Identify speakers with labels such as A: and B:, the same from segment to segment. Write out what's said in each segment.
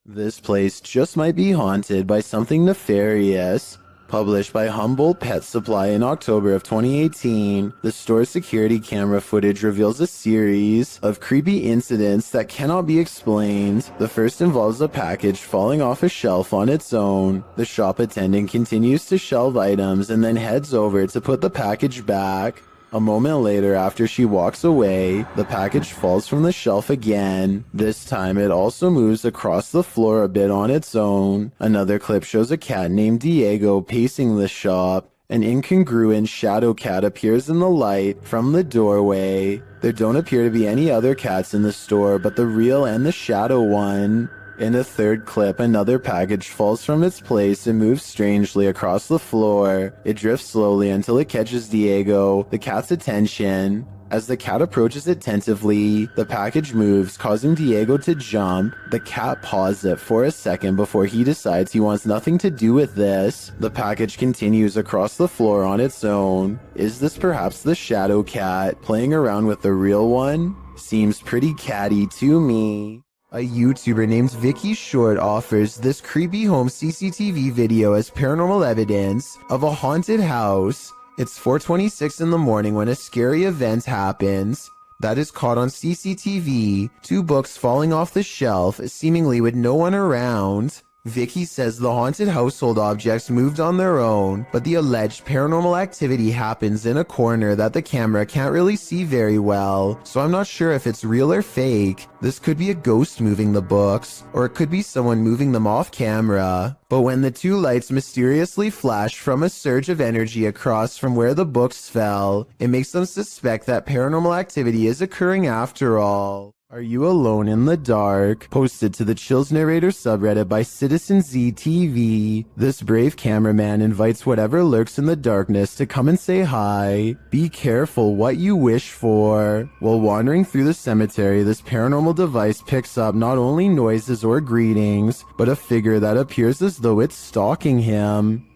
A: This place just might be haunted by something nefarious. Published by Humboldt Pet Supply in October of 2018, the store's security camera footage reveals a series of creepy incidents that cannot be explained. The first involves a package falling off a shelf on its own. The shop attendant continues to shelve items and then heads over to put the package back. A moment later, after she walks away, the package falls from the shelf again. This time, it also moves across the floor a bit on its own. Another clip shows a cat named Diego pacing the shop. An incongruent shadow cat appears in the light from the doorway. There don't appear to be any other cats in the store but the real and the shadow one. In a third clip, another package falls from its place and moves strangely across the floor. It drifts slowly until it catches Diego, the cat's attention. As the cat approaches it tentatively, the package moves, causing Diego to jump. The cat paws it for a second before he decides he wants nothing to do with this. The package continues across the floor on its own. Is this perhaps the shadow cat playing around with the real one? Seems pretty catty to me. A YouTuber named Vicky Short offers this creepy home CCTV video as paranormal evidence of a haunted house. It's 4:26 in the morning when a scary event happens that is caught on CCTV. Two books falling off the shelf, seemingly with no one around. Vicky says the haunted household objects moved on their own, but the alleged paranormal activity happens in a corner that the camera can't really see very well, so I'm not sure if it's real or fake. This could be a ghost moving the books, or it could be someone moving them off camera. But when the two lights mysteriously flash from a surge of energy across from where the books fell, it makes them suspect that paranormal activity is occurring after all. Are You Alone in the Dark? Posted to the Chills Narrator subreddit by Citizen ZTV. This brave cameraman invites whatever lurks in the darkness to come and say hi. Be careful what you wish for. While wandering through the cemetery, this paranormal device picks up not only noises or greetings, but a figure that appears as though it's stalking him.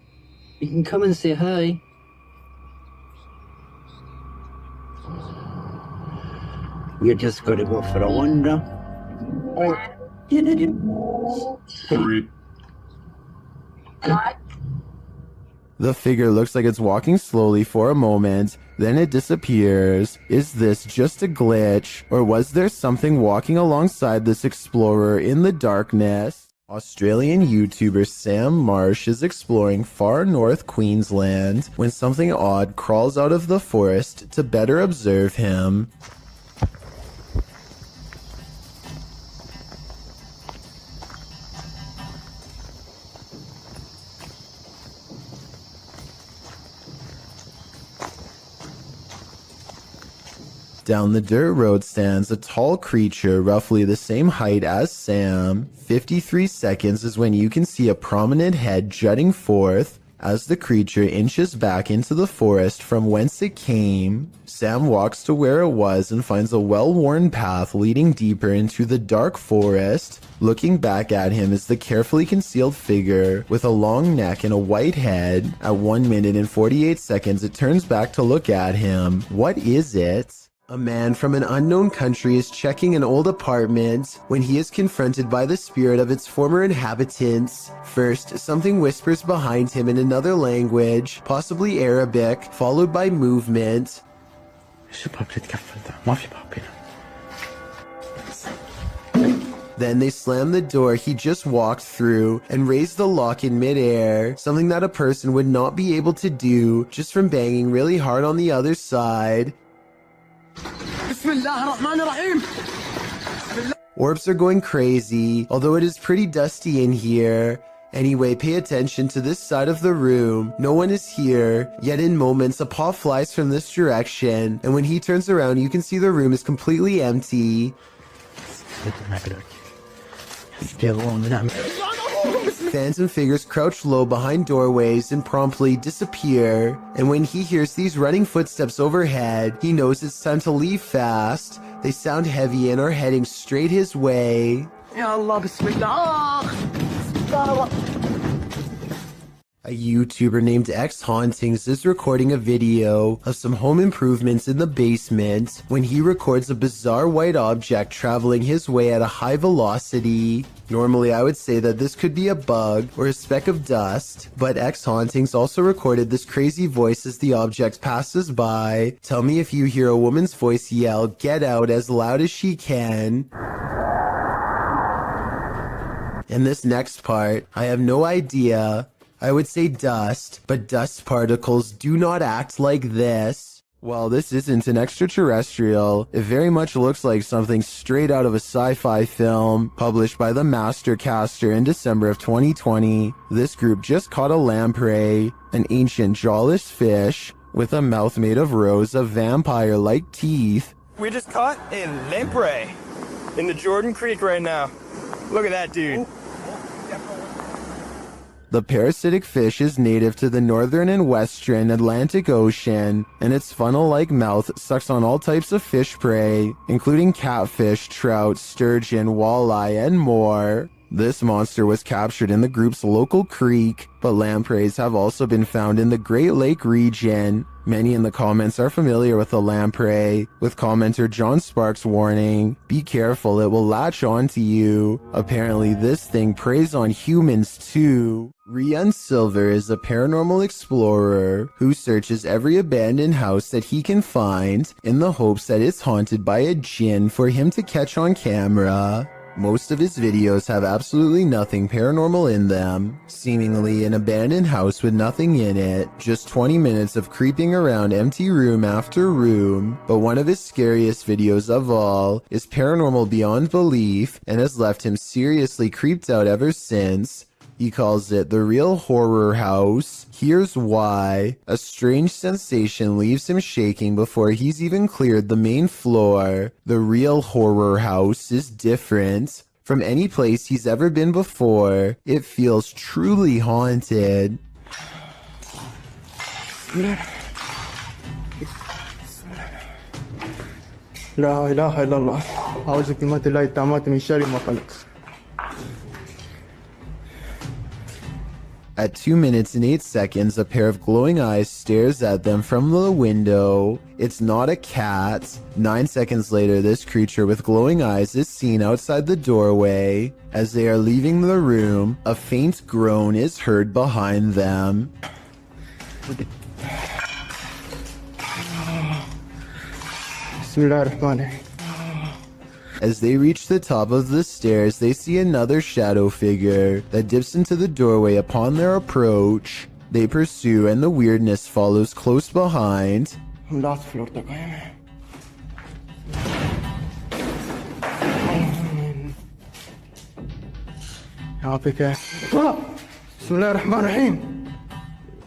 B: You can come and say hi. You're just going to go for a wander.
A: The figure looks like it's walking slowly for a moment, then it disappears. Is this just a glitch, or was there something walking alongside this explorer in the darkness? Australian YouTuber Sam Marsh is exploring far north Queensland when something odd crawls out of the forest to better observe him. Down the dirt road stands a tall creature roughly the same height as Sam. 53 seconds is when you can see a prominent head jutting forth as the creature inches back into the forest from whence it came. Sam walks to where it was and finds a well-worn path leading deeper into the dark forest. Looking back at him is the carefully concealed figure with a long neck and a white head. At 1 minute and 48 seconds, it turns back to look at him. What is it? A man from an unknown country is checking an old apartment when he is confronted by the spirit of its former inhabitants. First, something whispers behind him in another language, possibly Arabic, followed by movement. Then they slam the door he just walked through and raise the lock in midair, something that a person would not be able to do just from banging really hard on the other side. Orbs are going crazy, although it is pretty dusty in here. Anyway, pay attention to this side of the room. No one is here, yet in moments a paw flies from this direction, and when he turns around you can see the room is completely empty. Phantom figures crouch low behind doorways and promptly disappear. And when he hears these running footsteps overhead, he knows it's time to leave fast. They sound heavy and are heading straight his way. A YouTuber named X Hauntings is recording a video of some home improvements in the basement when he records a bizarre white object traveling his way at a high velocity. Normally I would say that this could be a bug or a speck of dust, but X Hauntings also recorded this crazy voice as the object passes by. Tell me if you hear a woman's voice yell, "Get out," as loud as she can. In this next part, I have no idea. I would say dust, but dust particles do not act like this. While this isn't an extraterrestrial, it very much looks like something straight out of a sci-fi film published by the Mastercaster in December of 2020. This group just caught a lamprey, an ancient jawless fish with a mouth made of rows of vampire-like teeth.
C: We just caught a lamprey in the Jordan Creek right now. Look at that dude.
A: The parasitic fish is native to the northern and western Atlantic Ocean, and its funnel-like mouth sucks on all types of fish prey, including catfish, trout, sturgeon, walleye, and more. This monster was captured in the group's local creek, but lampreys have also been found in the Great Lake region. Many in the comments are familiar with the lamprey, with commenter John Sparks warning, "Be careful, it will latch onto you." Apparently this thing preys on humans too. Rian Silver is a paranormal explorer who searches every abandoned house that he can find in the hopes that it's haunted by a djinn for him to catch on camera. Most of his videos have absolutely nothing paranormal in them, seemingly an abandoned house with nothing in it, just 20 minutes of creeping around empty room after room. But one of his scariest videos of all is paranormal beyond belief and has left him seriously creeped out ever since. He calls it The Real Horror House. Here's why. A strange sensation leaves him shaking before he's even cleared the main floor. The Real Horror House is different from any place he's ever been before. It feels truly haunted.
D: لا إله إلا الله أعوذ بكلمات الله التامات من شر ما خلق.
A: At 2 minutes and 8 seconds, a pair of glowing eyes stares at them from the window. It's not a cat. 9 seconds later, this creature with glowing eyes is seen outside the doorway. As they are leaving the room, a faint groan is heard behind them.
D: بسم الله الرحمن الرحيم.
A: As they reach the top of the stairs, they see another shadow figure that dips into the doorway upon their approach. They pursue and the weirdness follows close behind.
D: لا تفلور تقايم. يعطيك. بسم الله الرحمن الرحيم.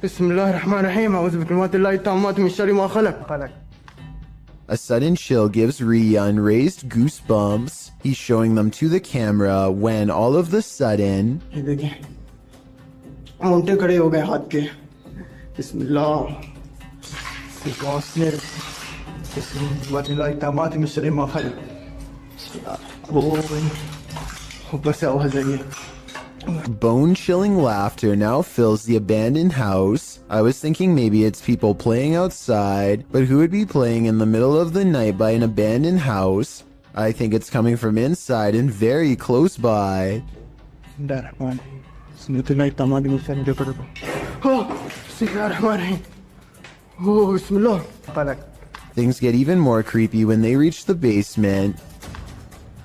D: بسم الله الرحمن الرحيم أعوذ بكلمات الله التامات من شر ما خلق.
A: A sudden chill gives Rian raised goosebumps. He's showing them to the camera when all of the sudden,
D: ये देखिए Monte खड़े हो गए हाथ के. बिस्मिल्लाह वास्ने बिस्मिल्लाह التامات من شر ما خلق. بس أوهزني.
A: bone-chilling laughter now fills the abandoned house. I was thinking maybe it's people playing outside, but who would be playing in the middle of the night by an abandoned house? I think it's coming from inside and very close by.
D: بسم الله الرحمن الرحيم. بسم الله التامات من شر ما خلق. بسم الله الرحمن الرحيم. بسم الله خلق.
A: Things get even more creepy when they reach the basement.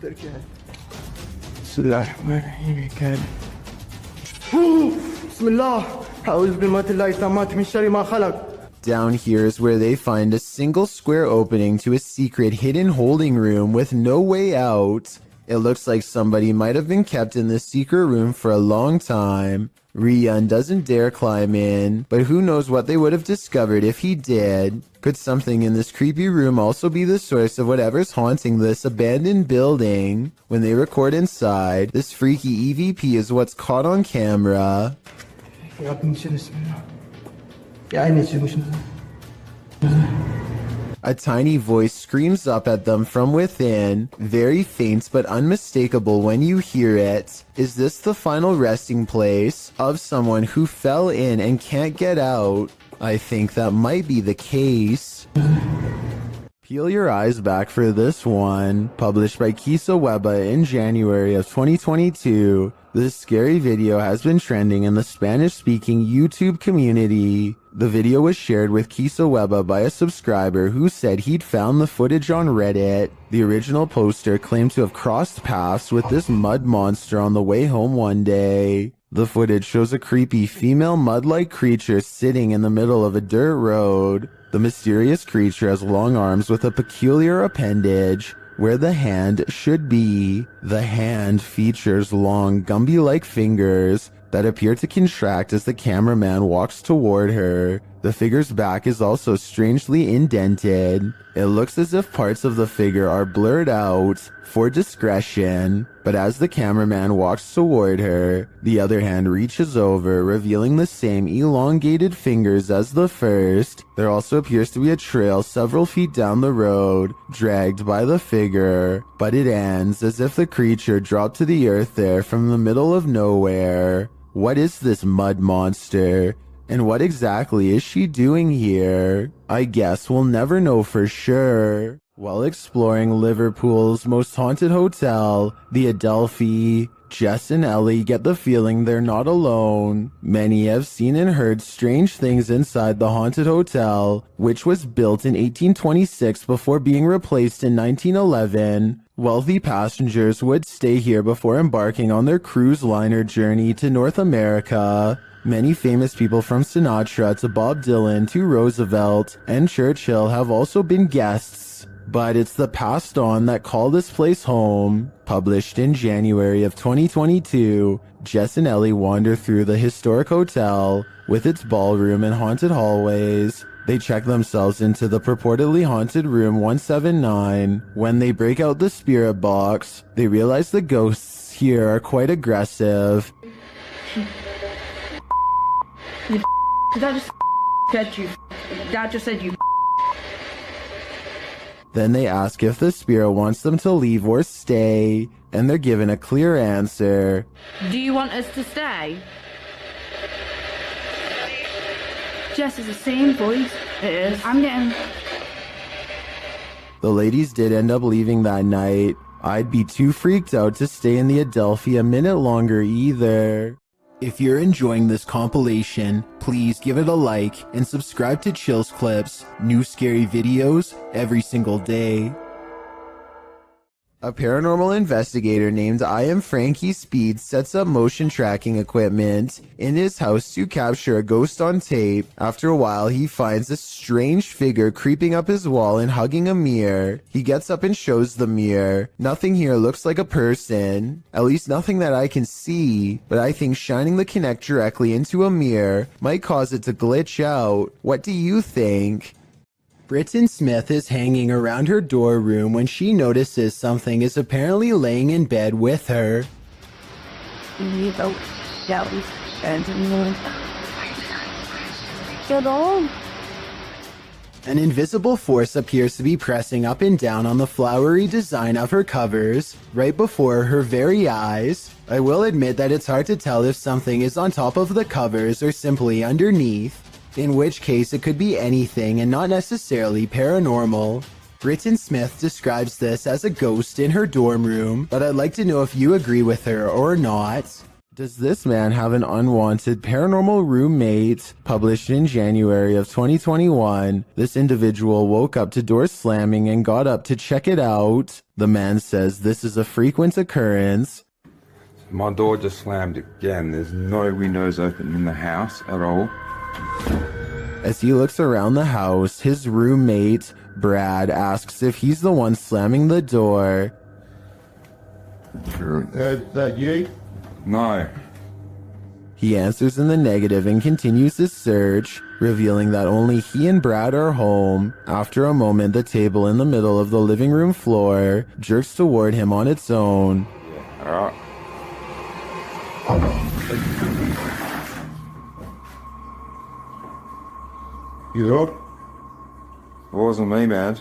D: بسم الله الرحمن الرحيم. كان بسم الله أعوذ بكلمات الله التامات من شر ما خلق.
A: Down here is where they find a single square opening to a secret hidden holding room with no way out. It looks like somebody might have been kept in this secret room for a long time. Rian doesn't dare climb in, but who knows what they would have discovered if he did. Could something in this creepy room also be the source of whatever's haunting this abandoned building? When they record inside, this freaky EVP is what's caught on camera. A tiny voice screams up at them from within, very faint but unmistakable when you hear it. Is this the final resting place of someone who fell in and can't get out? I think that might be the case. Peel your eyes back for this one. Published by Kisa Weba in January of 2022. This scary video has been trending in the Spanish-speaking YouTube community. The video was shared with Kisa Weba by a subscriber who said he'd found the footage on Reddit. The original poster claimed to have crossed paths with this mud monster on the way home one day. The footage shows a creepy female mud-like creature sitting in the middle of a dirt road. The mysterious creature has long arms with a peculiar appendage where the hand should be. The hand features long Gumby-like fingers that appear to contract as the cameraman walks toward her. The figure's back is also strangely indented. It looks as if parts of the figure are blurred out for discretion, but as the cameraman walks toward her, the other hand reaches over, revealing the same elongated fingers as the first. There also appears to be a trail several feet down the road, dragged by the figure, but it ends as if the creature dropped to the earth there from the middle of nowhere. What is this mud monster? And what exactly is she doing here? I guess we'll never know for sure. While exploring Liverpool's most haunted hotel, the Adelphi, Jess and Ellie get the feeling they're not alone. Many have seen and heard strange things inside the haunted hotel, which was built in 1826 before being replaced in 1911. Wealthy passengers would stay here before embarking on their cruise liner journey to North America. Many famous people from Sinatra to Bob Dylan to Roosevelt and Churchill have also been guests. But it's the passed on that call this place home. Published in January of 2022, Jess and Ellie wander through the historic hotel with its ballroom and haunted hallways. They check themselves into the purportedly haunted room 179. When they break out the spirit box, they realize the ghosts here are quite aggressive.
E: That just said you. That just said you.
A: Then they ask if the spirit wants them to leave or stay, and they're given a clear answer.
E: Do you want us to stay? Jess is the same voice. It is. I'm getting...
A: The ladies did end up leaving that night. I'd be too freaked out to stay in the Adelphi a minute longer either. If you're enjoying this compilation, please give it a like and subscribe to Chills Clips, new scary videos every single day. A paranormal investigator named I Am Frankie Speed sets up motion tracking equipment in his house to capture a ghost on tape. After a while, he finds a strange figure creeping up his wall and hugging a mirror. He gets up and shows the mirror. Nothing here looks like a person, at least nothing that I can see, but I think shining the Kinect directly into a mirror might cause it to glitch out. What do you think? Britton Smith is hanging around her dorm room when she notices something is apparently laying in bed with her.
E: Get on.
A: An invisible force appears to be pressing up and down on the flowery design of her covers, right before her very eyes. I will admit that it's hard to tell if something is on top of the covers or simply underneath, in which case it could be anything and not necessarily paranormal. Britton Smith describes this as a ghost in her dorm room, but I'd like to know if you agree with her or not. Does this man have an unwanted paranormal roommate? Published in January of 2021, this individual woke up to doors slamming and got up to check it out. The man says this is a frequent occurrence.
F: My door just slammed again. There's no windows open in the house at all.
A: As he looks around the house, his roommate, Brad, asks if he's the one slamming the door.
F: That you? No.
A: He answers in the negative and continues his search, revealing that only he and Brad are home. After a moment, the table in the middle of the living room floor jerks toward him on its own.
F: Alright.
G: You up?
F: wasn't me, man.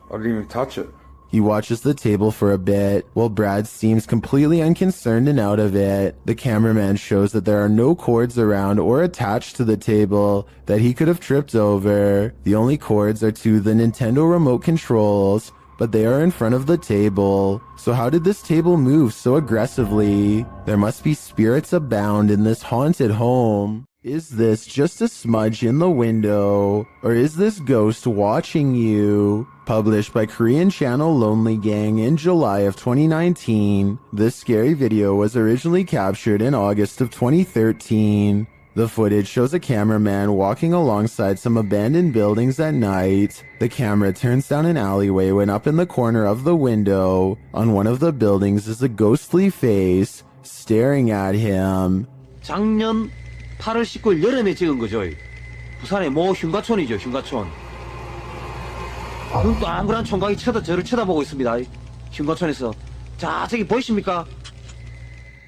F: I didn't even touch it.
A: He watches the table for a bit, while Brad seems completely unconcerned and out of it. The cameraman shows that there are no cords around or attached to the table that he could have tripped over. The only cords are to the Nintendo remote controls, but they are in front of the table. So how did this table move so aggressively? There must be spirits abound in this haunted home. Is this just a smudge in the window? Or is this ghost watching you? Published by Korean channel Lonely Gang in July of 2019, this scary video was originally captured in August of 2013. The footage shows a cameraman walking alongside some abandoned buildings at night. The camera turns down an alleyway when up in the corner of the window, on one of the buildings, is a ghostly face staring at him.
G: 작년 8월 19일 여름에 찍은 거죠. 부산의 모 흉가촌이죠, 흉가촌. 또 앙그란 총각이 저를 쳐다보고 있습니다. 흉가촌에서. 자, 저기 보이십니까?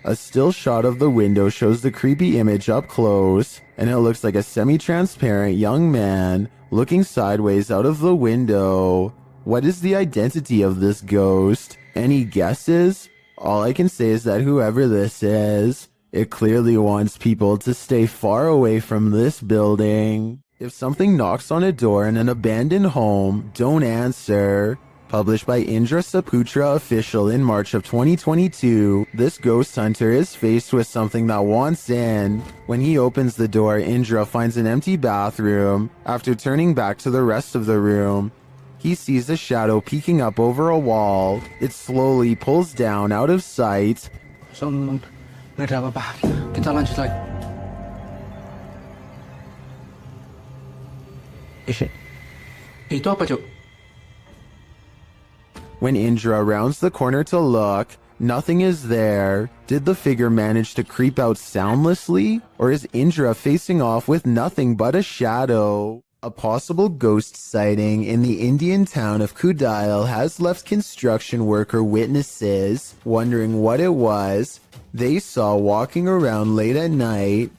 A: A still shot of the window shows the creepy image up close, and it looks like a semi-transparent young man looking sideways out of the window. What is the identity of this ghost? Any guesses? All I can say is that whoever this is, it clearly wants people to stay far away from this building. If something knocks on a door in an abandoned home, don't answer. Published by Indra Saputra Official in March of 2022, this ghost hunter is faced with something that wants in. When he opens the door, Indra finds an empty bathroom. After turning back to the rest of the room, he sees a shadow peeking up over a wall. It slowly pulls down out of sight.
D: Kita lanjut lagi. Itu apa, Cuk?
A: When Indra rounds the corner to look, nothing is there. Did the figure manage to creep out soundlessly? Or is Indra facing off with nothing but a shadow? A possible ghost sighting in the Indian town of Kudail has left construction worker witnesses wondering what it was they saw walking around late at night.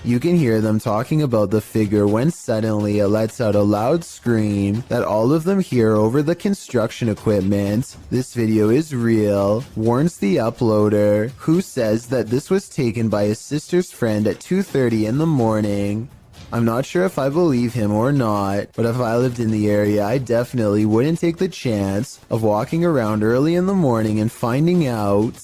A: You can hear them talking about the figure when suddenly it lets out a loud scream that all of them hear over the construction equipment. This video is real, warns the uploader, who says that this was taken by his sister's friend at 2:30 in the morning. I'm not sure if I believe him or not, but if I lived in the area, I definitely wouldn't take the chance of walking around early in the morning and finding out.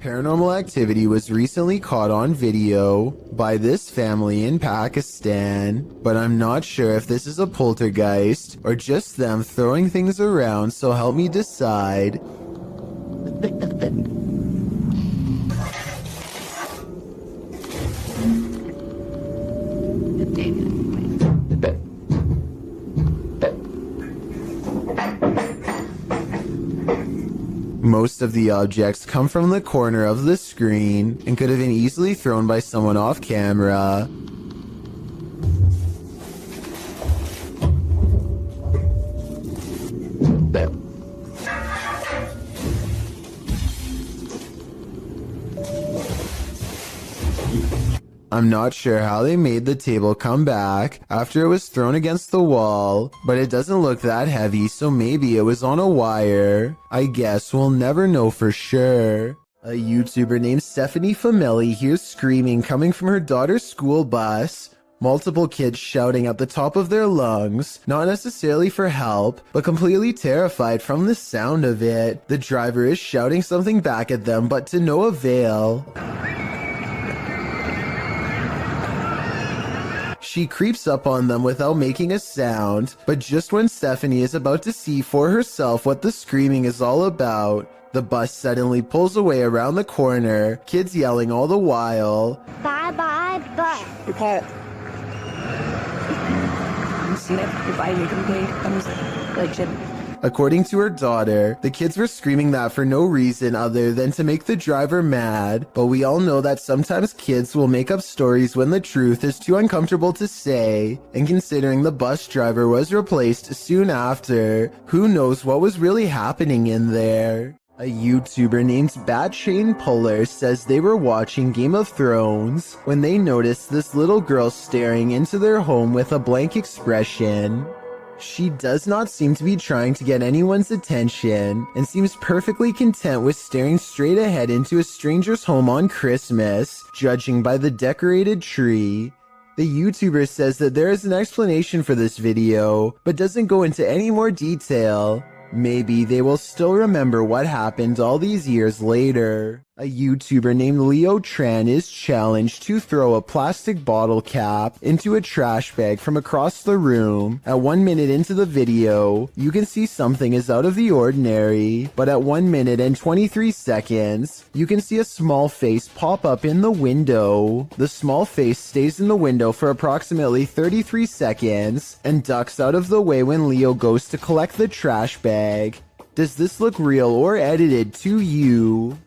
A: Paranormal activity was recently caught on video by this family in Pakistan, but I'm not sure if this is a poltergeist or just them throwing things around, so help me decide. Most of the objects come from the corner of the screen and could have been easily thrown by someone off camera. I'm not sure how they made the table come back after it was thrown against the wall, but it doesn't look that heavy, so maybe it was on a wire. I guess we'll never know for sure. A YouTuber named Stephanie Fameli hears screaming coming from her daughter's school bus. Multiple kids shouting at the top of their lungs, not necessarily for help, but completely terrified from the sound of it. The driver is shouting something back at them, but to no avail. She creeps up on them without making a sound, but just when Stephanie is about to see for herself what the screaming is all about, the bus suddenly pulls away around the corner, kids yelling all the while.
H: Bye bye bus.
I: Your parrot. You seen it? Your body, your complete. I'm just like shit.
A: According to her daughter, the kids were screaming that for no reason other than to make the driver mad, but we all know that sometimes kids will make up stories when the truth is too uncomfortable to say, and considering the bus driver was replaced soon after, who knows what was really happening in there. A YouTuber named Bat Chain Puller says they were watching Game of Thrones when they noticed this little girl staring into their home with a blank expression. She does not seem to be trying to get anyone's attention and seems perfectly content with staring straight ahead into a stranger's home on Christmas, judging by the decorated tree. The YouTuber says that there is an explanation for this video, but doesn't go into any more detail. Maybe they will still remember what happened all these years later. A YouTuber named Leo Tran is challenged to throw a plastic bottle cap into a trash bag from across the room. At 1 minute into the video, you can see something is out of the ordinary, but at 1 minute and 23 seconds, you can see a small face pop up in the window. The small face stays in the window for approximately 33 seconds and ducks out of the way when Leo goes to collect the trash bag. Does this look real or edited to you?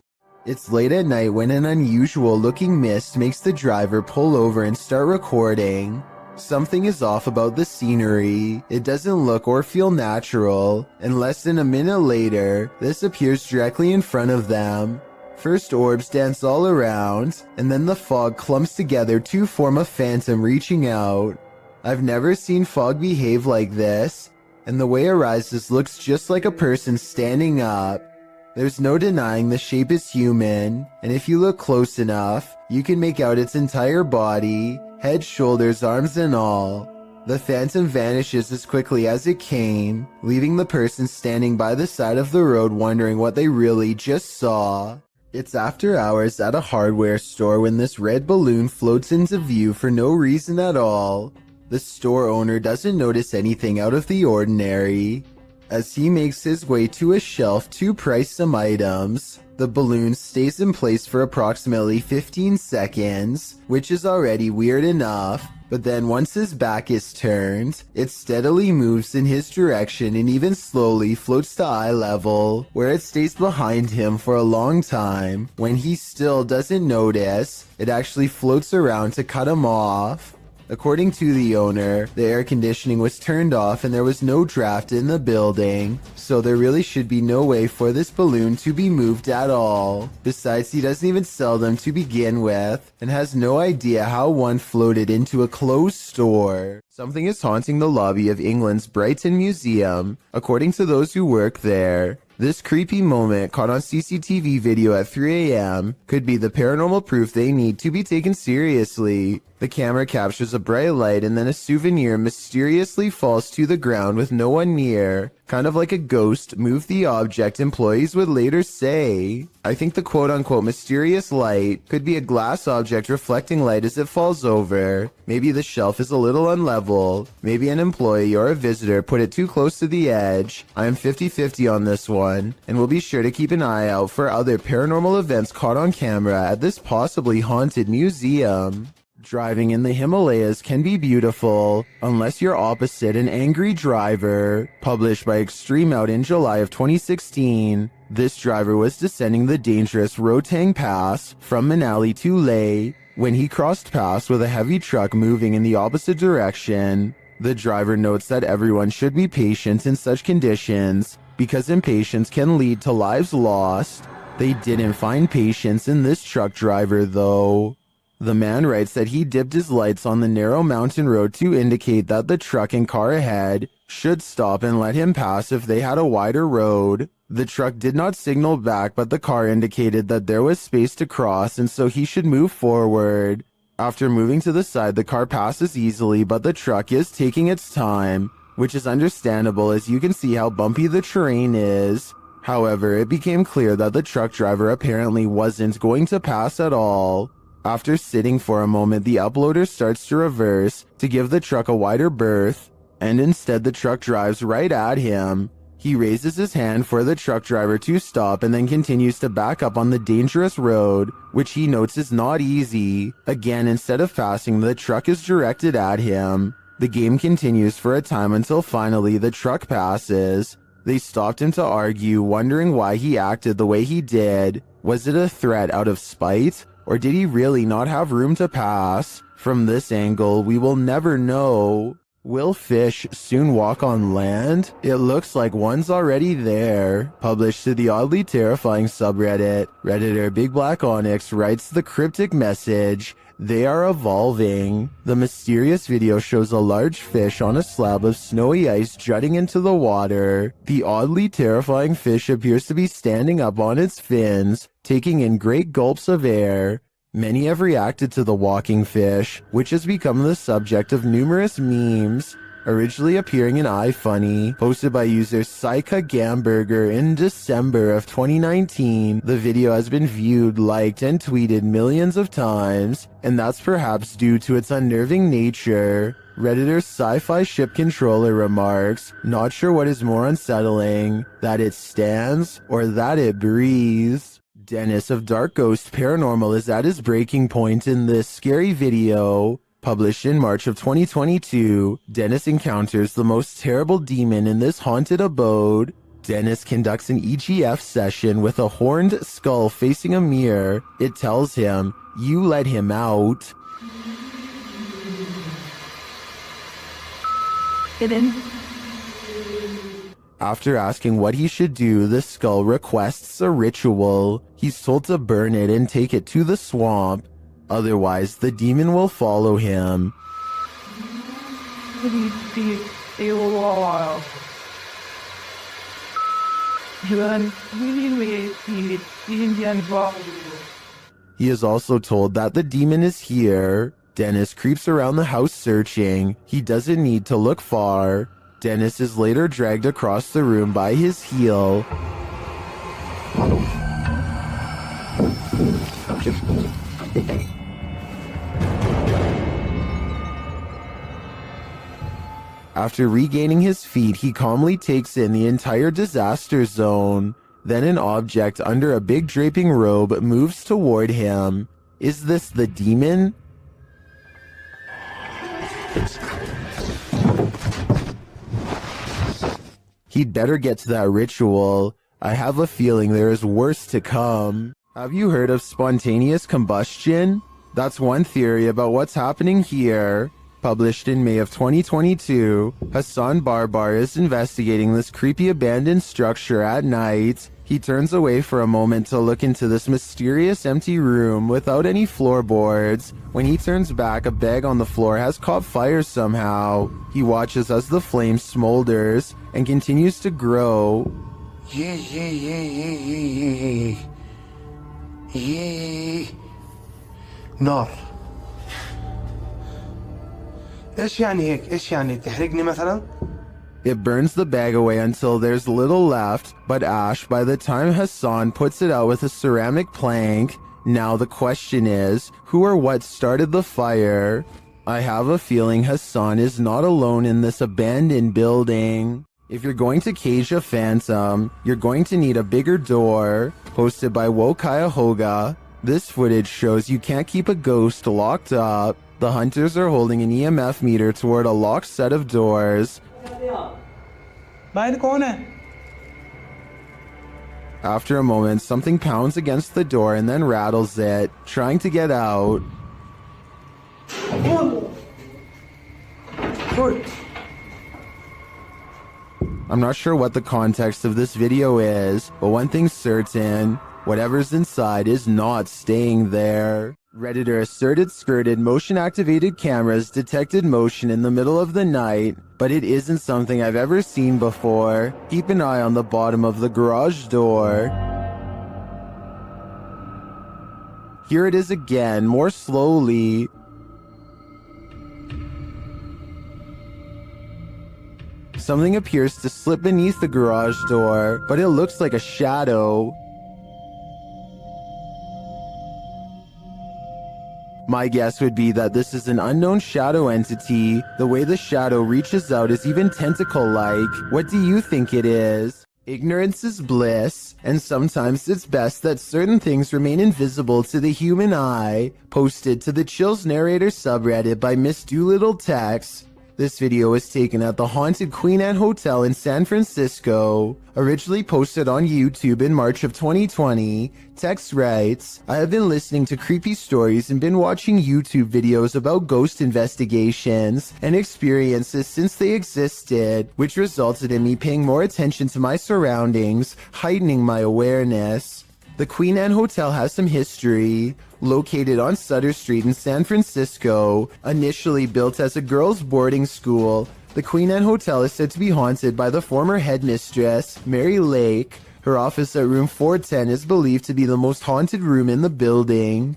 A: It's late at night when an unusual looking mist makes the driver pull over and start recording. Something is off about the scenery. It doesn't look or feel natural, and less than a minute later, this appears directly in front of them. First orbs dance all around, and then the fog clumps together to form a phantom reaching out. I've never seen fog behave like this, and the way it rises looks just like a person standing up. There's no denying the shape is human, and if you look close enough, you can make out its entire body, head, shoulders, arms, and all. The phantom vanishes as quickly as it came, leaving the person standing by the side of the road wondering what they really just saw. It's after hours at a hardware store when this red balloon floats into view for no reason at all. The store owner doesn't notice anything out of the ordinary. As he makes his way to a shelf to price some items, the balloon stays in place for approximately 15 seconds, which is already weird enough, but then once his back is turned, it steadily moves in his direction and even slowly floats to eye level, where it stays behind him for a long time. When he still doesn't notice, it actually floats around to cut him off. According to the owner, the air conditioning was turned off and there was no draft in the building, so there really should be no way for this balloon to be moved at all. Besides, he doesn't even sell them to begin with, and has no idea how one floated into a closed store. Something is haunting the lobby of England's Brighton Museum, according to those who work there. This creepy moment caught on CCTV video at 3 a.m. could be the paranormal proof they need to be taken seriously. The camera captures a bright light and then a souvenir mysteriously falls to the ground with no one near. Kind of like a ghost moved the object, employees would later say. I think the quote-unquote mysterious light could be a glass object reflecting light as it falls over. Maybe the shelf is a little unlevel. Maybe an employee or a visitor put it too close to the edge. I am 50-50 on this one, and we'll be sure to keep an eye out for other paranormal events caught on camera at this possibly haunted museum. Driving in the Himalayas can be beautiful, unless you're opposite an angry driver. Published by Extreme Out in July of 2016, this driver was descending the dangerous Rohtang Pass from Manali to Leh when he crossed paths with a heavy truck moving in the opposite direction. The driver notes that everyone should be patient in such conditions, because impatience can lead to lives lost. They didn't find patience in this truck driver though. The man writes that he dipped his lights on the narrow mountain road to indicate that the truck and car ahead should stop and let him pass if they had a wider road. The truck did not signal back, but the car indicated that there was space to cross and so he should move forward. After moving to the side, the car passes easily, but the truck is taking its time, which is understandable as you can see how bumpy the terrain is. However, it became clear that the truck driver apparently wasn't going to pass at all. After sitting for a moment, the uploader starts to reverse to give the truck a wider berth, and instead the truck drives right at him. He raises his hand for the truck driver to stop and then continues to back up on the dangerous road, which he notes is not easy. Again, instead of passing, the truck is directed at him. The game continues for a time until finally the truck passes. They stopped him to argue, wondering why he acted the way he did. Was it a threat out of spite? Or did he really not have room to pass? From this angle, we will never know. Will fish soon walk on land? It looks like one's already there. Published to the oddly terrifying subreddit, Redditor Big Black Onyx writes the cryptic message, "They are evolving." The mysterious video shows a large fish on a slab of snowy ice jutting into the water. The oddly terrifying fish appears to be standing up on its fins, taking in great gulps of air. Many have reacted to the walking fish, which has become the subject of numerous memes. Originally appearing in iFunny, posted by user Saika Gamberger in December of 2019, the video has been viewed, liked, and tweeted millions of times, and that's perhaps due to its unnerving nature. Redditor Sci-Fi Ship Controller remarks, "Not sure what is more unsettling, that it stands or that it breathes." Dennis of Dark Ghost Paranormal is at his breaking point in this scary video. Published in March of 2022, Dennis encounters the most terrible demon in this haunted abode. Dennis conducts an EGF session with a horned skull facing a mirror. It tells him, "You let him out."
E: Hidden.
A: After asking what he should do, the skull requests a ritual. He's told to burn it and take it to the swamp. Otherwise, the demon will follow him. He is also told that the demon is here. Dennis creeps around the house searching. He doesn't need to look far. Dennis is later dragged across the room by his heel. After regaining his feet, he calmly takes in the entire disaster zone. Then an object under a big draping robe moves toward him. Is this the demon? He'd better get to that ritual. I have a feeling there is worse to come. Have you heard of spontaneous combustion? That's one theory about what's happening here. Published in May of 2022, Hassan Barbar is investigating this creepy abandoned structure at night. He turns away for a moment to look into this mysterious empty room without any floorboards. When he turns back, a bag on the floor has caught fire somehow. He watches as the flame smolders and continues to grow.
D: نار. ايش يعني هيك؟ ايش يعني تحرقني مثلا؟
A: It burns the bag away until there's little left, but ash by the time Hassan puts it out with a ceramic plank. Now the question is, who or what started the fire? I have a feeling Hassan is not alone in this abandoned building. If you're going to cage a phantom, you're going to need a bigger door. Posted by Wokayahoga. This footage shows you can't keep a ghost locked up. The hunters are holding an EMF meter toward a locked set of doors. After a moment, something pounds against the door and then rattles it, trying to get out. I'm not sure what the context of this video is, but one thing's certain, whatever's inside is not staying there. Redditor asserted skirted motion-activated cameras detected motion in the middle of the night, but it isn't something I've ever seen before. Keep an eye on the bottom of the garage door. Here it is again, more slowly. Something appears to slip beneath the garage door, but it looks like a shadow. My guess would be that this is an unknown shadow entity. The way the shadow reaches out is even tentacle-like. What do you think it is? Ignorance is bliss, and sometimes it's best that certain things remain invisible to the human eye. Posted to the Chills Narrator subreddit by Miss Doolittle Tex. This video was taken at the haunted Queen Anne Hotel in San Francisco. Originally posted on YouTube in March of 2020, text writes, I have been listening to creepy stories and been watching YouTube videos about ghost investigations and experiences since they existed, which resulted in me paying more attention to my surroundings, heightening my awareness. The Queen Anne Hotel has some history. Located on Sutter Street in San Francisco, initially built as a girls' boarding school, the Queen Anne Hotel is said to be haunted by the former headmistress, Mary Lake. Her office at room 410 is believed to be the most haunted room in the building.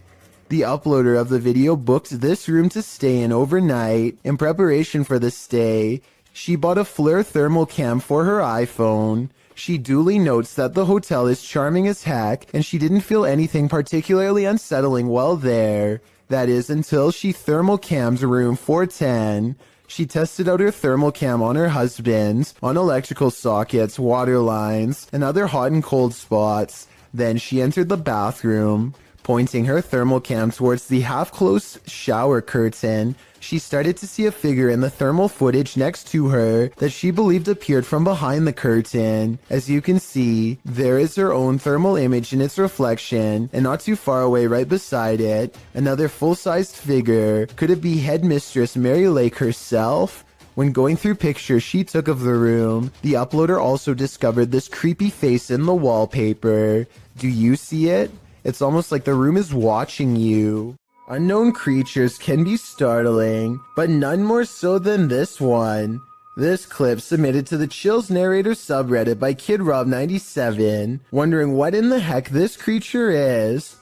A: The uploader of the video booked this room to stay in overnight. In preparation for the stay, she bought a FLIR thermal cam for her iPhone. She duly notes that the hotel is charming as heck, and she didn't feel anything particularly unsettling while there. That is, until she thermal cammed room 410. She tested out her thermal cam on her husband, on electrical sockets, water lines, and other hot and cold spots. Then she entered the bathroom. Pointing her thermal cam towards the half-closed shower curtain, she started to see a figure in the thermal footage next to her that she believed appeared from behind the curtain. As you can see, there is her own thermal image in its reflection, and not too far away right beside it, another full-sized figure. Could it be Headmistress Mary Lake herself? When going through pictures she took of the room, the uploader also discovered this creepy face in the wallpaper. Do you see it? It's almost like the room is watching you. Unknown creatures can be startling, but none more so than this one. This clip submitted to the Chills Narrator subreddit by KidRob97, wondering what in the heck this creature is.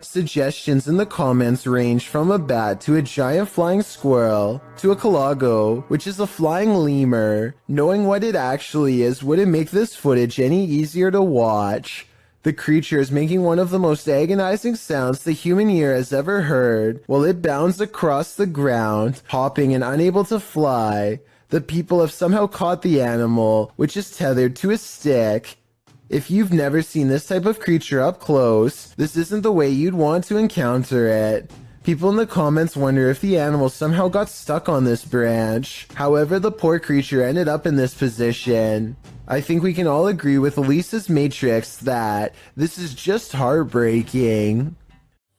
A: Suggestions in the comments range from a bat to a giant flying squirrel to a calago, which is a flying lemur. Knowing what it actually is wouldn't make this footage any easier to watch. The creature is making one of the most agonizing sounds the human ear has ever heard while it bounds across the ground, hopping and unable to fly. The people have somehow caught the animal, which is tethered to a stick. If you've never seen this type of creature up close, this isn't the way you'd want to encounter it. People in the comments wonder if the animal somehow got stuck on this branch. However, the poor creature ended up in this position. I think we can all agree with Lisa's Matrix that this is just heartbreaking.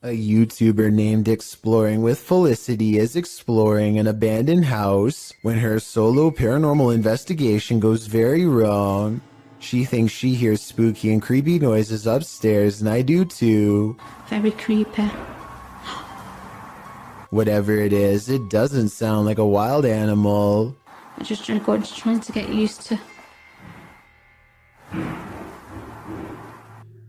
A: A YouTuber named Exploring with Felicity is exploring an abandoned house when her solo paranormal investigation goes very wrong. She thinks she hears spooky and creepy noises upstairs, and I do too.
E: Very creepy.
A: Whatever it is, it doesn't sound like a wild animal.
E: I'm just trying to get used to.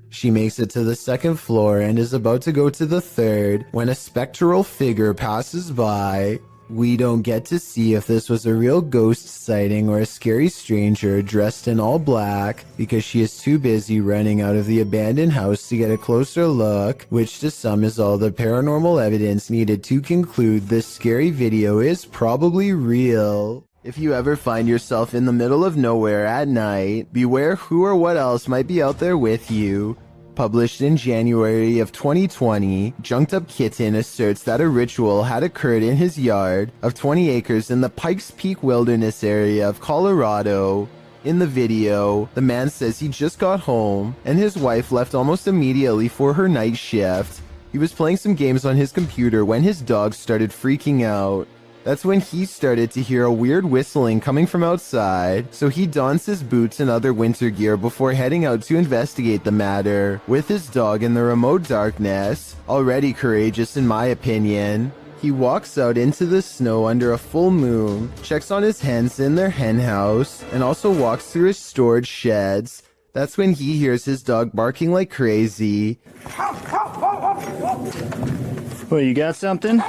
A: She makes it to the second floor and is about to go to the third when a spectral figure passes by. We don't get to see if this was a real ghost sighting or a scary stranger dressed in all black because she is too busy running out of the abandoned house to get a closer look, which to some is all the paranormal evidence needed to conclude this scary video is probably real. If you ever find yourself in the middle of nowhere at night, beware who or what else might be out there with you. Published in January of 2020, Junked Up Kitten asserts that a ritual had occurred in his yard of 20 acres in the Pikes Peak Wilderness area of Colorado. In the video, the man says he just got home and his wife left almost immediately for her night shift. He was playing some games on his computer when his dog started freaking out. That's when he started to hear a weird whistling coming from outside, so he dons his boots and other winter gear before heading out to investigate the matter, with his dog in the remote darkness. Already courageous in my opinion. He walks out into the snow under a full moon, checks on his hens in their hen house, and also walks through his storage sheds. That's when he hears his dog barking like crazy.
C: Well, you got something?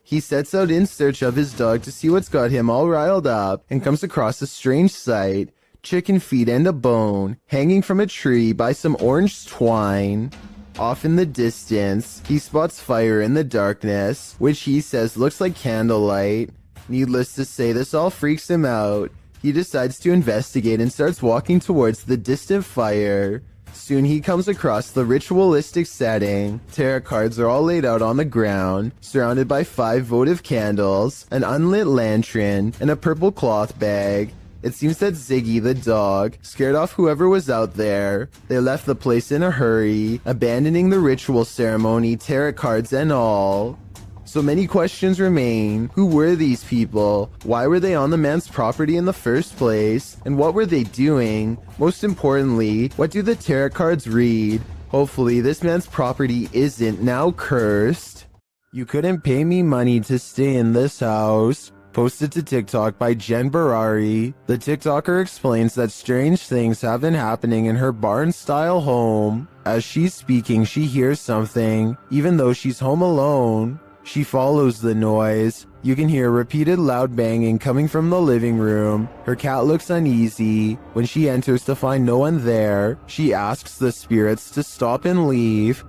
A: He sets out in search of his dog to see what's got him all riled up and comes across a strange sight. Chicken feet and a bone hanging from a tree by some orange twine. Off in the distance, he spots fire in the darkness, which he says looks like candlelight. Needless to say, this all freaks him out. He decides to investigate and starts walking towards the distant fire. Soon he comes across the ritualistic setting. Tarot cards are all laid out on the ground, surrounded by 5 votive candles, an unlit lantern, and a purple cloth bag. It seems that Ziggy the dog scared off whoever was out there. They left the place in a hurry, abandoning the ritual ceremony, tarot cards and all. So many questions remain. Who were these people? Why were they on the man's property in the first place? And what were they doing? Most importantly, what do the tarot cards read? Hopefully this man's property isn't now cursed. You couldn't pay me money to stay in this house. Posted to TikTok by Jen Barari. The TikToker explains that strange things have been happening in her barn-style home. As she's speaking, she hears something, even though she's home alone. She follows the noise. You can hear repeated loud banging coming from the living room. Her cat looks uneasy. When she enters to find no one there, she asks the spirits to stop and leave.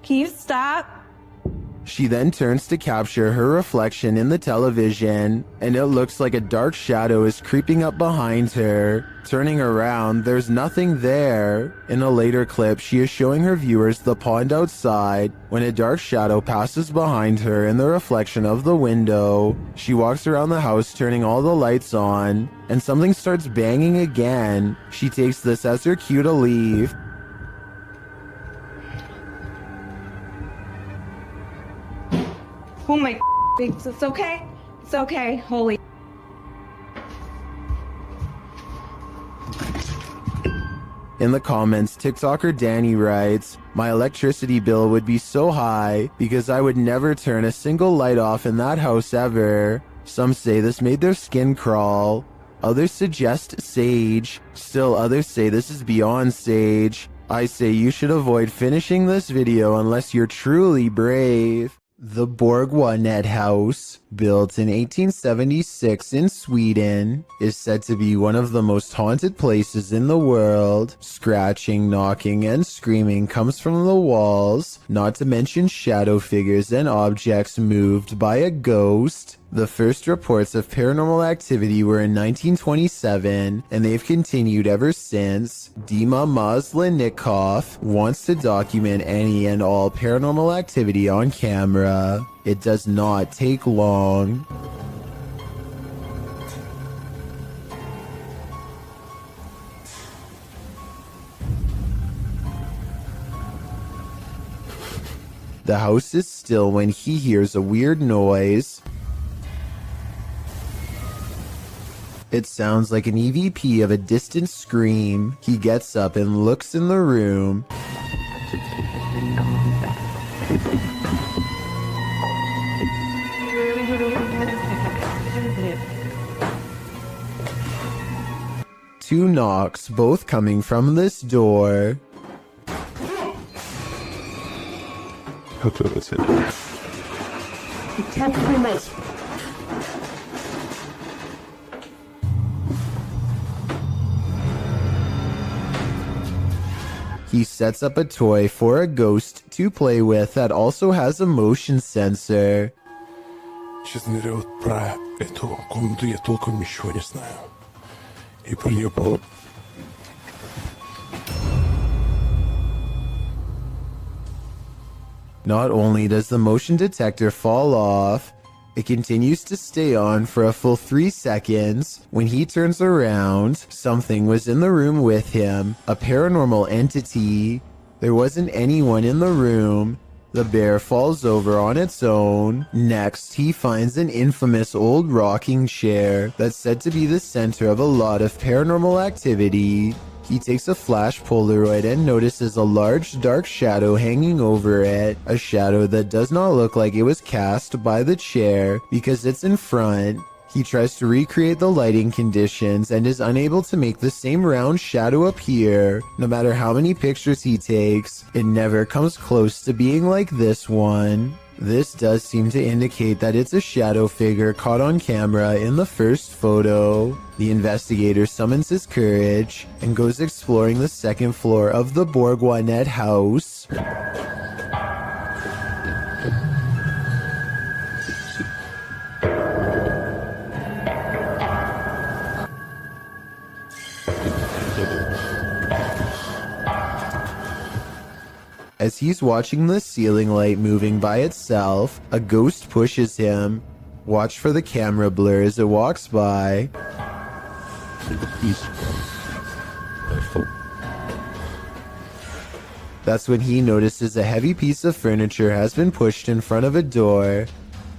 E: Can you stop?
A: She then turns to capture her reflection in the television, and it looks like a dark shadow is creeping up behind her. Turning around, there's nothing there. In a later clip, she is showing her viewers the pond outside when a dark shadow passes behind her in the reflection of the window. She walks around the house turning all the lights on, and something starts banging again. She takes this as her cue to leave.
E: Oh my it's okay? It's okay. Holy.
A: In the comments, TikToker Danny writes, "My electricity bill would be so high because I would never turn a single light off in that house ever." Some say this made their skin crawl. Others suggest sage. Still others say this is beyond sage. I say you should avoid finishing this video unless you're truly brave. The Borgwanet House, built in 1876 in Sweden, is said to be one of the most haunted places in the world. Scratching, knocking, and screaming comes from the walls, not to mention shadow figures and objects moved by a ghost. The first reports of paranormal activity were in 1927, and they've continued ever since. Dima Maslenikov wants to document any and all paranormal activity on camera. It does not take long. The house is still when he hears a weird noise. It sounds like an EVP of a distant scream. He gets up and looks in the room. Two knocks, both coming from this door. He sets up a toy for a ghost to play with that also has a motion sensor. Not only does the motion detector fall off, it continues to stay on for a full 3 seconds. When he turns around, something was in the room with him, a paranormal entity. There wasn't anyone in the room. The bear falls over on its own. Next, he finds an infamous old rocking chair that's said to be the center of a lot of paranormal activity. He takes a flash Polaroid and notices a large dark shadow hanging over it. A shadow that does not look like it was cast by the chair because it's in front. He tries to recreate the lighting conditions and is unable to make the same round shadow appear. No matter how many pictures he takes, it never comes close to being like this one. This does seem to indicate that it's a shadow figure caught on camera in the first photo. The investigator summons his courage and goes exploring the second floor of the Borgwanet house. he's watching the ceiling light moving by itself, a ghost pushes him. Watch for the camera blur as it walks by. That's when he notices a heavy piece of furniture has been pushed in front of a door.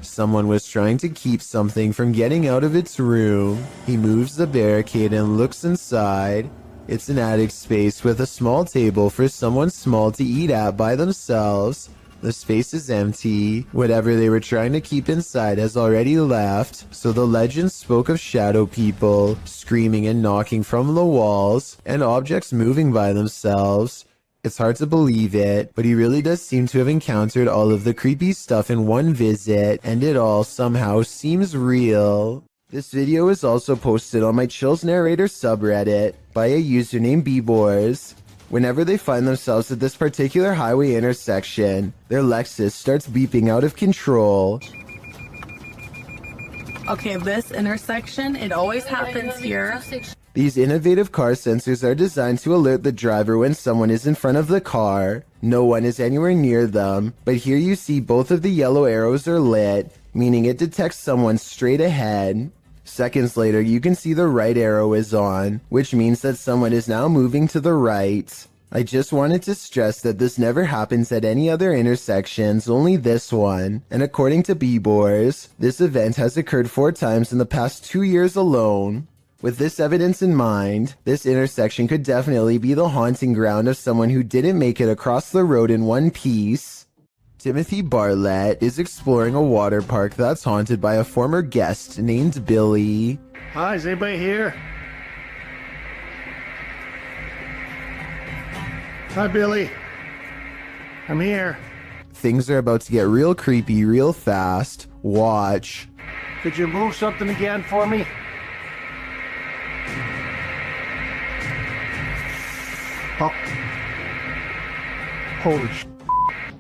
A: Someone was trying to keep something from getting out of its room. He moves the barricade and looks inside. It's an attic space with a small table for someone small to eat at by themselves. The space is empty. Whatever they were trying to keep inside has already left, so the legend spoke of shadow people screaming and knocking from the walls and objects moving by themselves. It's hard to believe it, but he really does seem to have encountered all of the creepy stuff in one visit, and it all somehow seems real. This video is also posted on my Chills Narrator subreddit by a user named Bboars. Whenever they find themselves at this particular highway intersection, their Lexus starts beeping out of control.
E: Okay, this intersection, it always happens here.
A: These innovative car sensors are designed to alert the driver when someone is in front of the car. No one is anywhere near them, but here you see both of the yellow arrows are lit, meaning it detects someone straight ahead. Seconds later, you can see the right arrow is on, which means that someone is now moving to the right. I just wanted to stress that this never happens at any other intersections, only this one. And according to Bboars, this event has occurred 4 times in the past 2 years alone. With this evidence in mind, this intersection could definitely be the haunting ground of someone who didn't make it across the road in one piece. Timothy Bartlett is exploring a water park that's haunted by a former guest named Billy.
I: Hi, is anybody here? Hi, Billy. I'm here.
A: Things are about to get real creepy real fast. Watch.
I: Could you move something again for me? Oh. Holy sh**.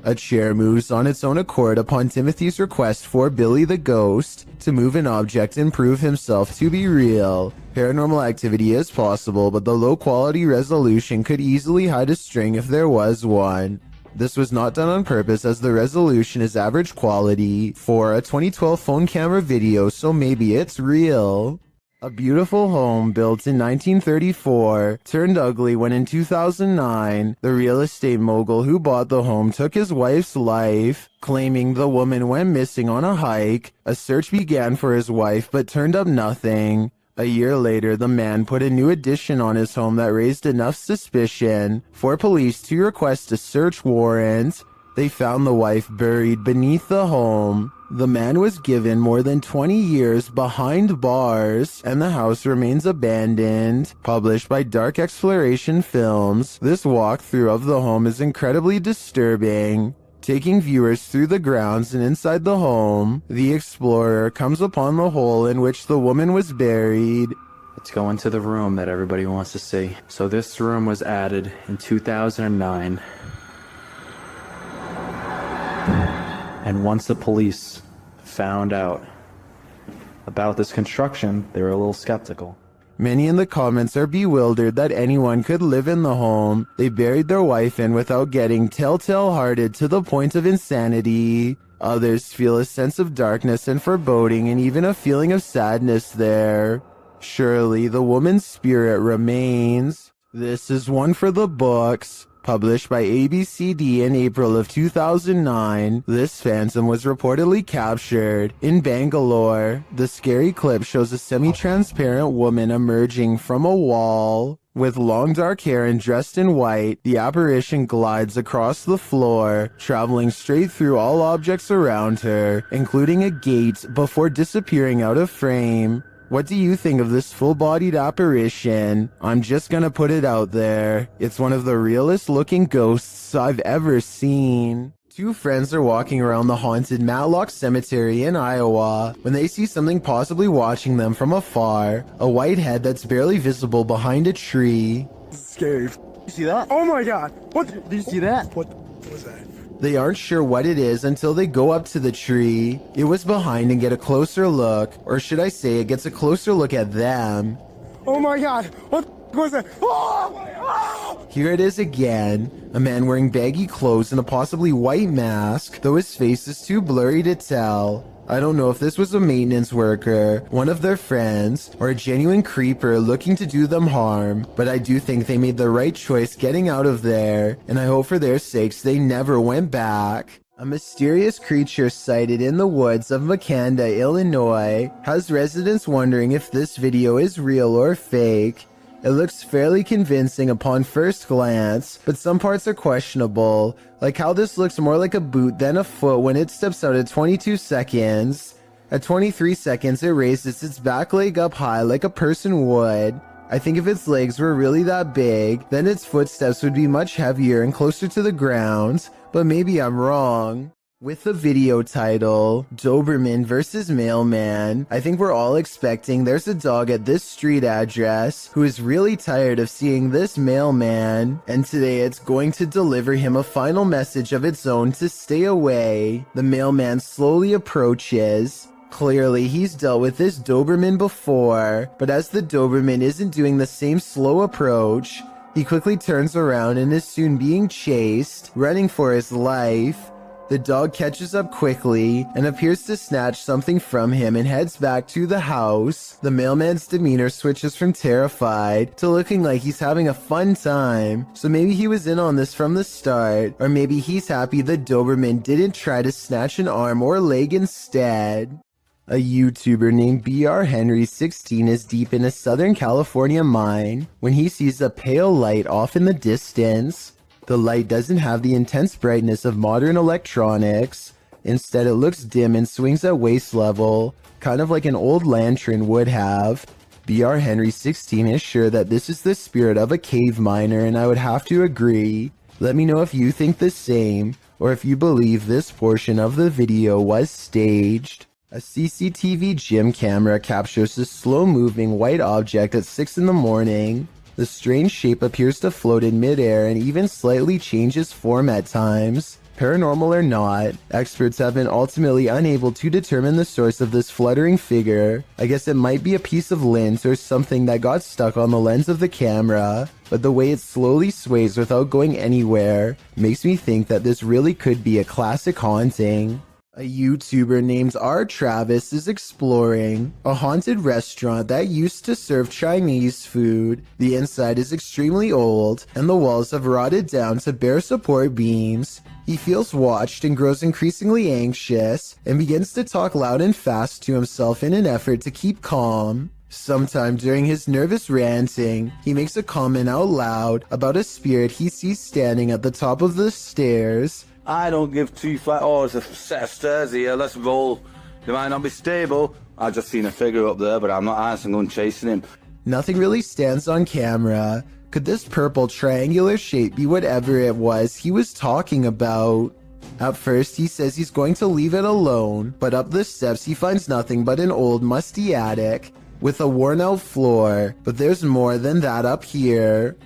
A: A chair moves on its own accord upon Timothy's request for Billy the Ghost to move an object and prove himself to be real. Paranormal activity is possible, but the low quality resolution could easily hide a string if there was one. This was not done on purpose as the resolution is average quality for a 2012 phone camera video, so maybe it's real. A beautiful home built in 1934 turned ugly when in 2009, the real estate mogul who bought the home took his wife's life, claiming the woman went missing on a hike. A search began for his wife but turned up nothing. A year later, the man put a new addition on his home that raised enough suspicion for police to request a search warrant. They found the wife buried beneath the home. The man was given more than 20 years behind bars, and the house remains abandoned. Published by Dark Exploration Films, this walkthrough of the home is incredibly disturbing. Taking viewers through the grounds and inside the home, the explorer comes upon the hole in which the woman was buried.
J: Let's go into the room that everybody wants to see. So this room was added in 2009. And once the police found out about this construction, they were a little skeptical.
A: Many in the comments are bewildered that anyone could live in the home they buried their wife in without getting telltale-hearted to the point of insanity. Others feel a sense of darkness and foreboding and even a feeling of sadness there. Surely the woman's spirit remains. This is one for the books. Published by ABCD in April of 2009, this phantom was reportedly captured in Bangalore. The scary clip shows a semi-transparent woman emerging from a wall. With long dark hair and dressed in white, the apparition glides across the floor, traveling straight through all objects around her, including a gate, before disappearing out of frame. What do you think of this full-bodied apparition? I'm just gonna put it out there. It's one of the realest looking ghosts I've ever seen. Two friends are walking around the haunted Matlock Cemetery in Iowa when they see something possibly watching them from afar. A white head that's barely visible behind a tree.
I: Scary. You see that? Oh my god. What? Did you see that? What was that?
A: They aren't sure what it is until they go up to the tree. It was behind and get a closer look, or should I say it gets a closer look at them.
I: Oh my god. What? goes there. Oh!
A: Here it is again. A man wearing baggy clothes and a possibly white mask, though his face is too blurry to tell. I don't know if this was a maintenance worker, one of their friends, or a genuine creeper looking to do them harm, but I do think they made the right choice getting out of there, and I hope for their sakes they never went back. A mysterious creature sighted in the woods of Makanda, Illinois, has residents wondering if this video is real or fake. It looks fairly convincing upon first glance, but some parts are questionable, like how this looks more like a boot than a foot when it steps out at 22 seconds. At 23 seconds, it raises its back leg up high like a person would. I think if its legs were really that big, then its footsteps would be much heavier and closer to the ground, but maybe I'm wrong. With the video title, Doberman vs. Mailman, I think we're all expecting there's a dog at this street address who is really tired of seeing this mailman, and today it's going to deliver him a final message of its own to stay away. The mailman slowly approaches. Clearly, he's dealt with this Doberman before, but as the Doberman isn't doing the same slow approach, he quickly turns around and is soon being chased, running for his life. The dog catches up quickly and appears to snatch something from him and heads back to the house. The mailman's demeanor switches from terrified to looking like he's having a fun time. So maybe he was in on this from the start, or maybe he's happy the Doberman didn't try to snatch an arm or leg instead. A YouTuber named BR Henry 16 is deep in a Southern California mine when he sees a pale light off in the distance. The light doesn't have the intense brightness of modern electronics. Instead, it looks dim and swings at waist level, kind of like an old lantern would have. BR Henry 16 is sure that this is the spirit of a cave miner, and I would have to agree. Let me know if you think the same, or if you believe this portion of the video was staged. A CCTV gym camera captures a slow-moving white object at 6 in the morning. The strange shape appears to float in midair and even slightly changes form at times. Paranormal or not, experts have been ultimately unable to determine the source of this fluttering figure. I guess it might be a piece of lint or something that got stuck on the lens of the camera, but the way it slowly sways without going anywhere makes me think that this really could be a classic haunting. A YouTuber named R. Travis is exploring a haunted restaurant that used to serve Chinese food. The inside is extremely old, and the walls have rotted down to bare support beams. He feels watched and grows increasingly anxious, and begins to talk loud and fast to himself in an effort to keep calm. Sometime during his nervous ranting, he makes a comment out loud about a spirit he sees standing at the top of the stairs.
G: I don't give two flat. Oh, there's a set of stairs here. Let's roll. They might not be stable. I just seen a figure up there, but I'm not answering going chasing him.
A: Nothing really stands on camera. Could this purple triangular shape be whatever it was he was talking about? At first, he says he's going to leave it alone, but up the steps he finds nothing but an old musty attic with a worn-out floor, but there's more than that up here.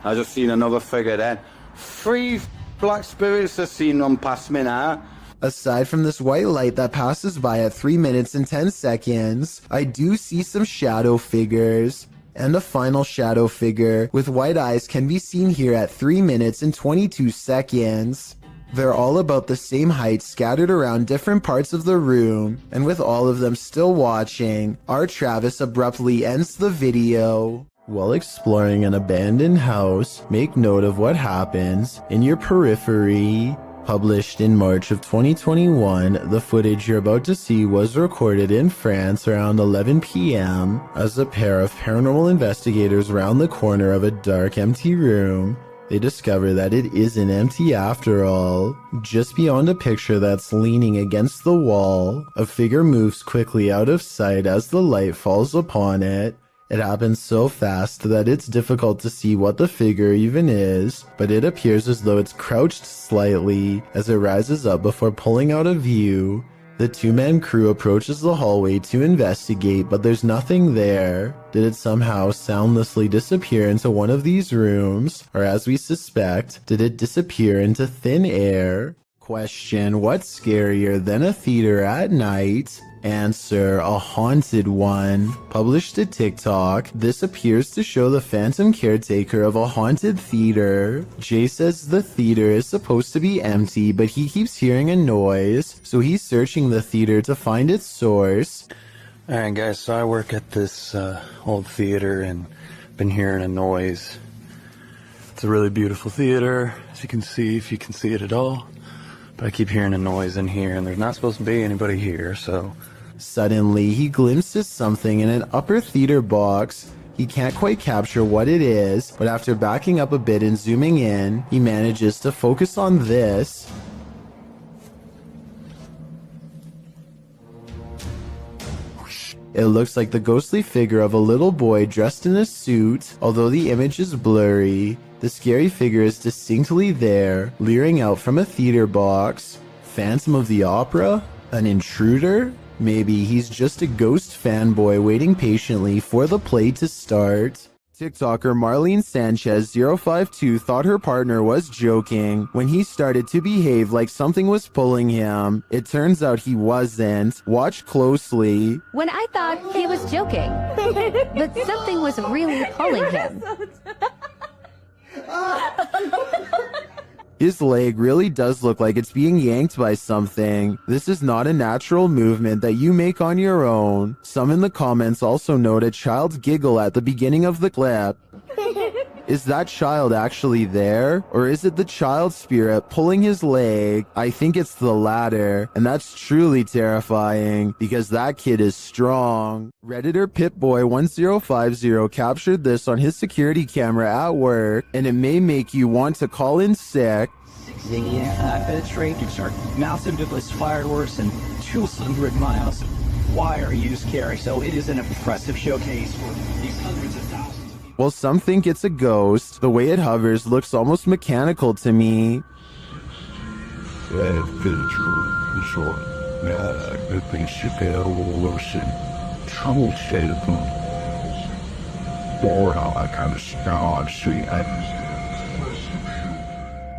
G: I just seen another figure then. 3 black spirits have seen them past me now.
A: Aside from this white light that passes by at 3 minutes and 10 seconds, I do see some shadow figures. And a final shadow figure with white eyes can be seen here at 3 minutes and 22 seconds. They're all about the same height, scattered around different parts of the room, and with all of them still watching, R. Travis abruptly ends the video. While exploring an abandoned house, make note of what happens in your periphery. Published in March of 2021, the footage you're about to see was recorded in France around 11 p.m. as a pair of paranormal investigators round the corner of a dark, empty room. They discover that it isn't empty after all. Just beyond a picture that's leaning against the wall, a figure moves quickly out of sight as the light falls upon it. It happens so fast that it's difficult to see what the figure even is, but it appears as though it's crouched slightly as it rises up before pulling out of view. The two-man crew approaches the hallway to investigate, but there's nothing there. Did it somehow soundlessly disappear into one of these rooms? Or as we suspect, did it disappear into thin air? Question: what's scarier than a theater at night? Answer: a haunted one. Published to TikTok, this appears to show the phantom caretaker of a haunted theater. Jay says the theater is supposed to be empty, but he keeps hearing a noise, so he's searching the theater to find its source.
J: Alright guys, so I work at this old theater and been hearing a noise. It's a really beautiful theater, as you can see, if you can see it at all. But I keep hearing a noise in here, and there's not supposed to be anybody here, so...
A: Suddenly, he glimpses something in an upper theater box. He can't quite capture what it is, but after backing up a bit and zooming in, he manages to focus on this. It looks like the ghostly figure of a little boy dressed in a suit. Although the image is blurry, the scary figure is distinctly there, leering out from a theater box. Phantom of the Opera? An intruder? Maybe he's just a ghost fanboy waiting patiently for the play to start. TikToker Marlene Sanchez 052 thought her partner was joking when he started to behave like something was pulling him. It turns out he wasn't. Watch closely.
H: When I thought he was joking, but something was really pulling him.
A: His leg really does look like it's being yanked by something. This is not a natural movement that you make on your own. Some in the comments also note a child's giggle at the beginning of the clip. Is that child actually there? Or is it the child spirit pulling his leg? I think it's the latter, and that's truly terrifying because that kid is strong. Redditor Pitboy1050 captured this on his security camera at work, and it may make you want to call in sick.
B: Penetrators are massive fireworks and 200 miles of wire used carry, so it is an impressive showcase for these hundreds of thousands.
A: While some think it's a ghost, the way it hovers looks almost mechanical to me.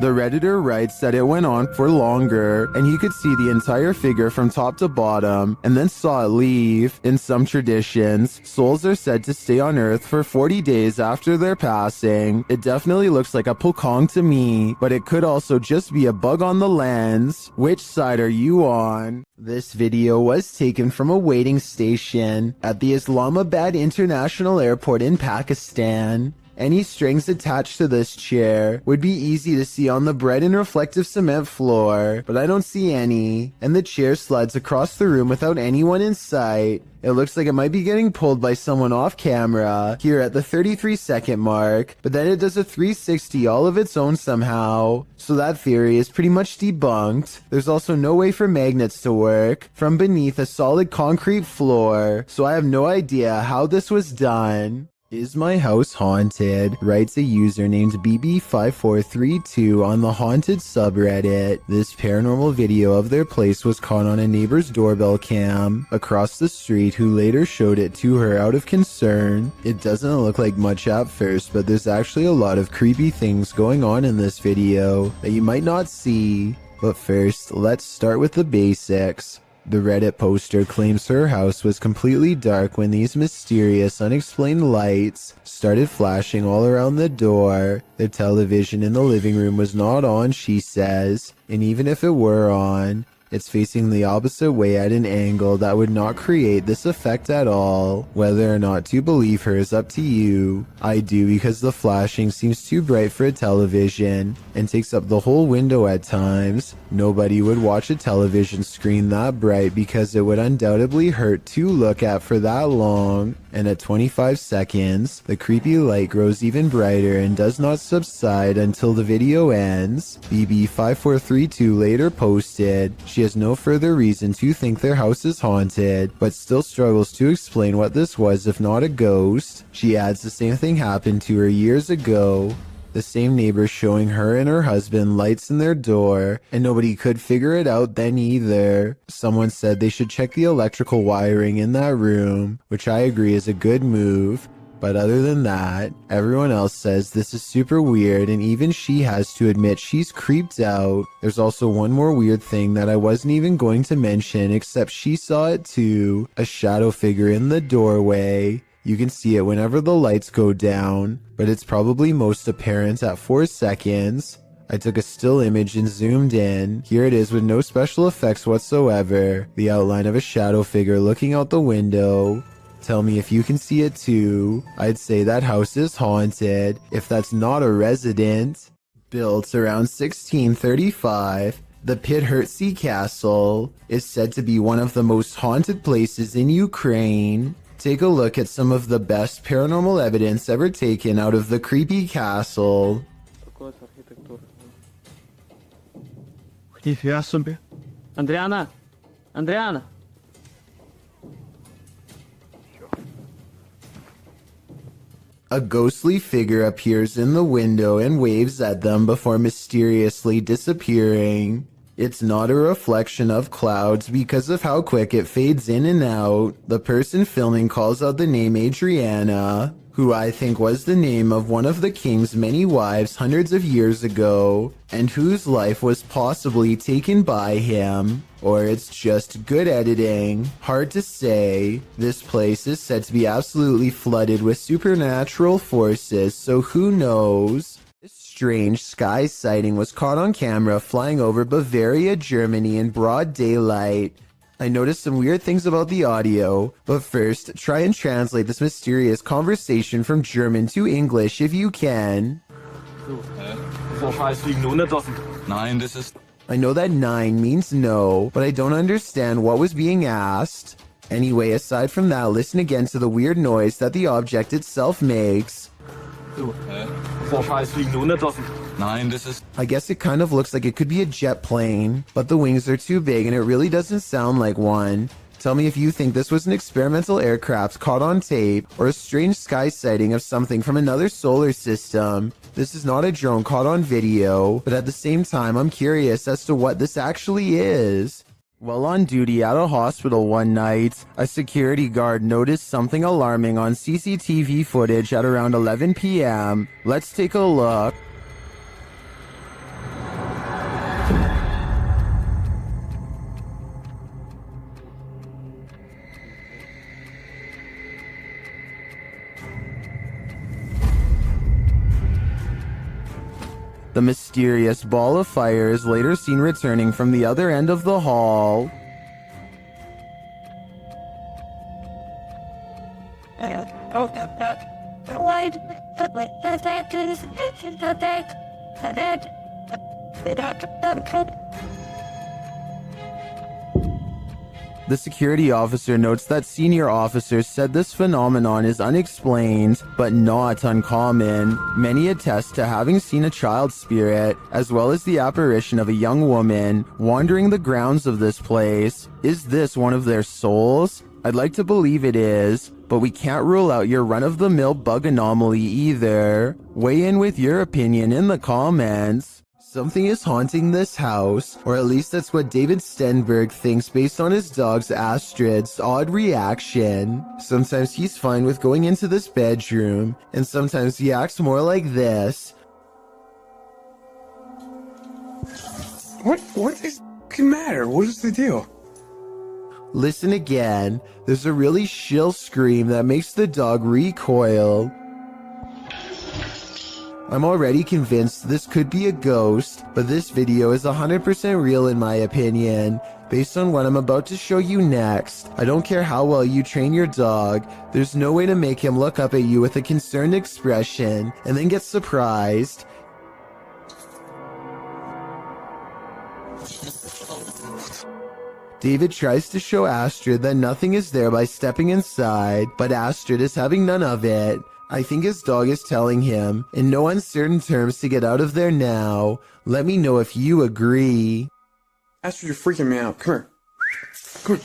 A: The Redditor writes that it went on for longer, and he could see the entire figure from top to bottom, and then saw it leave. In some traditions, souls are said to stay on Earth for 40 days after their passing. It definitely looks like a pokong to me, but it could also just be a bug on the lens. Which side are you on? This video was taken from a waiting station at the Islamabad International Airport in Pakistan. Any strings attached to this chair would be easy to see on the bright and reflective cement floor, but I don't see any, and the chair slides across the room without anyone in sight. It looks like it might be getting pulled by someone off camera here at the 33-second mark, but then it does a 360 all of its own somehow. So that theory is pretty much debunked. There's also no way for magnets to work from beneath a solid concrete floor, so I have no idea how this was done. Is my house haunted? Writes a user named BB5432 on the haunted subreddit. This paranormal video of their place was caught on a neighbor's doorbell cam across the street, who later showed it to her out of concern. It doesn't look like much at first, but there's actually a lot of creepy things going on in this video that you might not see. But first, let's start with the basics. The Reddit poster claims her house was completely dark when these mysterious, unexplained lights started flashing all around the door. The television in the living room was not on, she says, and even if it were on, it's facing the opposite way at an angle that would not create this effect at all. Whether or not to believe her is up to you. I do, because the flashing seems too bright for a television and takes up the whole window at times. Nobody would watch a television screen that bright because it would undoubtedly hurt to look at for that long. And at 25 seconds, the creepy light grows even brighter and does not subside until the video ends. BB5432 later posted, she has no further reason to think their house is haunted, but still struggles to explain what this was if not a ghost. She adds the same thing happened to her years ago. The same neighbor showing her and her husband lights in their door, and nobody could figure it out then either. Someone said they should check the electrical wiring in that room, which I agree is a good move. But other than that, everyone else says this is super weird, and even she has to admit she's creeped out. There's also one more weird thing that I wasn't even going to mention, except she saw it too. A shadow figure in the doorway. You can see it whenever the lights go down, but it's probably most apparent at 4 seconds. I took a still image and zoomed in. Here it is with no special effects whatsoever. The outline of a shadow figure looking out the window. Tell me if you can see it too. I'd say that house is haunted, if that's not a resident. Built around 1635, the Pythyrsky Castle is said to be one of the most haunted places in Ukraine. Take a look at some of the best paranormal evidence ever taken out of the creepy castle.
I: Andriana! Andriana!
A: A ghostly figure appears in the window and waves at them before mysteriously disappearing. It's not a reflection of clouds because of how quick it fades in and out. The person filming calls out the name Adriana, who I think was the name of one of the king's many wives hundreds of years ago, and whose life was possibly taken by him. Or it's just good editing. Hard to say. This place is said to be absolutely flooded with supernatural forces, so who knows? This strange sky sighting was caught on camera flying over Bavaria, Germany in broad daylight. I noticed some weird things about the audio, but first, try and translate this mysterious conversation from German to English if you can.
G: Nein, this is...
A: I know that 9 means no, but I don't understand what was being asked. Anyway, aside from that, listen again to the weird noise that the object itself makes.
G: Nein, this is...
A: I guess it kind of looks like it could be a jet plane, but the wings are too big and it really doesn't sound like one. Tell me if you think this was an experimental aircraft caught on tape or a strange sky sighting of something from another solar system. This is not a drone caught on video, but at the same time, I'm curious as to what this actually is. While on duty at a hospital one night, a security guard noticed something alarming on CCTV footage at around 11 p.m. Let's take a look. The mysterious ball of fire is later seen returning from the other end of the hall. The security officer notes that senior officers said this phenomenon is unexplained, but not uncommon. Many attest to having seen a child spirit, as well as the apparition of a young woman, wandering the grounds of this place. Is this one of their souls? I'd like to believe it is, but we can't rule out your run-of-the-mill bug anomaly either. Weigh in with your opinion in the comments. Something is haunting this house, or at least that's what David Stenberg thinks based on his dog's Astrid's odd reaction. Sometimes he's fine with going into this bedroom, and sometimes he acts more like this.
F: What is the matter? What is the deal?
A: Listen again. There's a really shrill scream that makes the dog recoil. I'm already convinced this could be a ghost, but this video is 100% real in my opinion. Based on what I'm about to show you next, I don't care how well you train your dog, there's no way to make him look up at you with a concerned expression and then get surprised. David tries to show Astrid that nothing is there by stepping inside, but Astrid is having none of it. I think his dog is telling him, in no uncertain terms, to get out of there now. Let me know if you agree.
F: Astrid, you're freaking me out. Come here. Come here.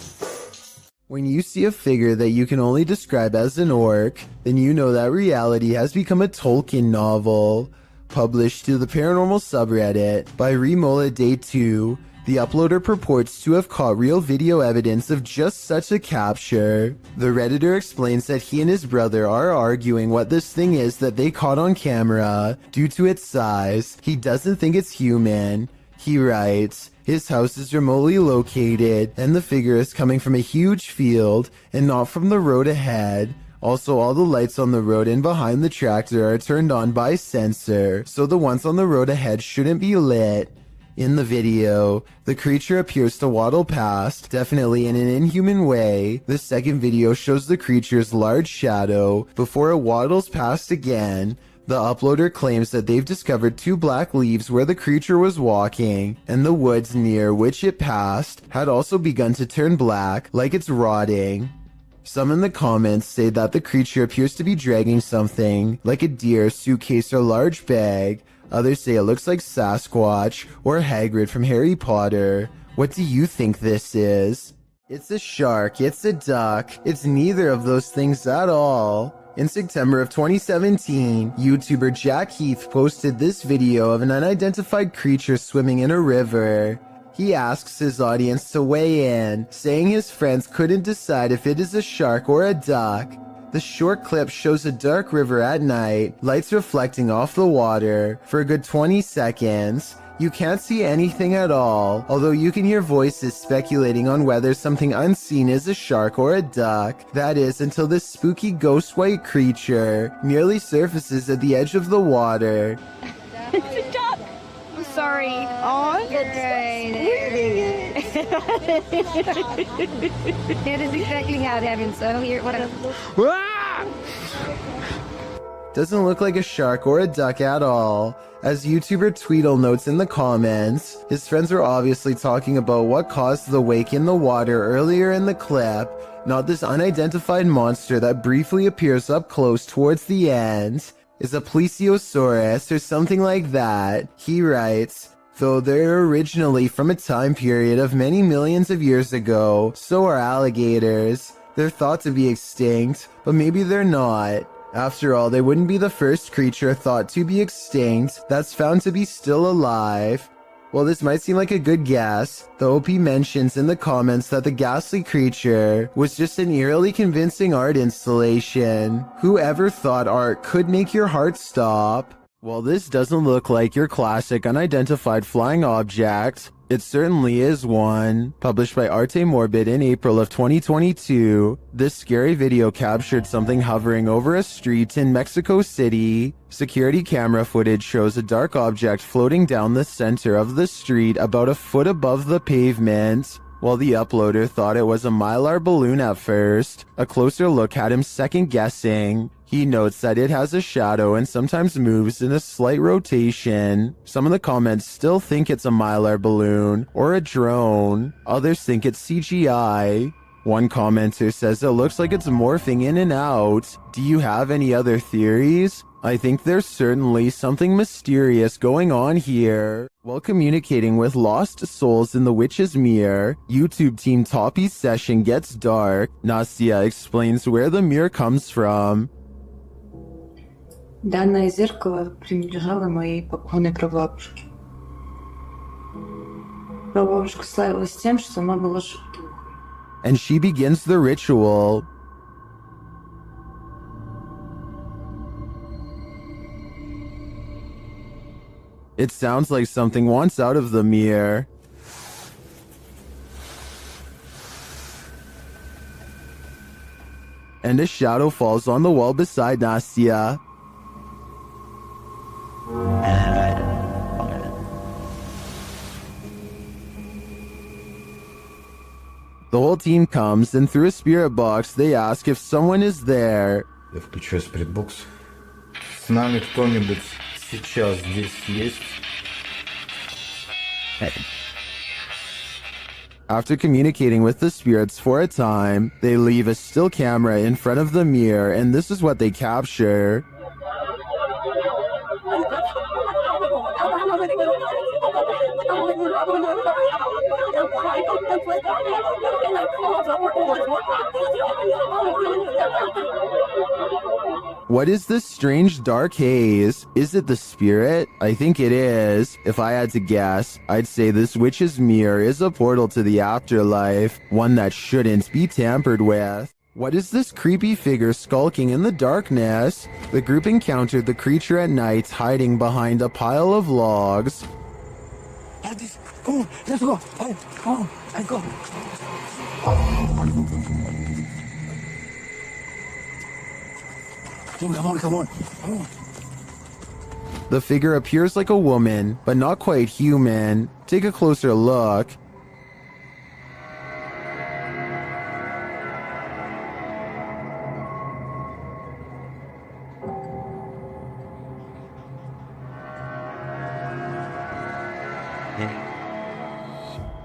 A: When you see a figure that you can only describe as an orc, then you know that reality has become a Tolkien novel. Published to the paranormal subreddit by Remola Day 2, The uploader purports to have caught real video evidence of just such a capture. The Redditor explains that he and his brother are arguing what this thing is that they caught on camera. Due to its size, he doesn't think it's human. He writes, his house is remotely located, and the figure is coming from a huge field and not from the road ahead. Also, all the lights on the road and behind the tractor are turned on by sensor, so the ones on the road ahead shouldn't be lit. In the video, the creature appears to waddle past, definitely in an inhuman way. The second video shows the creature's large shadow before it waddles past again. The uploader claims that they've discovered 2 black leaves where the creature was walking, and the woods near which it passed had also begun to turn black, like it's rotting. Some in the comments say that the creature appears to be dragging something, like a deer, suitcase, or large bag. Others say it looks like Sasquatch or Hagrid from Harry Potter. What do you think this is? It's a shark, it's a duck, it's neither of those things at all. In September of 2017, YouTuber Jack Heath posted this video of an unidentified creature swimming in a river. He asks his audience to weigh in, saying his friends couldn't decide if it is a shark or a duck. The short clip shows a dark river at night, lights reflecting off the water. For a good 20 seconds, you can't see anything at all, although you can hear voices speculating on whether something unseen is a shark or a duck. That is, until this spooky ghost white creature nearly surfaces at the edge of the water.
E: It's a duck.
H: I'm sorry.
E: Oh,
H: That is exactly how it happened, so here, whatever.
A: Doesn't look like a shark or a duck at all. As YouTuber Tweedle notes in the comments, his friends were obviously talking about what caused the wake in the water earlier in the clip, not this unidentified monster that briefly appears up close towards the end. Is a plesiosaurus or something like that. He writes, though they're originally from a time period of many millions of years ago, so are alligators. They're thought to be extinct, but maybe they're not. After all, they wouldn't be the first creature thought to be extinct that's found to be still alive. While this might seem like a good guess, the OP mentions in the comments that the ghastly creature was just an eerily convincing art installation. Whoever thought art could make your heart stop? While this doesn't look like your classic unidentified flying object, it certainly is one. Published by Arte Morbid in April of 2022, this scary video captured something hovering over a street in Mexico City. Security camera footage shows a dark object floating down the center of the street about a foot above the pavement. While the uploader thought it was a Mylar balloon at first, a closer look had him second-guessing. He notes that it has a shadow and sometimes moves in a slight rotation. Some of the comments still think it's a Mylar balloon or a drone. Others think it's CGI. One commenter says it looks like it's morphing in and out. Do you have any other theories? I think there's certainly something mysterious going on here. While communicating with lost souls in the Witch's Mirror, YouTube team Toppy's session gets dark. Nastia explains where the mirror comes from.
E: Данное зеркало принадлежало моей покойной прабабушке. Прабабушка славилась тем, что она была шутом.
A: And she begins the ritual. It sounds like something wants out of the mirror. And a shadow falls on the wall beside Nastia. The whole team comes, and through a spirit box, they ask if someone is there.
K: Я включаю спиритбокс. С нами кто-нибудь сейчас здесь есть?
A: After communicating with the spirits for a time, they leave a still camera in front of the mirror, and this is what they capture. What is this strange dark haze? Is it the spirit? I think it is. If I had to guess, I'd say this witch's mirror is a portal to the afterlife, one that shouldn't be tampered with. What is this creepy figure skulking in the darkness? The group encountered the creature at night hiding behind a pile of logs.
I: Come on, let's go. Oh, come on, let's go. Come on.
A: The figure appears like a woman, but not quite human. Take a closer look.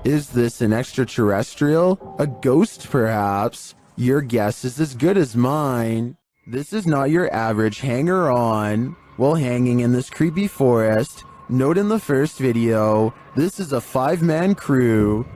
A: Is this an extraterrestrial? A ghost, perhaps? Your guess is as good as mine. This is not your average hanger-on. While hanging in this creepy forest, note in the first video, this is a 5-man crew.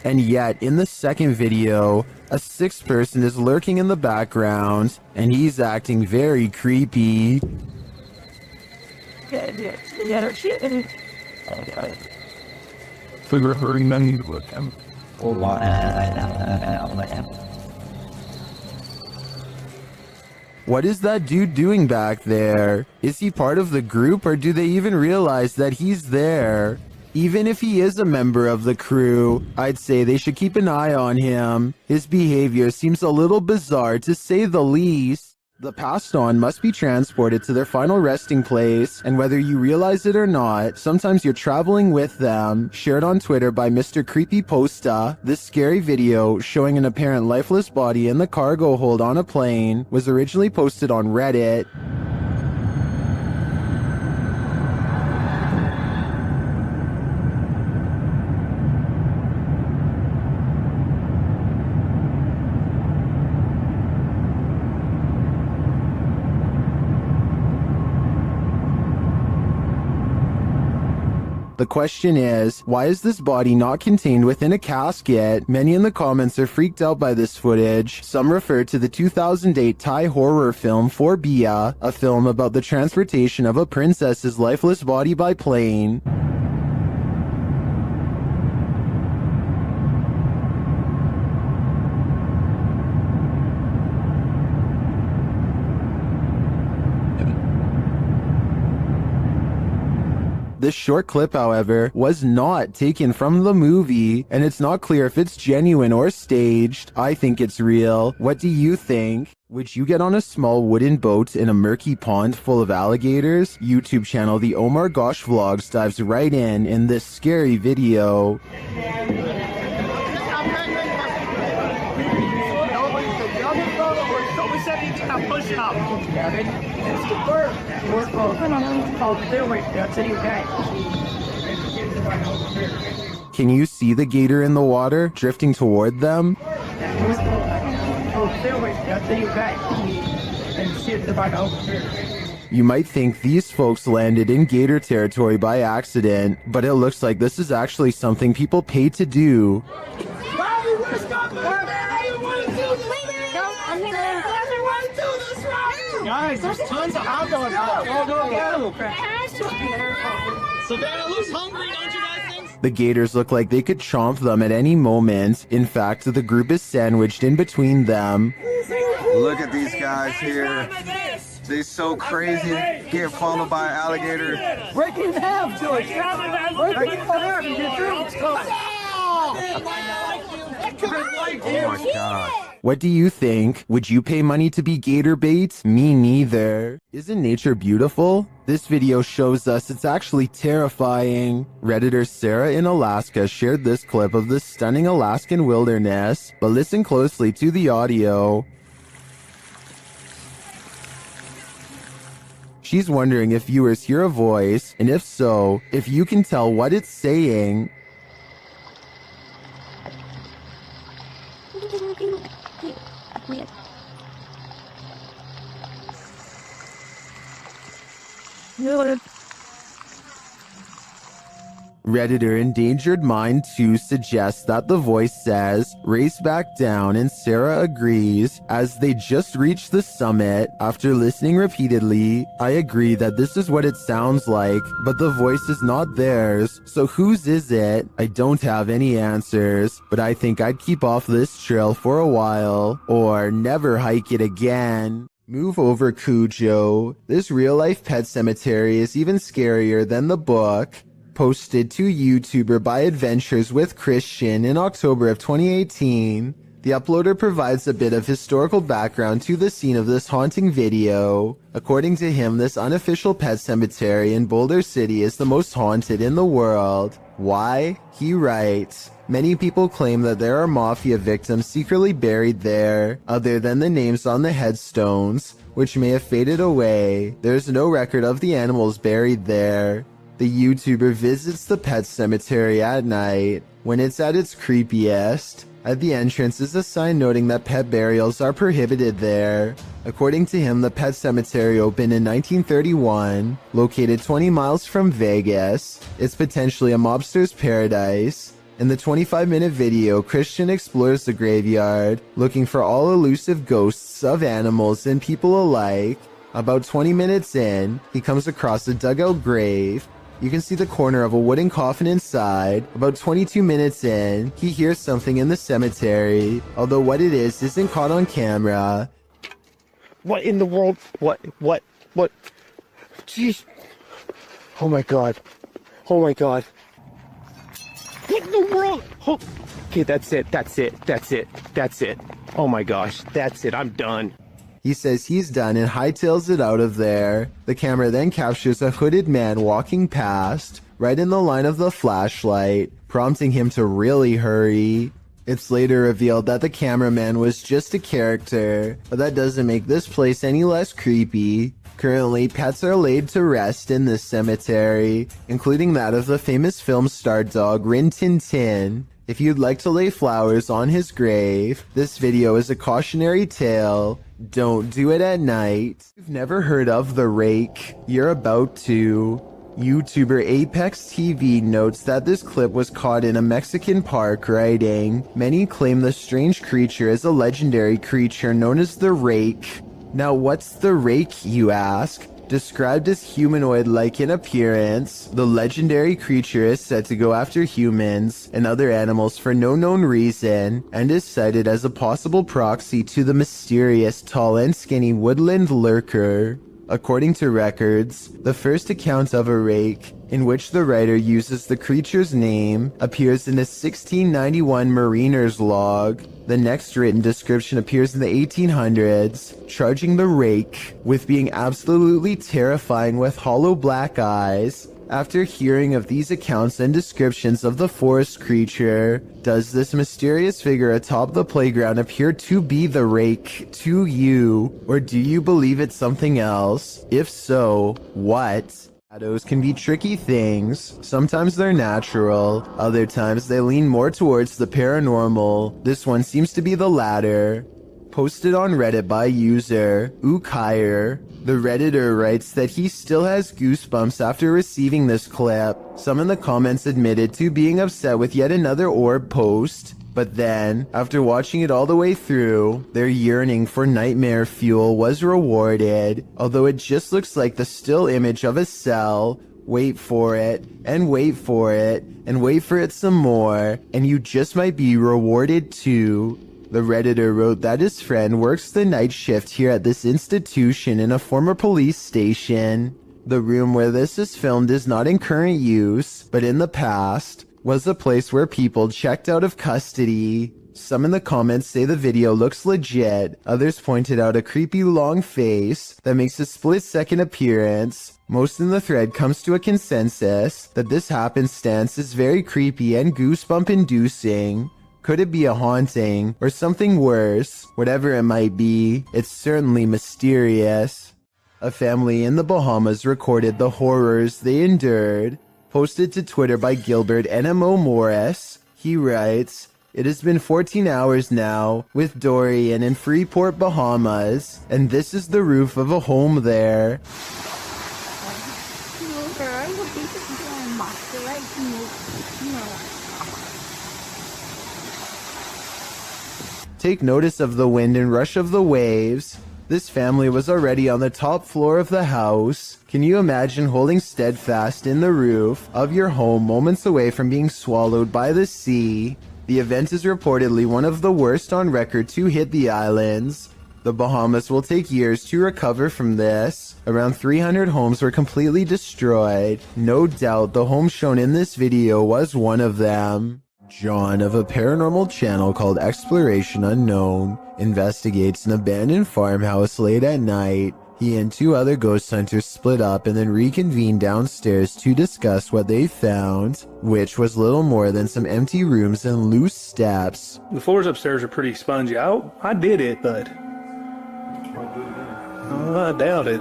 A: And yet, in the second video, a 6th person is lurking in the background, and he's acting very creepy. What is that dude doing back there? Is he part of the group, or do they even realize that he's there? Even if he is a member of the crew, I'd say they should keep an eye on him. His behavior seems a little bizarre, to say the least. The passed on must be transported to their final resting place, and whether you realize it or not, sometimes you're traveling with them. Shared on Twitter by Mr. Creepyposta, this scary video showing an apparent lifeless body in the cargo hold on a plane was originally posted on Reddit. The question is, why is this body not contained within a casket? Many in the comments are freaked out by this footage. Some refer to the 2008 Thai horror film Phobia, a film about the transportation of a princess's lifeless body by plane. This short clip, however, was not taken from the movie, and it's not clear if it's genuine or staged. I think it's real. What do you think? Would you get on a small wooden boat in a murky pond full of alligators? YouTube channel The Omar Gosh Vlogs dives right in this scary video. Can you see the gator in the water, drifting toward them? You might think these folks landed in gator territory by accident, but it looks like this is actually something people pay to do.
I: Guys, there's tons of hot dogs out. Savannah looks hungry, don't you guys think?
A: The gators look like they could chomp them at any moment. In fact, the group is sandwiched in between them.
L: Look at these guys here. They're so crazy. Get followed by an alligator.
I: Break it in half, George. Break it in half and get through.
L: Oh my God.
A: What do you think? Would you pay money to be gator bait? Me neither. Isn't nature beautiful? This video shows us it's actually terrifying. Redditor Sarah in Alaska shared this clip of the stunning Alaskan wilderness, but listen closely to the audio. She's wondering if viewers hear a voice, and if so, if you can tell what it's saying. Redditor Endangered Mind 2 suggests that the voice says, "Race back down," and Sarah agrees as they just reached the summit. After listening repeatedly, I agree that this is what it sounds like, but the voice is not theirs, so whose is it? I don't have any answers, but I think I'd keep off this trail for a while, or never hike it again. Move over, Cujo. This real-life pet cemetery is even scarier than the book. Posted to YouTuber by Adventures with Christian in October of 2018. The uploader provides a bit of historical background to the scene of this haunting video. According to him, this unofficial pet cemetery in Boulder City is the most haunted in the world. Why? He writes, "Many people claim that there are mafia victims secretly buried there, other than the names on the headstones, which may have faded away. There's no record of the animals buried there." The YouTuber visits the pet cemetery at night, when it's at its creepiest. At the entrance is a sign noting that pet burials are prohibited there. According to him, the pet cemetery opened in 1931, located 20 miles from Vegas. It's potentially a mobster's paradise. In the 25-minute video, Christian explores the graveyard, looking for all elusive ghosts of animals and people alike. About 20 minutes in, he comes across a dugout grave. You can see the corner of a wooden coffin inside. About 22 minutes in, he hears something in the cemetery, although what it is isn't caught on camera.
I: What in the world? What? Jeez. Oh my god. Oh my god. What in the world? Oh. Okay, that's it. Oh my gosh, that's it. I'm done.
A: He says he's done and hightails it out of there. The camera then captures a hooded man walking past, right in the line of the flashlight, prompting him to really hurry. It's later revealed that the cameraman was just a character, but that doesn't make this place any less creepy. Currently, pets are laid to rest in this cemetery, including that of the famous film star dog Rin Tin Tin. If you'd like to lay flowers on his grave, this video is a cautionary tale. Don't do it at night. If you've never heard of The Rake, you're about to. YouTuber Apex TV notes that this clip was caught in a Mexican park, writing, "Many claim the strange creature is a legendary creature known as the Rake." Now what's the Rake, you ask? Described as humanoid-like in appearance, the legendary creature is said to go after humans and other animals for no known reason, and is cited as a possible proxy to the mysterious tall and skinny woodland lurker. According to records, the first account of a rake, in which the writer uses the creature's name, appears in a 1691 mariner's log. The next written description appears in the 1800s, charging the rake with being absolutely terrifying with hollow black eyes. After hearing of these accounts and descriptions of the forest creature, does this mysterious figure atop the playground appear to be the Rake to you, or do you believe it's something else? If so, what? Shadows can be tricky things. Sometimes they're natural, other times they lean more towards the paranormal. This one seems to be the latter. Posted on Reddit by user Ukire, the Redditor writes that he still has goosebumps after receiving this clip. Some in the comments admitted to being upset with yet another orb post, but then, after watching it all the way through, their yearning for nightmare fuel was rewarded, although it just looks like the still image of a cell. Wait for it, and wait for it, and wait for it some more, and you just might be rewarded too. The Redditor wrote that his friend works the night shift here at this institution in a former police station. The room where this is filmed is not in current use, but in the past was a place where people checked out of custody. Some in the comments say the video looks legit. Others pointed out a creepy long face that makes a split-second appearance. Most in the thread comes to a consensus that this happenstance is very creepy and goosebump-inducing. Could it be a haunting, or something worse? Whatever it might be, it's certainly mysterious. A family in the Bahamas recorded the horrors they endured. Posted to Twitter by Gilbert NMO Morris, he writes, "It has been 14 hours now, with Dorian in Freeport, Bahamas, and this is the roof of a home there." Take notice of the wind and rush of the waves. This family was already on the top floor of the house. Can you imagine holding steadfast in the roof of your home moments away from being swallowed by the sea? The event is reportedly one of the worst on record to hit the islands. The Bahamas will take years to recover from this. Around 300 homes were completely destroyed. No doubt the home shown in this video was one of them. John of a paranormal channel called Exploration Unknown investigates an abandoned farmhouse late at night. He and 2 other ghost hunters split up and then reconvened downstairs to discuss what they found, which was little more than some empty rooms and loose steps.
M: The floors upstairs are pretty spongy. I did it, but I doubt it.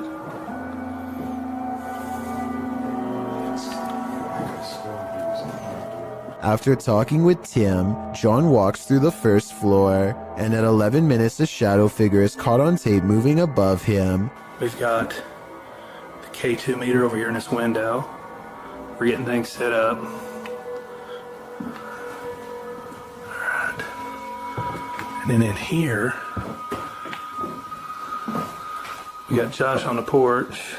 A: After talking with Tim, John walks through the first floor, and at 11 minutes a shadow figure is caught on tape moving above him.
M: We've got the K2 meter over here in this window. We're getting things set up. Alright. And then in here, we got Josh on the porch.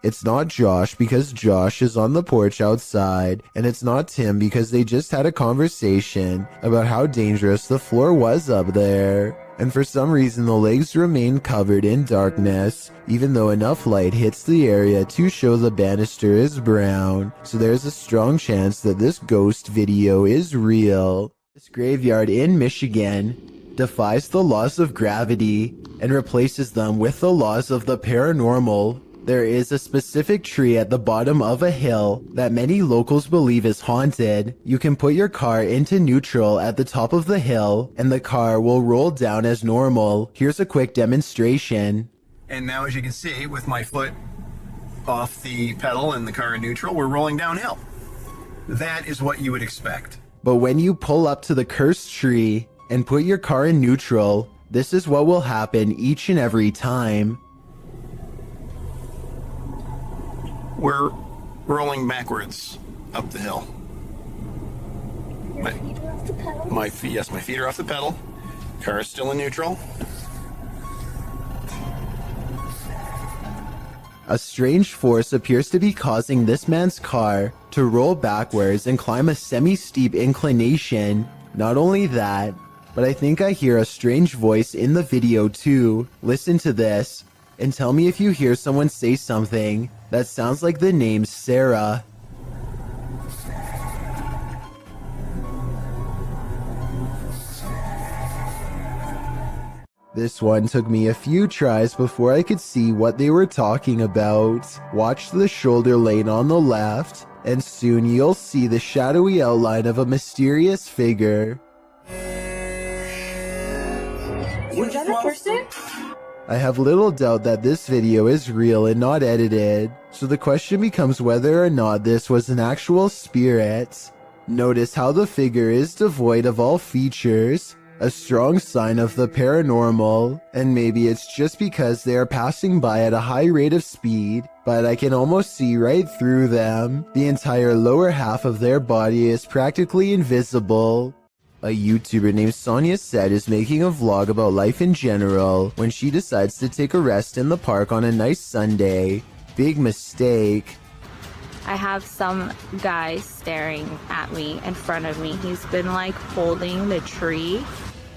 A: It's not Josh because Josh is on the porch outside, and it's not Tim because they just had a conversation about how dangerous the floor was up there. And for some reason the legs remain covered in darkness, even though enough light hits the area to show the banister is brown, so there's a strong chance that this ghost video is real. This graveyard in Michigan defies the laws of gravity and replaces them with the laws of the paranormal. There is a specific tree at the bottom of a hill that many locals believe is haunted. You can put your car into neutral at the top of the hill and the car will roll down as normal. Here's a quick demonstration.
N: And now, as you can see, with my foot off the pedal and the car in neutral, we're rolling downhill. That is what you would expect.
A: But when you pull up to the cursed tree and put your car in neutral, this is what will happen each and every time.
N: We're rolling backwards up the hill. My feet are off the pedal. Car is still in neutral.
A: A strange force appears to be causing this man's car to roll backwards and climb a semi-steep inclination. Not only that, but I think I hear a strange voice in the video too. Listen to this and tell me if you hear someone say something that sounds like the name Sarah. This one took me a few tries before I could see what they were talking about. Watch the shoulder lane on the left, and soon you'll see the shadowy outline of a mysterious figure.
E: Was that a person?
A: I have little doubt that this video is real and not edited, so the question becomes whether or not this was an actual spirit. Notice how the figure is devoid of all features, a strong sign of the paranormal, and maybe it's just because they are passing by at a high rate of speed, but I can almost see right through them. The entire lower half of their body is practically invisible. A YouTuber named Sonia Said is making a vlog about life in general when she decides to take a rest in the park on a nice Sunday. Big mistake.
O: I have some guy staring at me in front of me. He's been like holding the tree.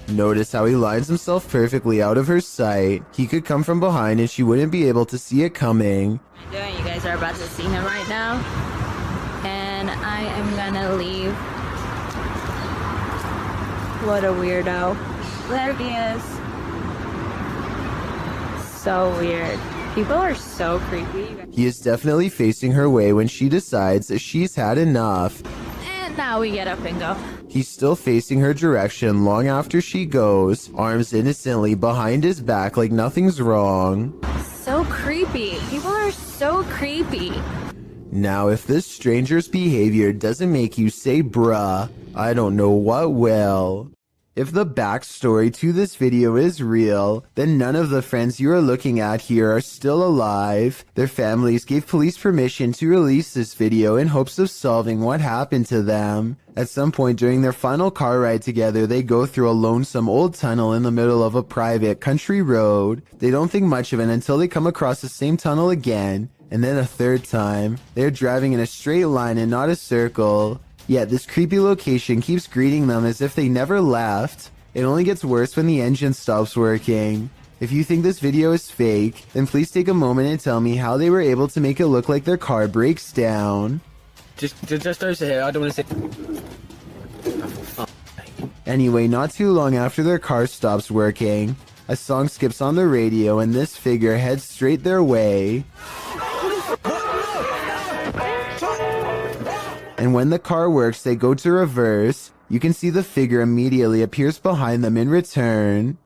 A: Notice how he lines himself perfectly out of her sight. He could come from behind and she wouldn't be able to see it coming.
O: You guys are about to see him right now. And I am gonna leave. What a weirdo. There he is. So weird. People are so creepy.
A: He is definitely facing her way when she decides that she's had enough.
O: And now we get up and go.
A: He's still facing her direction long after she goes, arms innocently behind his back like nothing's wrong.
O: So creepy. People are so creepy.
A: Now, if this stranger's behavior doesn't make you say bruh, I don't know what will. If the backstory to this video is real, then none of the friends you are looking at here are still alive. Their families gave police permission to release this video in hopes of solving what happened to them. At some point during their final car ride together, they go through a lonesome old tunnel in the middle of a private country road. They don't think much of it until they come across the same tunnel again, and then a third time. They're driving in a straight line and not a circle. Yet this creepy location keeps greeting them as if they never left. It only gets worse when the engine stops working. If you think this video is fake, then please take a moment and tell me how they were able to make it look like their car breaks down.
P: Just over here, I don't want to sit.
A: Anyway, not too long after their car stops working, a song skips on the radio and this figure heads straight their way. And when the car works, they go to reverse. You can see the figure immediately appears behind them in return.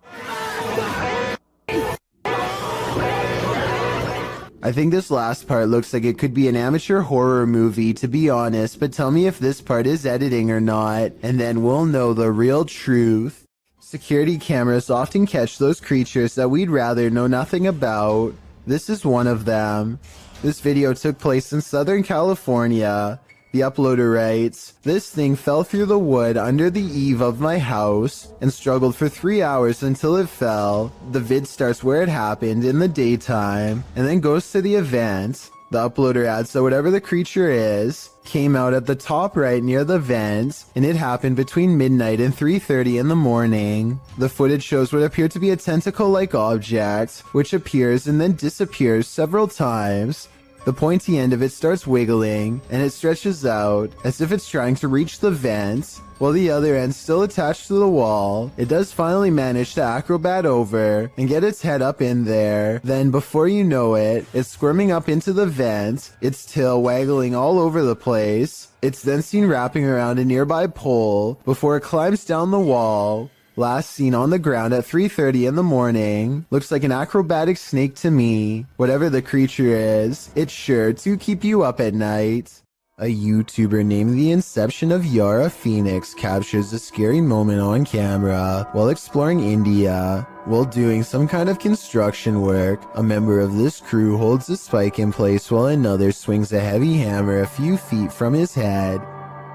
A: I think this last part looks like it could be an amateur horror movie, to be honest, but tell me if this part is editing or not, and then we'll know the real truth. Security cameras often catch those creatures that we'd rather know nothing about. This is one of them. This video took place in Southern California. The uploader writes, "This thing fell through the wood under the eave of my house and struggled for 3 hours until it fell. The vid starts where it happened in the daytime and then goes to the event. The uploader adds that whatever the creature is came out at the top right near the vent, and it happened between midnight and 3:30 in the morning. The footage shows what appeared to be a tentacle-like object, which appears and then disappears several times. The pointy end of it starts wiggling, and it stretches out, as if it's trying to reach the vent, while the other end's still attached to the wall. It does finally manage to acrobat over, and get its head up in there. Then, before you know it, it's squirming up into the vent, its tail waggling all over the place. It's then seen wrapping around a nearby pole, before it climbs down the wall. Last seen on the ground at 3:30 in the morning. Looks like an acrobatic snake to me. Whatever the creature is, it's sure to keep you up at night." A YouTuber named The Inception of Yara Phoenix captures a scary moment on camera while exploring India. While doing some kind of construction work, a member of this crew holds a spike in place while another swings a heavy hammer a few feet from his head.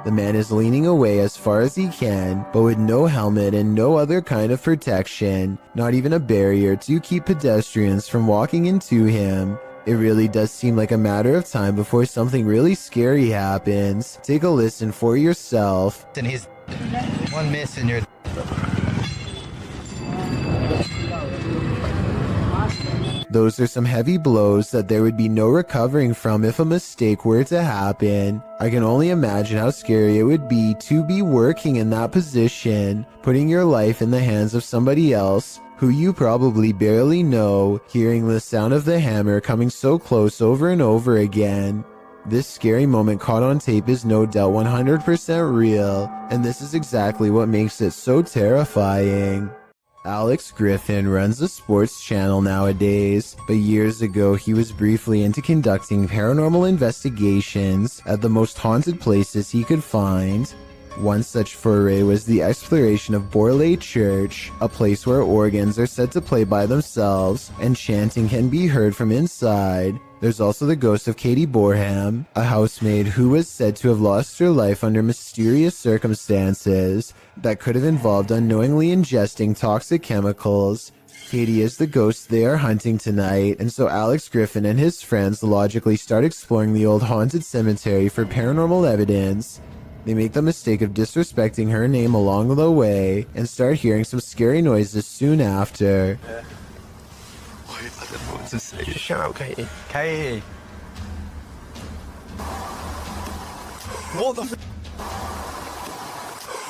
A: The man is leaning away as far as he can, but with no helmet and no other kind of protection, not even a barrier to keep pedestrians from walking into him. It really does seem like a matter of time before something really scary happens. Take a listen for yourself.
Q: And he's one miss and you're...
A: Those are some heavy blows that there would be no recovering from if a mistake were to happen. I can only imagine how scary it would be to be working in that position, putting your life in the hands of somebody else who you probably barely know, hearing the sound of the hammer coming so close over and over again. This scary moment caught on tape is no doubt 100% real, and this is exactly what makes it so terrifying. Alex Griffin runs a sports channel nowadays, but years ago he was briefly into conducting paranormal investigations at the most haunted places he could find. One such foray was the exploration of Borley Church, a place where organs are said to play by themselves and chanting can be heard from inside. There's also the ghost of Katie Borham, a housemaid who was said to have lost her life under mysterious circumstances that could have involved unknowingly ingesting toxic chemicals. Katie is the ghost they are hunting tonight, and so Alex Griffin and his friends logically start exploring the old haunted cemetery for paranormal evidence. They make the mistake of disrespecting her name along the way and start hearing some scary noises soon after.
Q: I don't know what to say. Just shout out, Katie. Katie! What the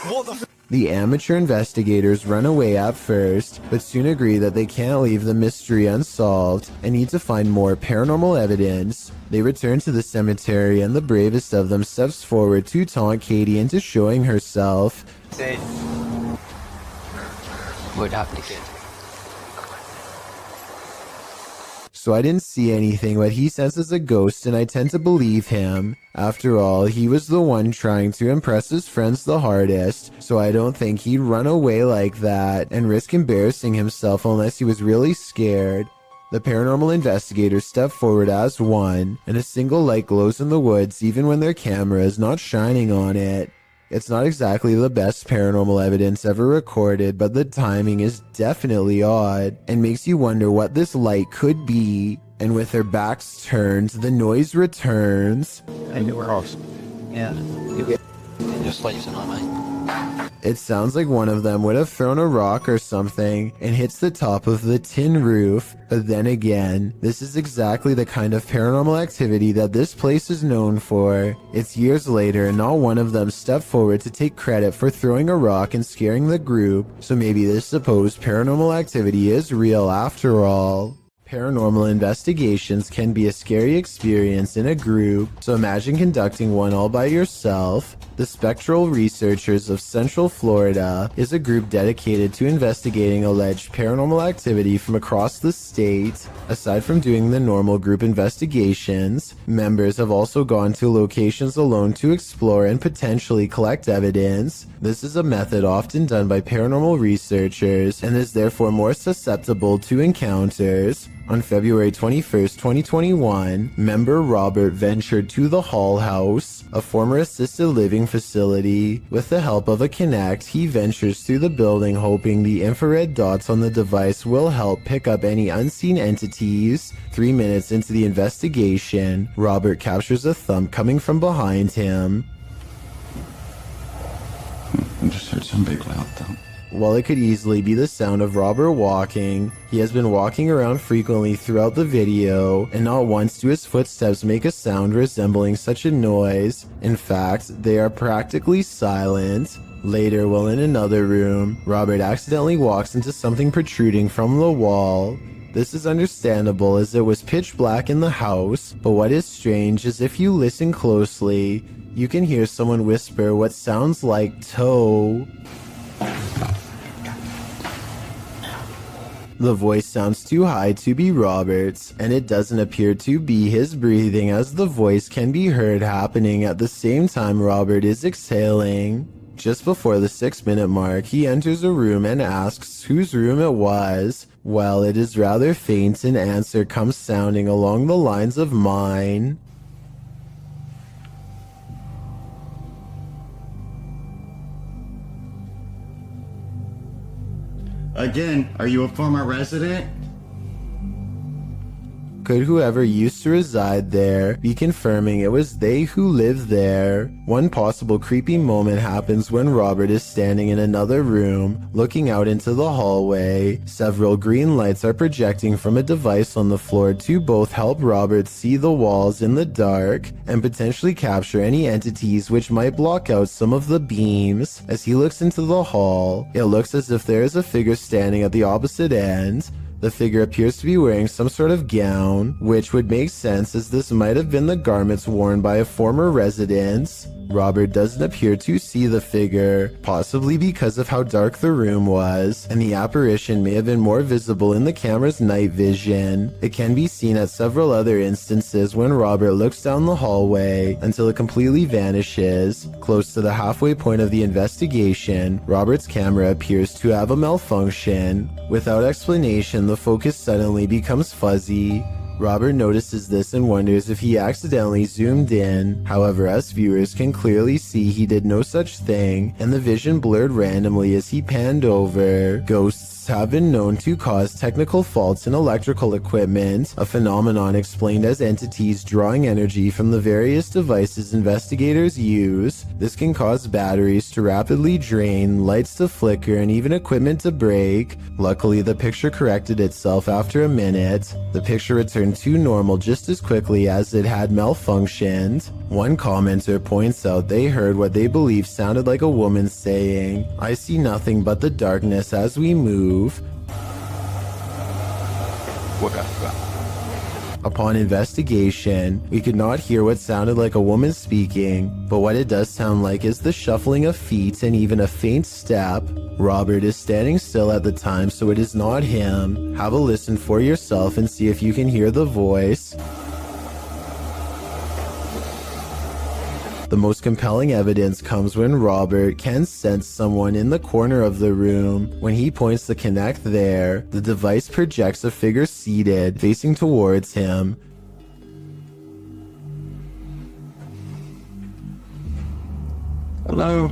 Q: What the
A: The amateur investigators run away at first, but soon agree that they can't leave the mystery unsolved and need to find more paranormal evidence. They return to the cemetery and the bravest of them steps forward to taunt Katie into showing herself.
Q: Say, what happened again?
A: so I didn't see anything, but he says it's a ghost and I tend to believe him. After all, he was the one trying to impress his friends the hardest, so I don't think he'd run away like that and risk embarrassing himself unless he was really scared. The paranormal investigators step forward as one, and a single light glows in the woods even when their camera is not shining on it. It's not exactly the best paranormal evidence ever recorded, but the timing is definitely odd and makes you wonder what this light could be. And with their backs turned, the noise returns.
B: I knew we're off. Yeah. Just like tonight, mate.
A: It sounds like one of them would have thrown a rock or something and hits the top of the tin roof. But then again, this is exactly the kind of paranormal activity that this place is known for. It's years later and not one of them stepped forward to take credit for throwing a rock and scaring the group, so maybe this supposed paranormal activity is real after all. Paranormal investigations can be a scary experience in a group, so imagine conducting one all by yourself. The Spectral Researchers of Central Florida is a group dedicated to investigating alleged paranormal activity from across the state. Aside from doing the normal group investigations, members have also gone to locations alone to explore and potentially collect evidence. This is a method often done by paranormal researchers and is therefore more susceptible to encounters. On February 21st, 2021, member Robert ventured to the Hall House, a former assisted living facility. With the help of a Kinect, he ventures through the building hoping the infrared dots on the device will help pick up any unseen entities. 3 minutes into the investigation, Robert captures a thump coming from behind him.
Q: I just heard some big loud thump.
A: While it could easily be the sound of Robert walking, he has been walking around frequently throughout the video, and not once do his footsteps make a sound resembling such a noise. In fact, they are practically silent. Later, while in another room, Robert accidentally walks into something protruding from the wall. This is understandable as it was pitch black in the house, but what is strange is if you listen closely, you can hear someone whisper what sounds like toe. The voice sounds too high to be Robert's, and it doesn't appear to be his breathing as the voice can be heard happening at the same time Robert is exhaling. Just before the 6-minute mark, he enters a room and asks whose room it was. Well, it is rather faint, an answer comes sounding along the lines of mine.
R: Again, are you a former resident?
A: Could whoever used to reside there be confirming it was they who lived there? One possible creepy moment happens when Robert is standing in another room, looking out into the hallway. Several green lights are projecting from a device on the floor to both help Robert see the walls in the dark and potentially capture any entities which might block out some of the beams. As he looks into the hall, it looks as if there is a figure standing at the opposite end. The figure appears to be wearing some sort of gown, which would make sense as this might have been the garments worn by a former resident. Robert doesn't appear to see the figure, possibly because of how dark the room was, and the apparition may have been more visible in the camera's night vision. It can be seen at several other instances when Robert looks down the hallway until it completely vanishes. Close to the halfway point of the investigation, Robert's camera appears to have a malfunction. Without explanation, the focus suddenly becomes fuzzy. Robert notices this and wonders if he accidentally zoomed in. However, us viewers can clearly see he did no such thing, and the vision blurred randomly as he panned over. Ghosts have been known to cause technical faults in electrical equipment, a phenomenon explained as entities drawing energy from the various devices investigators use. This can cause batteries to rapidly drain, lights to flicker, and even equipment to break. Luckily, the picture corrected itself after a minute. The picture returned to normal just as quickly as it had malfunctioned. One commenter points out they heard what they believe sounded like a woman saying, "I see nothing but the darkness as we move." Upon investigation, we could not hear what sounded like a woman speaking, but what it does sound like is the shuffling of feet and even a faint step. Robert is standing still at the time, so it is not him. Have a listen for yourself and see if you can hear the voice. The most compelling evidence comes when Robert can sense someone in the corner of the room. When he points the Kinect there, the device projects a figure seated, facing towards him.
R: Hello?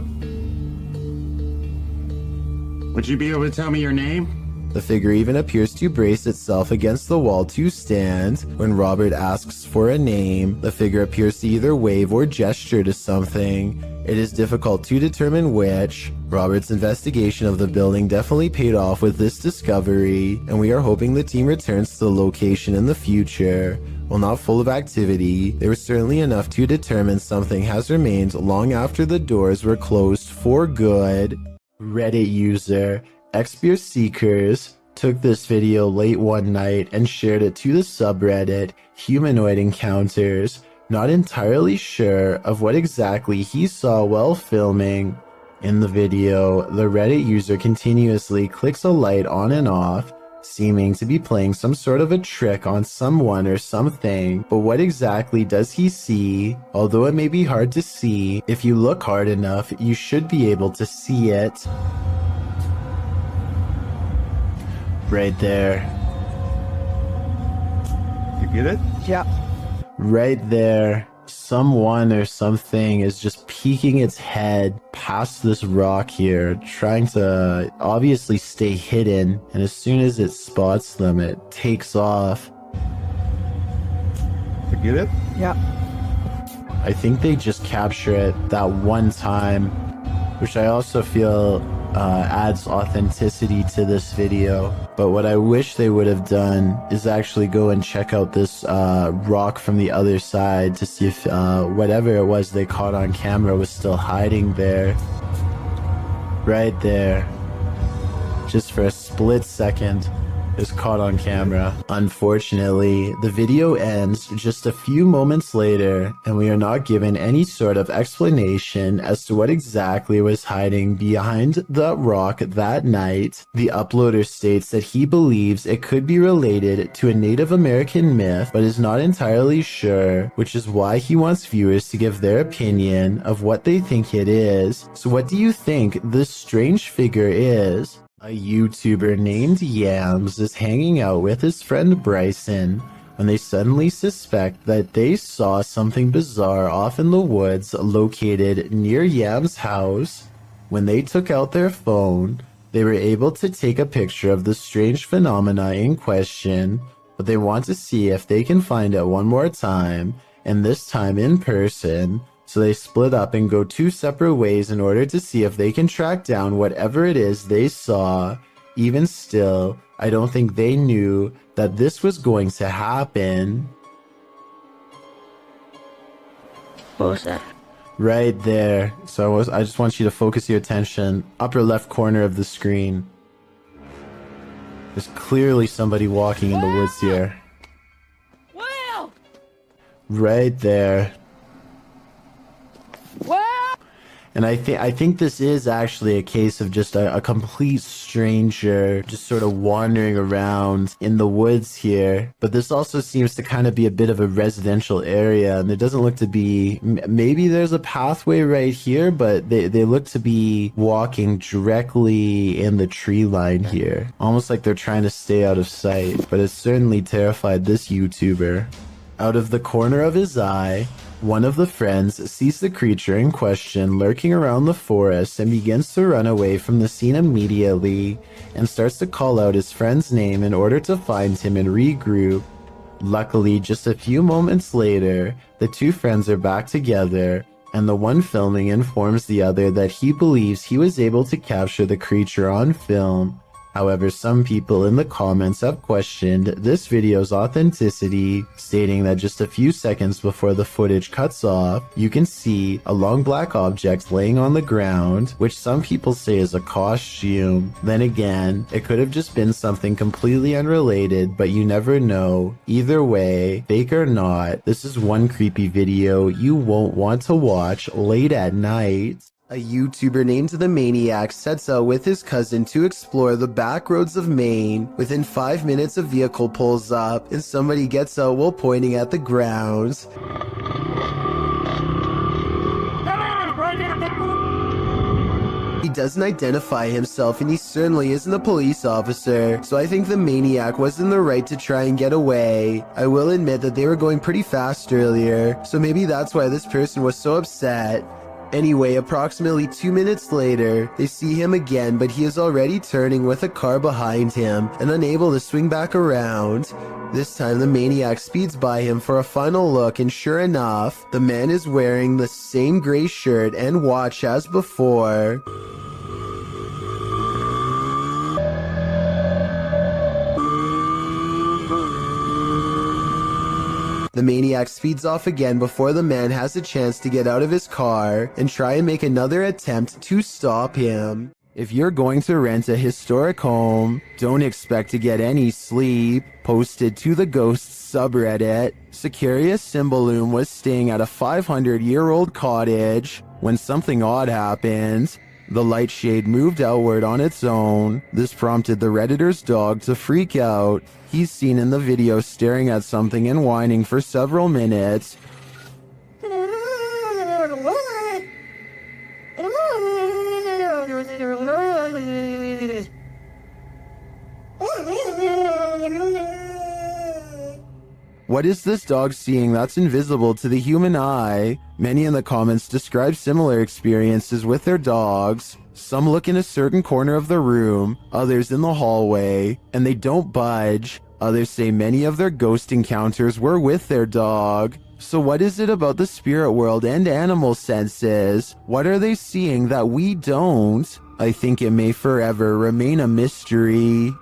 R: Would you be able to tell me your name?
A: The figure even appears to brace itself against the wall to stand. When Robert asks for a name, the figure appears to either wave or gesture to something. It is difficult to determine which. Robert's investigation of the building definitely paid off with this discovery, and we are hoping the team returns to the location in the future. While not full of activity, there was certainly enough to determine something has remained long after the doors were closed for good. Reddit user Expear Seekers took this video late one night and shared it to the subreddit Humanoid Encounters, not entirely sure of what exactly he saw while filming. In the video, the Reddit user continuously clicks a light on and off, seeming to be playing some sort of a trick on someone or something, but what exactly does he see? Although it may be hard to see, if you look hard enough, you should be able to see it. Right there.
F: You get it?
E: Yeah.
A: Right there. Someone or something is just peeking its head past this rock here, trying to obviously stay hidden, and as soon as it spots them, it takes off.
F: You get it?
E: Yeah.
A: I think they just capture it that one time, which I also feel adds authenticity to this video. But what I wish they would have done is actually go and check out this rock from the other side to see if whatever it was they caught on camera was still hiding there. Right there. Just for a split second. Is caught on camera. Unfortunately, the video ends just a few moments later, and we are not given any sort of explanation as to what exactly was hiding behind the rock that night. The uploader states that he believes it could be related to a Native American myth, but is not entirely sure, which is why he wants viewers to give their opinion of what they think it is. So what do you think this strange figure is? A YouTuber named Yams is hanging out with his friend Bryson when they suddenly suspect that they saw something bizarre off in the woods located near Yams' house. When they took out their phone, they were able to take a picture of the strange phenomena in question, but they want to see if they can find it one more time, and this time in person. So they split up and go two separate ways in order to see if they can track down whatever it is they saw. Even still, I don't think they knew that this was going to happen.
E: What was that?
A: Right there. So I just want you to focus your attention. Upper left corner of the screen. There's clearly somebody walking in the woods here.
E: Will!
A: Right there.
E: Will!
A: And I think this is actually a case of just a complete stranger just sort of wandering around in the woods here. But this also seems to kind of be a bit of a residential area, and there doesn't look to be, maybe there's a pathway right here, but they look to be walking directly in the tree line here. Almost like they're trying to stay out of sight, but it certainly terrified this YouTuber. Out of the corner of his eye, one of the friends sees the creature in question lurking around the forest and begins to run away from the scene immediately and starts to call out his friend's name in order to find him and regroup. Luckily, just a few moments later, the two friends are back together, and the one filming informs the other that he believes he was able to capture the creature on film. However, some people in the comments have questioned this video's authenticity, stating that just a few seconds before the footage cuts off, you can see a long black object laying on the ground, which some people say is a costume. Then again, it could have just been something completely unrelated, but you never know. Either way, fake or not, this is one creepy video you won't want to watch late at night. A YouTuber named The Maniac sets out with his cousin to explore the back roads of Maine. Within 5 minutes, a vehicle pulls up and somebody gets out while pointing at the ground. He doesn't identify himself, and he certainly isn't a police officer, so I think the Maniac was in the right to try and get away. I will admit that they were going pretty fast earlier, so maybe that's why this person was so upset. Anyway, approximately 2 minutes later, they see him again, but he is already turning with a car behind him and unable to swing back around. This time, the Maniac speeds by him for a final look, and sure enough, the man is wearing the same gray shirt and watch as before. The Maniac speeds off again before the man has a chance to get out of his car and try and make another attempt to stop him. If you're going to rent a historic home, don't expect to get any sleep. Posted to the Ghosts subreddit, Securius Cymbalum was staying at a 500-year-old cottage when something odd happened. The light shade moved outward on its own. This prompted the Redditor's dog to freak out. He's seen in the video staring at something and whining for several minutes. What is this dog seeing that's invisible to the human eye? Many in the comments describe similar experiences with their dogs. Some look in a certain corner of the room, others in the hallway, and they don't budge. Others say many of their ghost encounters were with their dog. So what is it about the spirit world and animal senses? What are they seeing that we don't? I think it may forever remain a mystery.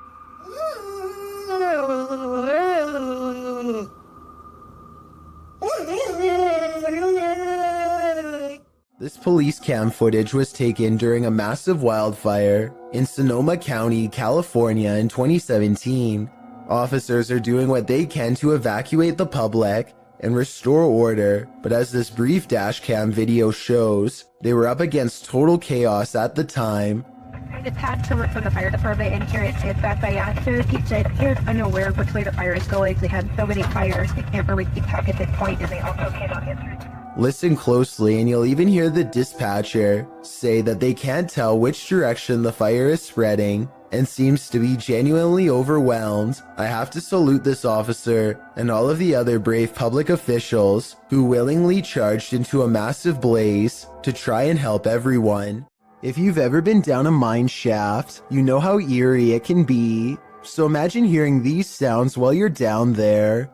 A: This police cam footage was taken during a massive wildfire in Sonoma County, California in 2017. Officers are doing what they can to evacuate the public and restore order, but as this brief dashcam video shows, they were up against total chaos at the time.
E: I just had to work for the fire department, and here it is back by answers. He said, "Here's unaware of which way the fire is going." They had so many fires, they can't really keep track at this point, and they also cannot answer.
A: Listen closely and you'll even hear the dispatcher say that they can't tell which direction the fire is spreading and seems to be genuinely overwhelmed. I have to salute this officer and all of the other brave public officials who willingly charged into a massive blaze to try and help everyone. If you've ever been down a mine shaft, you know how eerie it can be. So imagine hearing these sounds while you're down there.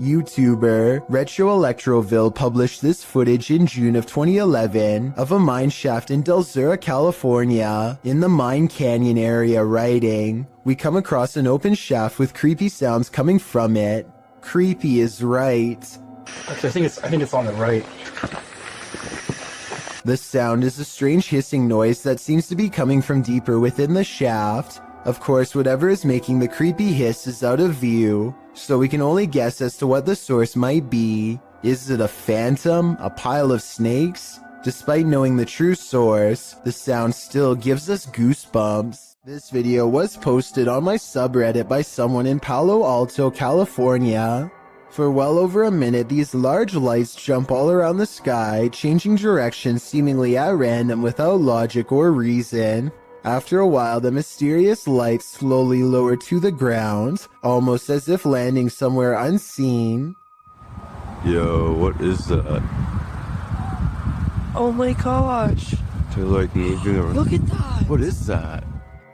A: YouTuber Retro Electroville published this footage in June of 2011 of a mine shaft in Del Sur, California, in the Mine Canyon area, writing, "We come across an open shaft with creepy sounds coming from it." Creepy is right.
M: Actually, I think it's on the right.
A: The sound is a strange hissing noise that seems to be coming from deeper within the shaft. Of course, whatever is making the creepy hiss is out of view, so we can only guess as to what the source might be. Is it a phantom? A pile of snakes? Despite knowing the true source, the sound still gives us goosebumps. This video was posted on my subreddit by someone in Palo Alto, California. For well over a minute, these large lights jump all around the sky, changing direction seemingly at random without logic or reason. After a while, the mysterious lights slowly lower to the ground, almost as if landing somewhere unseen.
F: Yo, what is that?
S: Oh my gosh.
F: They're like moving around.
S: Look at that.
F: What is that?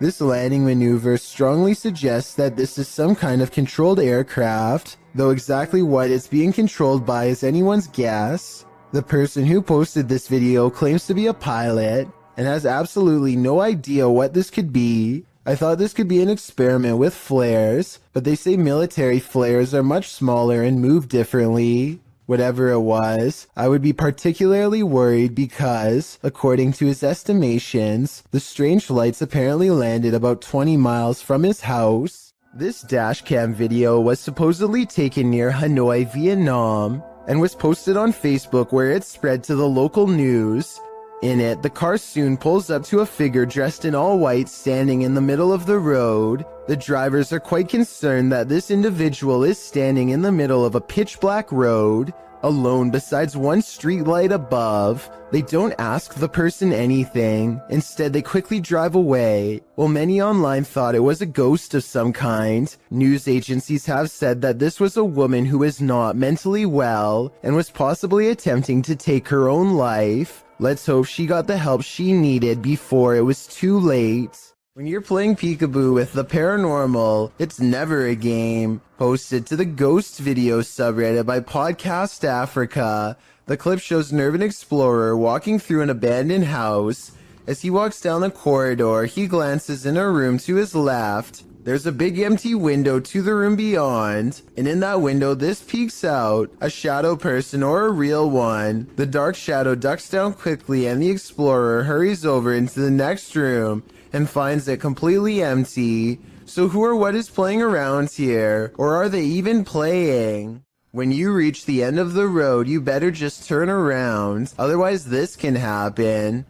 A: This landing maneuver strongly suggests that this is some kind of controlled aircraft, though exactly what it's being controlled by is anyone's guess. The person who posted this video claims to be a pilot and has absolutely no idea what this could be. I thought this could be an experiment with flares, but they say military flares are much smaller and move differently. Whatever it was, I would be particularly worried because, according to his estimations, the strange lights apparently landed about 20 miles from his house. This dashcam video was supposedly taken near Hanoi, Vietnam, and was posted on Facebook where it spread to the local news. In it, the car soon pulls up to a figure dressed in all white standing in the middle of the road. The drivers are quite concerned that this individual is standing in the middle of a pitch black road, alone besides one street light above. They don't ask the person anything. Instead, they quickly drive away. While many online thought it was a ghost of some kind, news agencies have said that this was a woman who is not mentally well and was possibly attempting to take her own life. Let's hope she got the help she needed before it was too late. When you're playing peekaboo with the paranormal, it's never a game. Posted to the Ghost Video subreddit by Podcast Africa, the clip shows an urban explorer walking through an abandoned house. As he walks down the corridor, he glances in a room to his left. There's a big empty window to the room beyond, and in that window this peeks out, a shadow person or a real one. The dark shadow ducks down quickly and the explorer hurries over into the next room and finds it completely empty. So who or what is playing around here? Or are they even playing? When you reach the end of the road, you better just turn around, otherwise this can happen.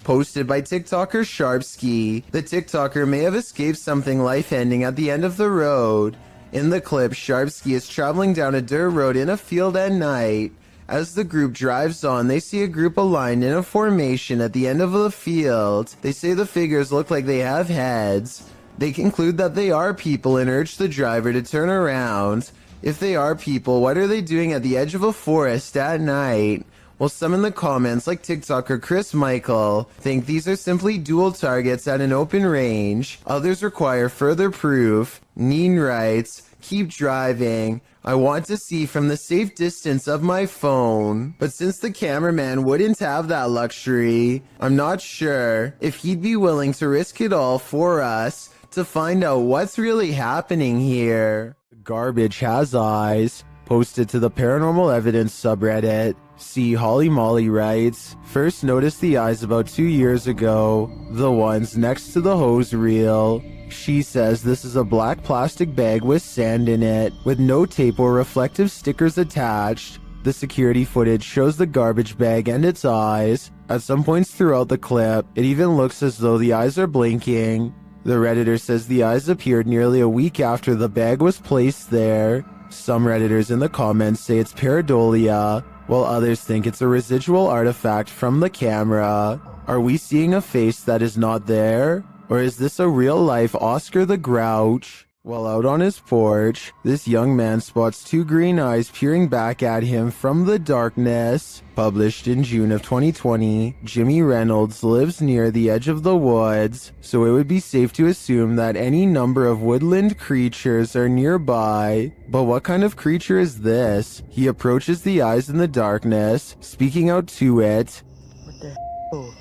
A: Posted by TikToker Sharpski. The TikToker may have escaped something life-ending at the end of the road. In the clip, Sharpski is traveling down a dirt road in a field at night. As the group drives on, they see a group aligned in a formation at the end of the field. They say the figures look like they have heads. They conclude that they are people and urge the driver to turn around. If they are people, what are they doing at the edge of a forest at night? Well, some in the comments, like TikToker Chris Michael, think these are simply dual targets at an open range. Others require further proof. Neen writes, "Keep driving. I want to see from the safe distance of my phone." But since the cameraman wouldn't have that luxury, I'm not sure if he'd be willing to risk it all for us to find out what's really happening here. Garbage has eyes. Posted to the Paranormal Evidence subreddit. See Holly Molly writes, "First noticed the eyes about 2 years ago, the ones next to the hose reel." She says this is a black plastic bag with sand in it, with no tape or reflective stickers attached. The security footage shows the garbage bag and its eyes. At some points throughout the clip, it even looks as though the eyes are blinking. The Redditor says the eyes appeared nearly a week after the bag was placed there. Some Redditors in the comments say it's pareidolia, while others think it's a residual artifact from the camera. Are we seeing a face that is not there? Or is this a real-life Oscar the Grouch? While out on his porch, this young man spots two green eyes peering back at him from the darkness. Published in June of 2020, Jimmy Reynolds lives near the edge of the woods, so it would be safe to assume that any number of woodland creatures are nearby. But what kind of creature is this? He approaches the eyes in the darkness, speaking out to it.
P: What the hell?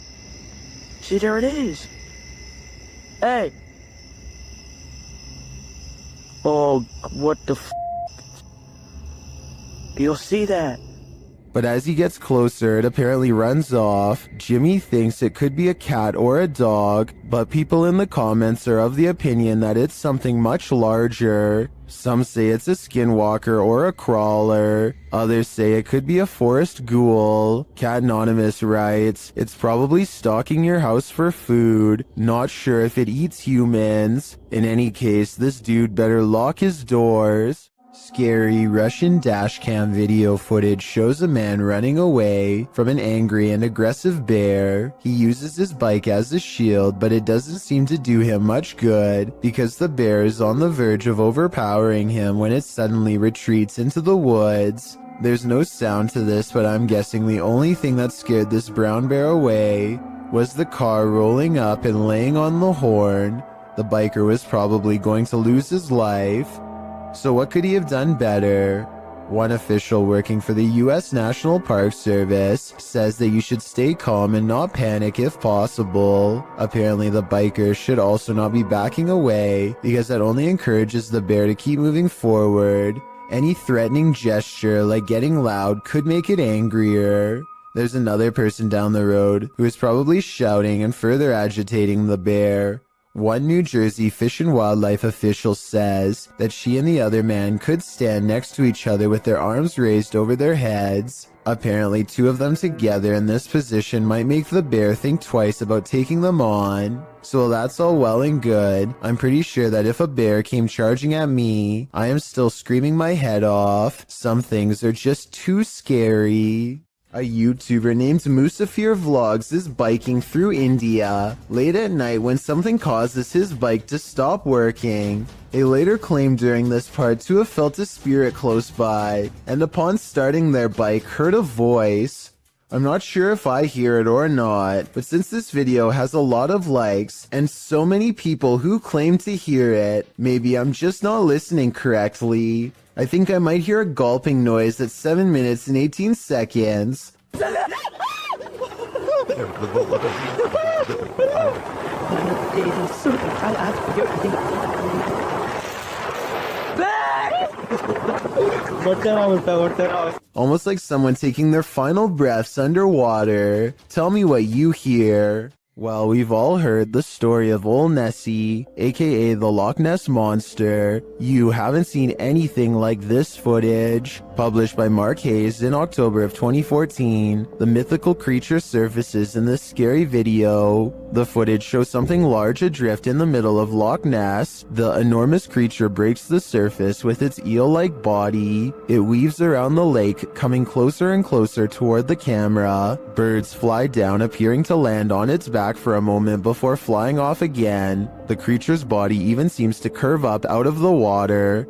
P: See, there it is. Hey! Oh, what the f***? You'll see that.
A: But as he gets closer, it apparently runs off. Jimmy thinks it could be a cat or a dog, but people in the comments are of the opinion that it's something much larger. Some say it's a skinwalker or a crawler. Others say it could be a forest ghoul. Cat Anonymous writes, "It's probably stalking your house for food. Not sure if it eats humans. In any case, this dude better lock his doors." Scary Russian dashcam video footage shows a man running away from an angry and aggressive bear. He uses his bike as a shield, but it doesn't seem to do him much good because the bear is on the verge of overpowering him when it suddenly retreats into the woods. There's no sound to this, but I'm guessing the only thing that scared this brown bear away was the car rolling up and laying on the horn. The biker was probably going to lose his life. So what could he have done better? One official working for the U.S. National Park Service says that you should stay calm and not panic if possible. Apparently, the biker should also not be backing away because that only encourages the bear to keep moving forward. Any threatening gesture, like getting loud, could make it angrier. There's another person down the road who is probably shouting and further agitating the bear. One New Jersey Fish and Wildlife official says that she and the other man could stand next to each other with their arms raised over their heads. Apparently, two of them together in this position might make the bear think twice about taking them on. So while that's all well and good, I'm pretty sure that if a bear came charging at me, I am still screaming my head off. Some things are just too scary. A YouTuber named Musafir Vlogs is biking through India late at night when something causes his bike to stop working. They later claimed during this part to have felt a spirit close by, and upon starting their bike heard a voice. I'm not sure if I hear it or not, but since this video has a lot of likes and so many people who claim to hear it, maybe I'm just not listening correctly. I think I might hear a gulping noise at 7 minutes and 18 seconds. Almost like someone taking their final breaths underwater. Tell me what you hear. Well, we've all heard the story of Old Nessie, aka the Loch Ness Monster. You haven't seen anything like this footage. Published by Mark Hayes in October of 2014, the mythical creature surfaces in this scary video. The footage shows something large adrift in the middle of Loch Ness. The enormous creature breaks the surface with its eel-like body. It weaves around the lake, coming closer and closer toward the camera. Birds fly down, appearing to land on its back for a moment before flying off again. The creature's body even seems to curve up out of the water.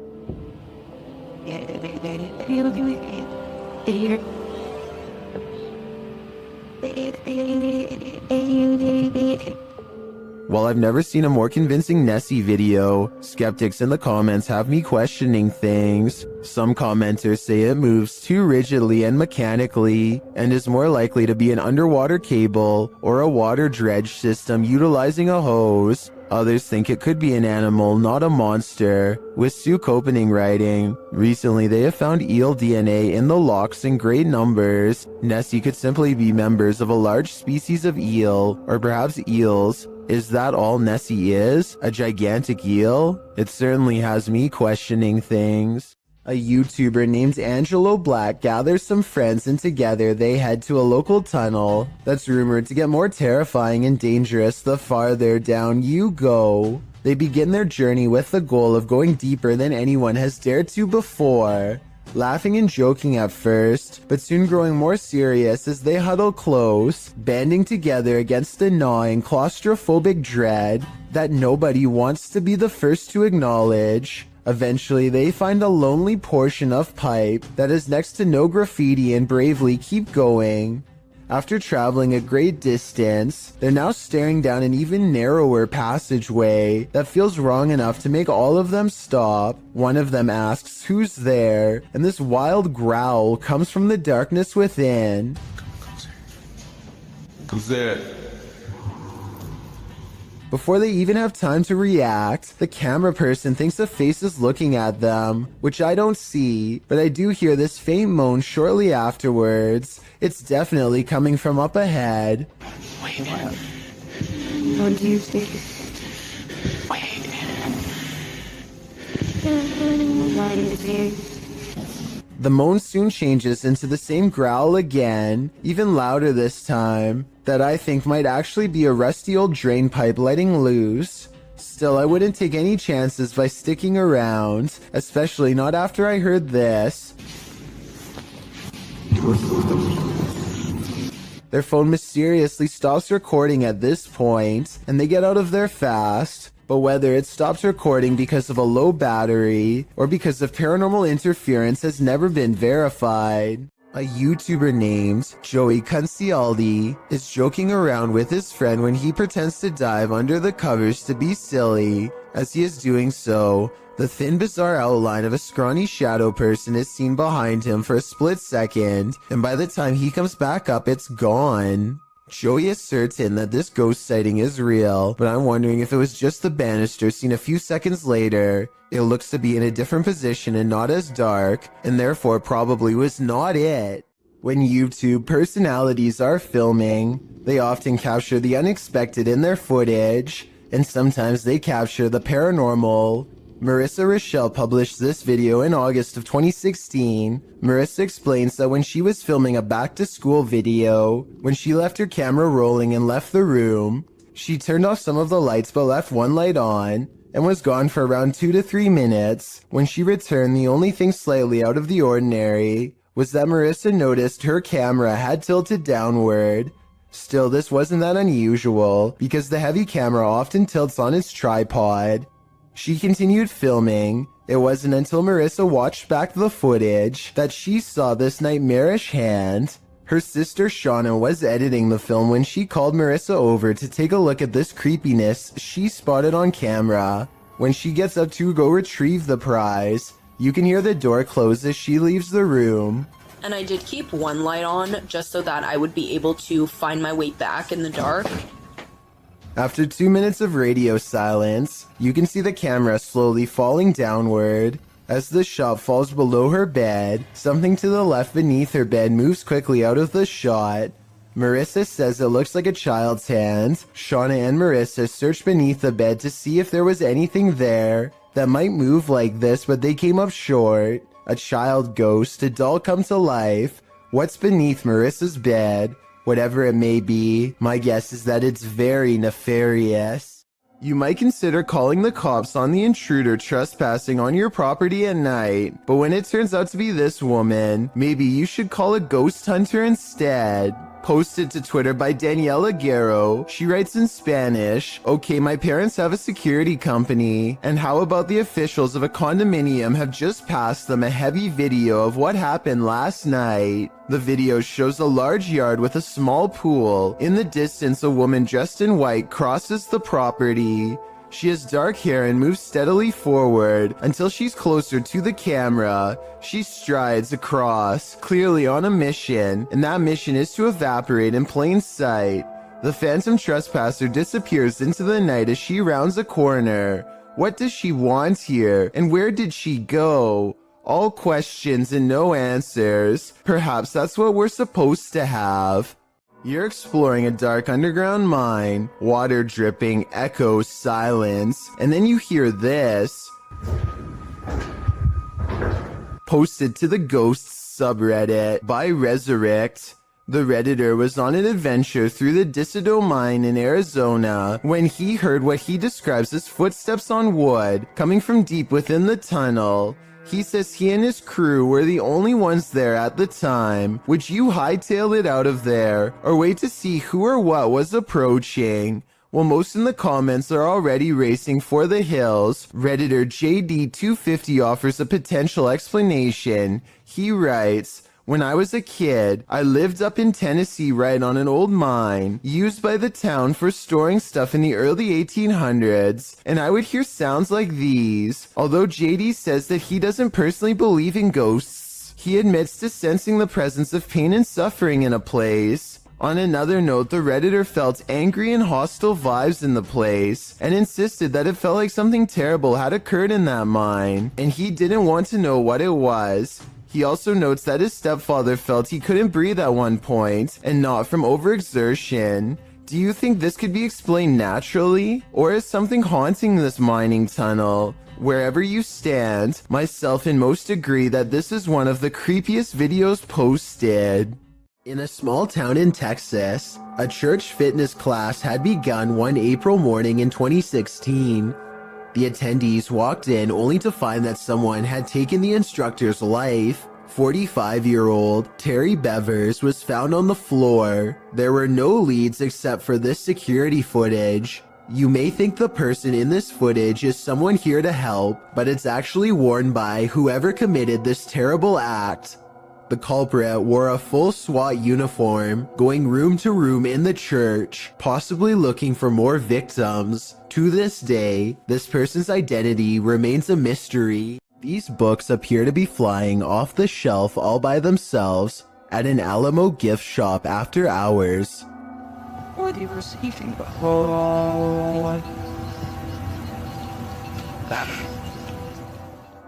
A: While I've never seen a more convincing Nessie video, skeptics in the comments have me questioning things. Some commenters say it moves too rigidly and mechanically, and is more likely to be an underwater cable or a water dredge system utilizing a hose. Others think it could be an animal, not a monster. With Sue Copening writing, recently they have found eel DNA in the lochs in great numbers. Nessie could simply be members of a large species of eel, or perhaps eels. Is that all Nessie is? A gigantic eel? It certainly has me questioning things. A YouTuber named Angelo Black gathers some friends and together they head to a local tunnel that's rumored to get more terrifying and dangerous the farther down you go. They begin their journey with the goal of going deeper than anyone has dared to before. Laughing and joking at first, but soon growing more serious as they huddle close, banding together against a gnawing claustrophobic dread that nobody wants to be the first to acknowledge. Eventually, they find a lonely portion of pipe that is next to no graffiti and bravely keep going. After traveling a great distance, they're now staring down an even narrower passageway that feels wrong enough to make all of them stop. One of them asks who's there, and this wild growl comes from the darkness within.
F: Who's there?
A: Before they even have time to react, the camera person thinks a face is looking at them, which I don't see, but I do hear this faint moan shortly afterwards. It's definitely coming from up ahead.
E: Wait. What do you think?
A: The moan soon changes into the same growl again, even louder this time, that I think might actually be a rusty old drain pipe letting loose. Still, I wouldn't take any chances by sticking around, especially not after I heard this. Their phone mysteriously stops recording at this point, and they get out of there fast. But whether it stops recording because of a low battery or because of paranormal interference has never been verified. A YouTuber named Joey Cuncialdi is joking around with his friend when he pretends to dive under the covers to be silly. As he is doing so, The thin, bizarre outline of a scrawny shadow person is seen behind him for a split second, and by the time he comes back up, it's gone. Joey is certain that this ghost sighting is real, but I'm wondering if it was just the banister seen a few seconds later. It looks to be in a different position and not as dark, and therefore probably was not it. When YouTube personalities are filming, they often capture the unexpected in their footage, and sometimes they capture the paranormal. Marissa Rochelle published this video in August of 2016. Marissa explains that when she was filming a back-to-school video, when she left her camera rolling and left the room, she turned off some of the lights but left one light on, and was gone for around 2 to 3 minutes. When she returned, the only thing slightly out of the ordinary was that Marissa noticed her camera had tilted downward. Still, this wasn't that unusual, because the heavy camera often tilts on its tripod. She continued filming. It wasn't until Marissa watched back the footage that she saw this nightmarish hand. Her sister Shauna was editing the film when she called Marissa over to take a look at this creepiness she spotted on camera. When she gets up to go retrieve the prize, you can hear the door close as she leaves the room.
S: And I did keep one light on just so that I would be able to find my way back in the dark.
A: After 2 minutes of radio silence, you can see the camera slowly falling downward. As the shot falls below her bed, something to the left beneath her bed moves quickly out of the shot. Marissa says it looks like a child's hand. Shauna and Marissa searched beneath the bed to see if there was anything there that might move like this, but they came up short. A child ghost, a doll come to life. What's beneath Marissa's bed? Whatever it may be, my guess is that it's very nefarious. You might consider calling the cops on the intruder trespassing on your property at night, but when it turns out to be this woman, maybe you should call a ghost hunter instead. Posted to Twitter by Daniela Guerrero, she writes in Spanish, "Okay, my parents have a security company, and how about the officials of a condominium have just passed them a heavy video of what happened last night. The video shows a large yard with a small pool. In the distance, a woman dressed in white crosses the property. She has dark hair and moves steadily forward until she's closer to the camera. She strides across, clearly on a mission, and that mission is to evaporate in plain sight. The phantom trespasser disappears into the night as she rounds a corner. What does she want here, and where did she go? All questions and no answers. Perhaps that's what we're supposed to have." You're exploring a dark underground mine, water dripping, echo, silence, and then you hear this. Posted to the Ghosts subreddit by Resurrect. The Redditor was on an adventure through the Dissido mine in Arizona when he heard what he describes as footsteps on wood coming from deep within the tunnel. He says he and his crew were the only ones there at the time. Would you hightail it out of there, or wait to see who or what was approaching? Well, most in the comments are already racing for the hills. Redditor JD250 offers a potential explanation. He writes, "When I was a kid, I lived up in Tennessee right on an old mine used by the town for storing stuff in the early 1800s, and I would hear sounds like these. Although JD says that he doesn't personally believe in ghosts, he admits to sensing the presence of pain and suffering in a place." On another note, the Redditor felt angry and hostile vibes in the place and insisted that it felt like something terrible had occurred in that mine, and he didn't want to know what it was. He also notes that his stepfather felt he couldn't breathe at one point, and not from overexertion. Do you think this could be explained naturally, or is something haunting this mining tunnel? Wherever you stand, myself and most agree that this is one of the creepiest videos posted. In a small town in Texas, a church fitness class had begun one April morning in 2016. The attendees walked in only to find that someone had taken the instructor's life. 45-year-old Terry Bevers was found on the floor. There were no leads except for this security footage. You may think the person in this footage is someone here to help, but it's actually worn by whoever committed this terrible act. The culprit wore a full SWAT uniform, going room to room in the church, possibly looking for more victims. To this day, this person's identity remains a mystery. These books appear to be flying off the shelf all by themselves at an Alamo gift shop after hours.
T: What are you receiving?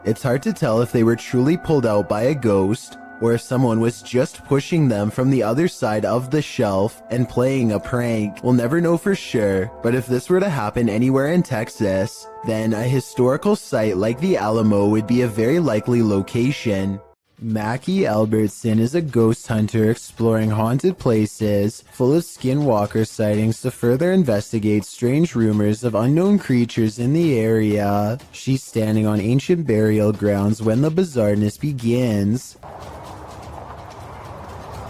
A: It's hard to tell if they were truly pulled out by a ghost, or if someone was just pushing them from the other side of the shelf and playing a prank. We'll never know for sure, but if this were to happen anywhere in Texas, then a historical site like the Alamo would be a very likely location. Mackie Albertson is a ghost hunter exploring haunted places full of skinwalker sightings to further investigate strange rumors of unknown creatures in the area. She's standing on ancient burial grounds when the bizarreness begins.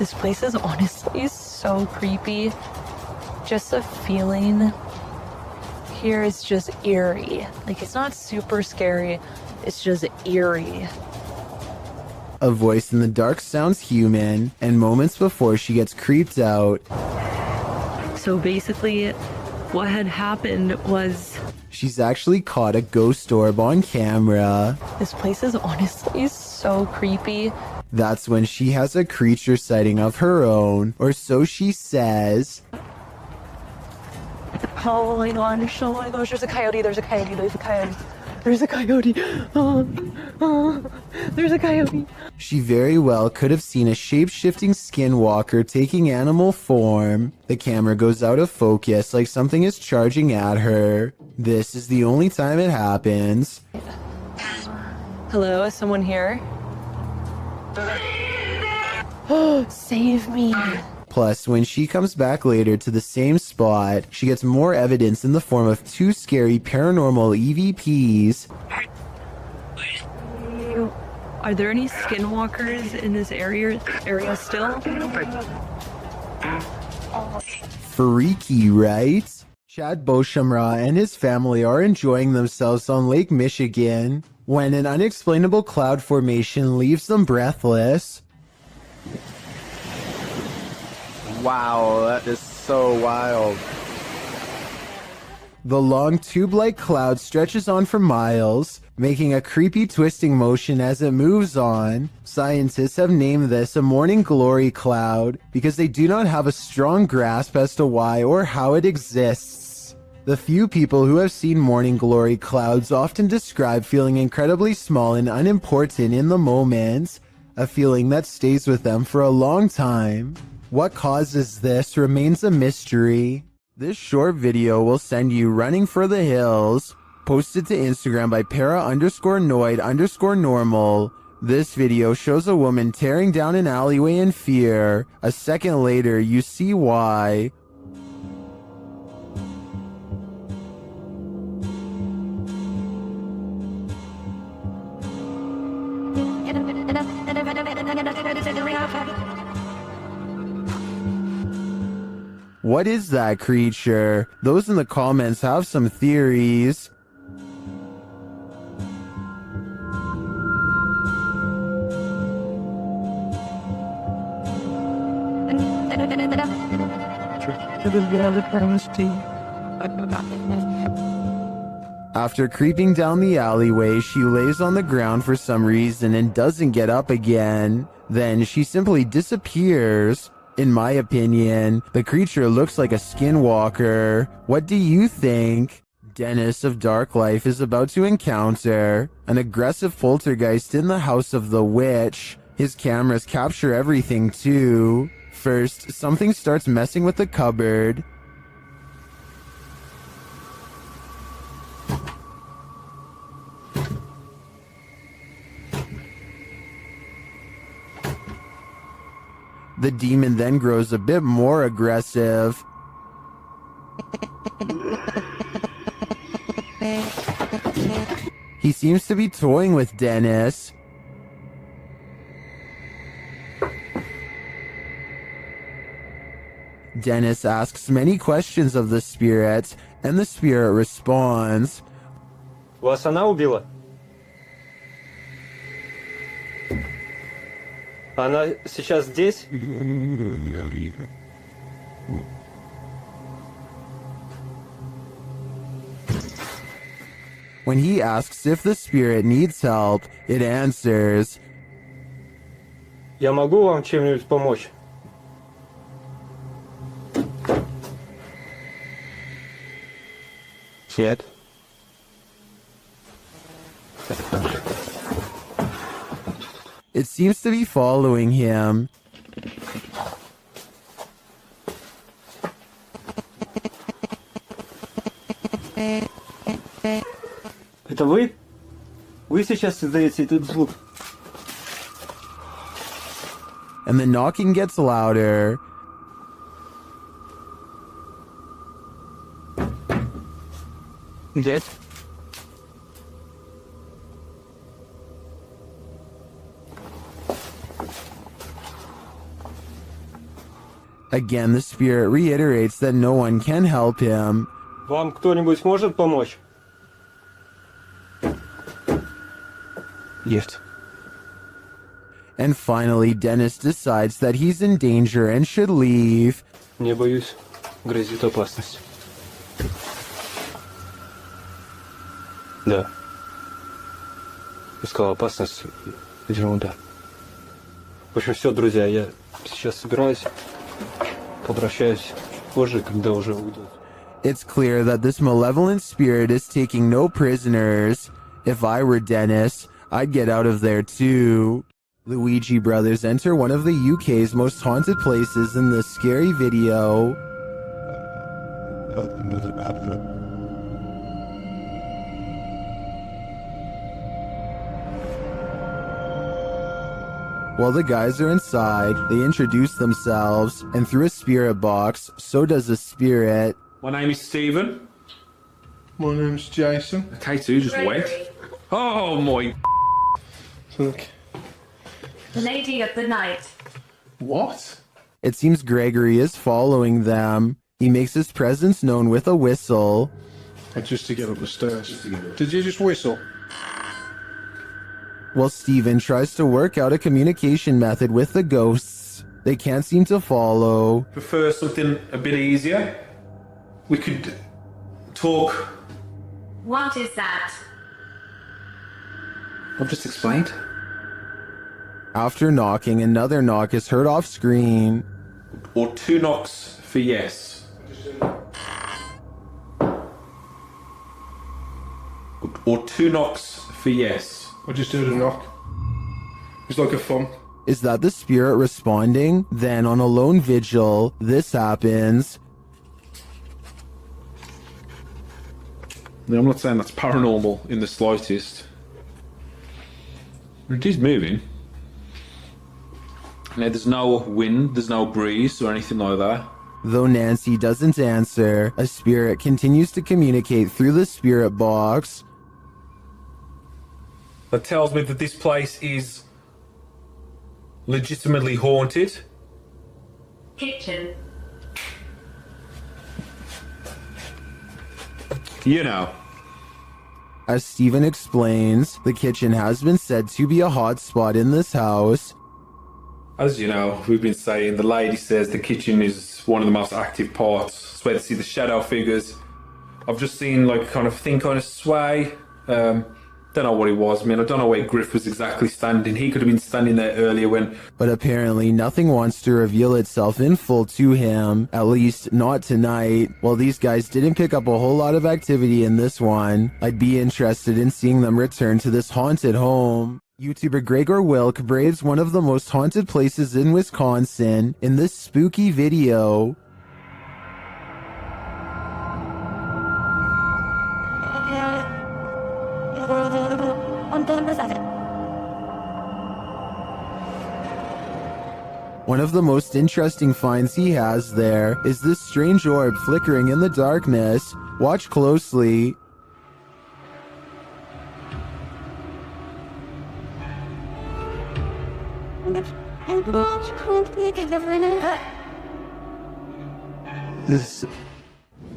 T: This place is honestly so creepy. Just the feeling here is just eerie. Like, it's not super scary, it's just eerie.
A: A voice in the dark sounds human, and moments before she gets creeped out,
T: So basically, what had happened was
A: she's actually caught a ghost orb on camera.
T: this place is honestly so creepy.
A: That's when she has a creature sighting of her own, or so she says.
T: Oh my gosh, oh my gosh, there's a coyote, there's a coyote, there's a coyote. There's a coyote. There's a coyote.
A: She very well could have seen a shape-shifting skinwalker taking animal form. The camera goes out of focus like something is charging at her. This is the only time it happens.
T: Hello, is someone here? Save me.
A: Plus, when she comes back later to the same spot, she gets more evidence in the form of two scary paranormal EVPs.
T: Are there any skinwalkers in this area still?
A: Freaky, right? Chad Beauchamra and his family are enjoying themselves on Lake Michigan when an unexplainable cloud formation leaves them breathless.
I: Wow, that is so wild.
A: The long tube-like cloud stretches on for miles, making a creepy twisting motion as it moves on. Scientists have named this a morning glory cloud because they do not have a strong grasp as to why or how it exists. The few people who have seen morning glory clouds often describe feeling incredibly small and unimportant in the moment, a feeling that stays with them for a long time. What causes this remains a mystery. This short video will send you running for the hills. Posted to Instagram by para_noid_normal. This video shows a woman tearing down an alleyway in fear. A second later, you see why. What is that creature? Those in the comments have some theories. After creeping down the alleyway, she lays on the ground for some reason and doesn't get up again. Then she simply disappears. In my opinion, the creature looks like a skinwalker. What do you think? Dennis of Dark Life is about to encounter an aggressive poltergeist in the house of the witch. His cameras capture everything too. First, something starts messing with the cupboard. The demon then grows a bit more aggressive. He seems to be toying with Dennis. Dennis asks many questions of the spirit, and the spirit responds.
U: Вас она убила?
P: Она сейчас здесь?
A: When he asks if the spirit needs help, it answers,
P: Я могу вам чем-нибудь помочь?
I: Нет.
A: it seems to be following him.
P: Это вы? Вы сейчас создаете этот звук?
A: And the knocking gets louder.
P: Дед?
A: Again, the spirit reiterates that no one can help him.
P: Вам кто-нибудь может помочь?
I: Нет.
A: And finally, Dennis decides that he's in danger and should leave.
P: Не боюсь. Грозит опасность. Да. Я сказал опасность. Ерунда. В общем, все, друзья, я сейчас собираюсь. Возвращаюсь позже, когда уже уйдут.
A: It's clear that this malevolent spirit is taking no prisoners. If I were Dennis, I'd get out of there too. Luigi brothers enter one of the UK's most haunted places in this scary video. While the guys are inside, they introduce themselves, and through a spirit box, so does a spirit.
U: My name is Stephen.
D: My name's Jason.
U: K2 just went. Oh my.
D: Look.
E: Lady of the night.
D: What?
A: It seems Gregory is following them. He makes his presence known with a whistle.
D: Just to get up the stairs. Did you just whistle?
A: While Steven tries to work out a communication method with the ghosts, they can't seem to follow.
U: Prefer something a bit easier? We could talk.
E: What is that?
U: I've just explained.
A: After knocking, another knock is heard off screen.
U: Or 2 knocks for yes. Or 2 knocks for yes.
D: I just heard a knock. It's like a thump.
A: Is that the spirit responding? Then, on a lone vigil, this happens.
U: Now, I'm not saying that's paranormal in the slightest. It is moving. Now, there's no wind, there's no breeze or anything like that.
A: Though Nancy doesn't answer, a spirit continues to communicate through the spirit box.
U: That tells me that this place is legitimately haunted.
E: Kitchen.
U: You know.
A: As Steven explains, the kitchen has been said to be a hot spot in this house.
U: As you know, we've been saying, the lady says the kitchen is one of the most active parts. It's where to see the shadow figures. I've just seen like kind of thing kind of sway. Don't know what it was. I mean, I don't know where Griff was exactly standing. He could have been standing there earlier when...
A: But apparently nothing wants to reveal itself in full to him, at least not tonight. While these guys didn't pick up a whole lot of activity in this one, I'd be interested in seeing them return to this haunted home. YouTuber Gregor Wilk braves one of the most haunted places in Wisconsin in this spooky video. One of the most interesting finds he has there is this strange orb flickering in the darkness. Watch closely.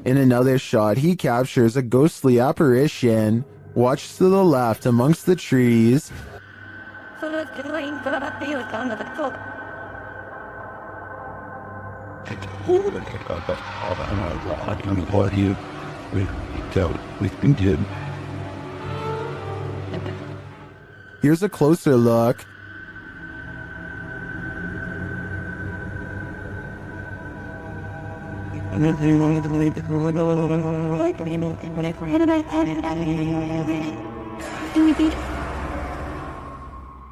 A: In another shot, he captures a ghostly apparition. Watch to the left amongst the trees.
C: What you we did.
A: Here's a closer look.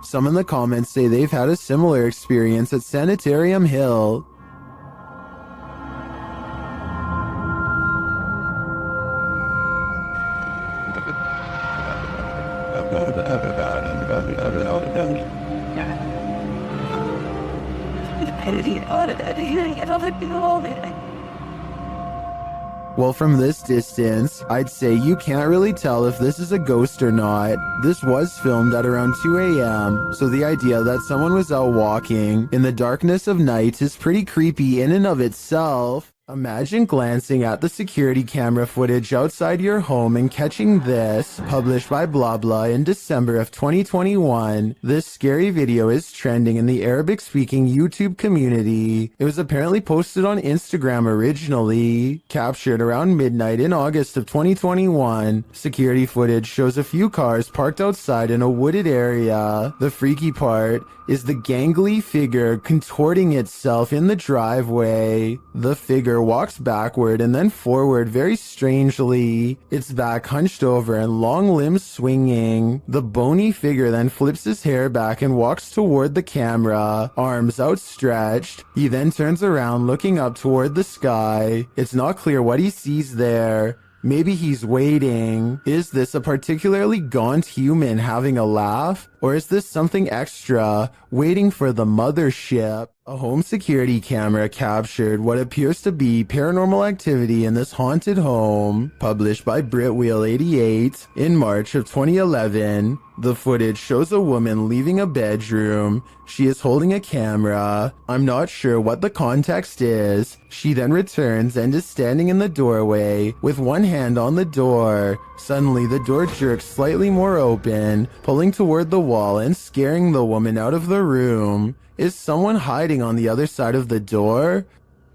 A: Some in the comments say they've had a similar experience at Sanitarium Hill. Well, from this distance, I'd say you can't really tell if this is a ghost or not. This was filmed at around 2 a.m., so the idea that someone was out walking in the darkness of night is pretty creepy in and of itself. Imagine glancing at the security camera footage outside your home and catching this, published by Blabla in December of 2021. This scary video is trending in the Arabic-speaking YouTube community. It was apparently posted on Instagram originally, captured around midnight in August of 2021. Security footage shows a few cars parked outside in a wooded area. The freaky part is the gangly figure contorting itself in the driveway. The figure walks backward and then forward very strangely, its back hunched over and long limbs swinging. The bony figure then flips his hair back and walks toward the camera, arms outstretched. He then turns around looking up toward the sky. It's not clear what he sees there. Maybe he's waiting. Is this a particularly gaunt human having a laugh? Or is this something extra, waiting for the mothership? A home security camera captured what appears to be paranormal activity in this haunted home, published by Britwheel88 in March of 2011. The footage shows a woman leaving a bedroom. She is holding a camera. I'm not sure what the context is. She then returns and is standing in the doorway with one hand on the door. Suddenly, the door jerks slightly more open, pulling toward the wall and scaring the woman out of the room. Is someone hiding on the other side of the door?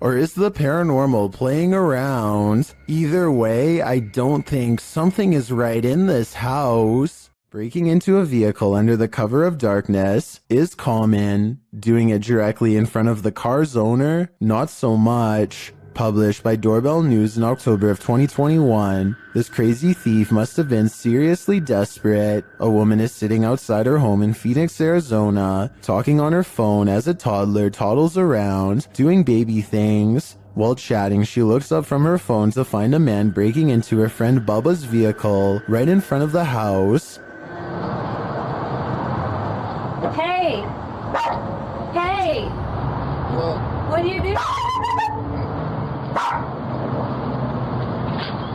A: Or is the paranormal playing around? Either way, I don't think something is right in this house. Breaking into a vehicle under the cover of darkness is common. Doing it directly in front of the car's owner, not so much. Published by Doorbell News in October of 2021. This crazy thief must have been seriously desperate. A woman is sitting outside her home in Phoenix, Arizona, talking on her phone as a toddler toddles around, doing baby things. While chatting, she looks up from her phone to find a man breaking into her friend Bubba's vehicle right in front of the house.
H: Hey! Hey! What are you doing?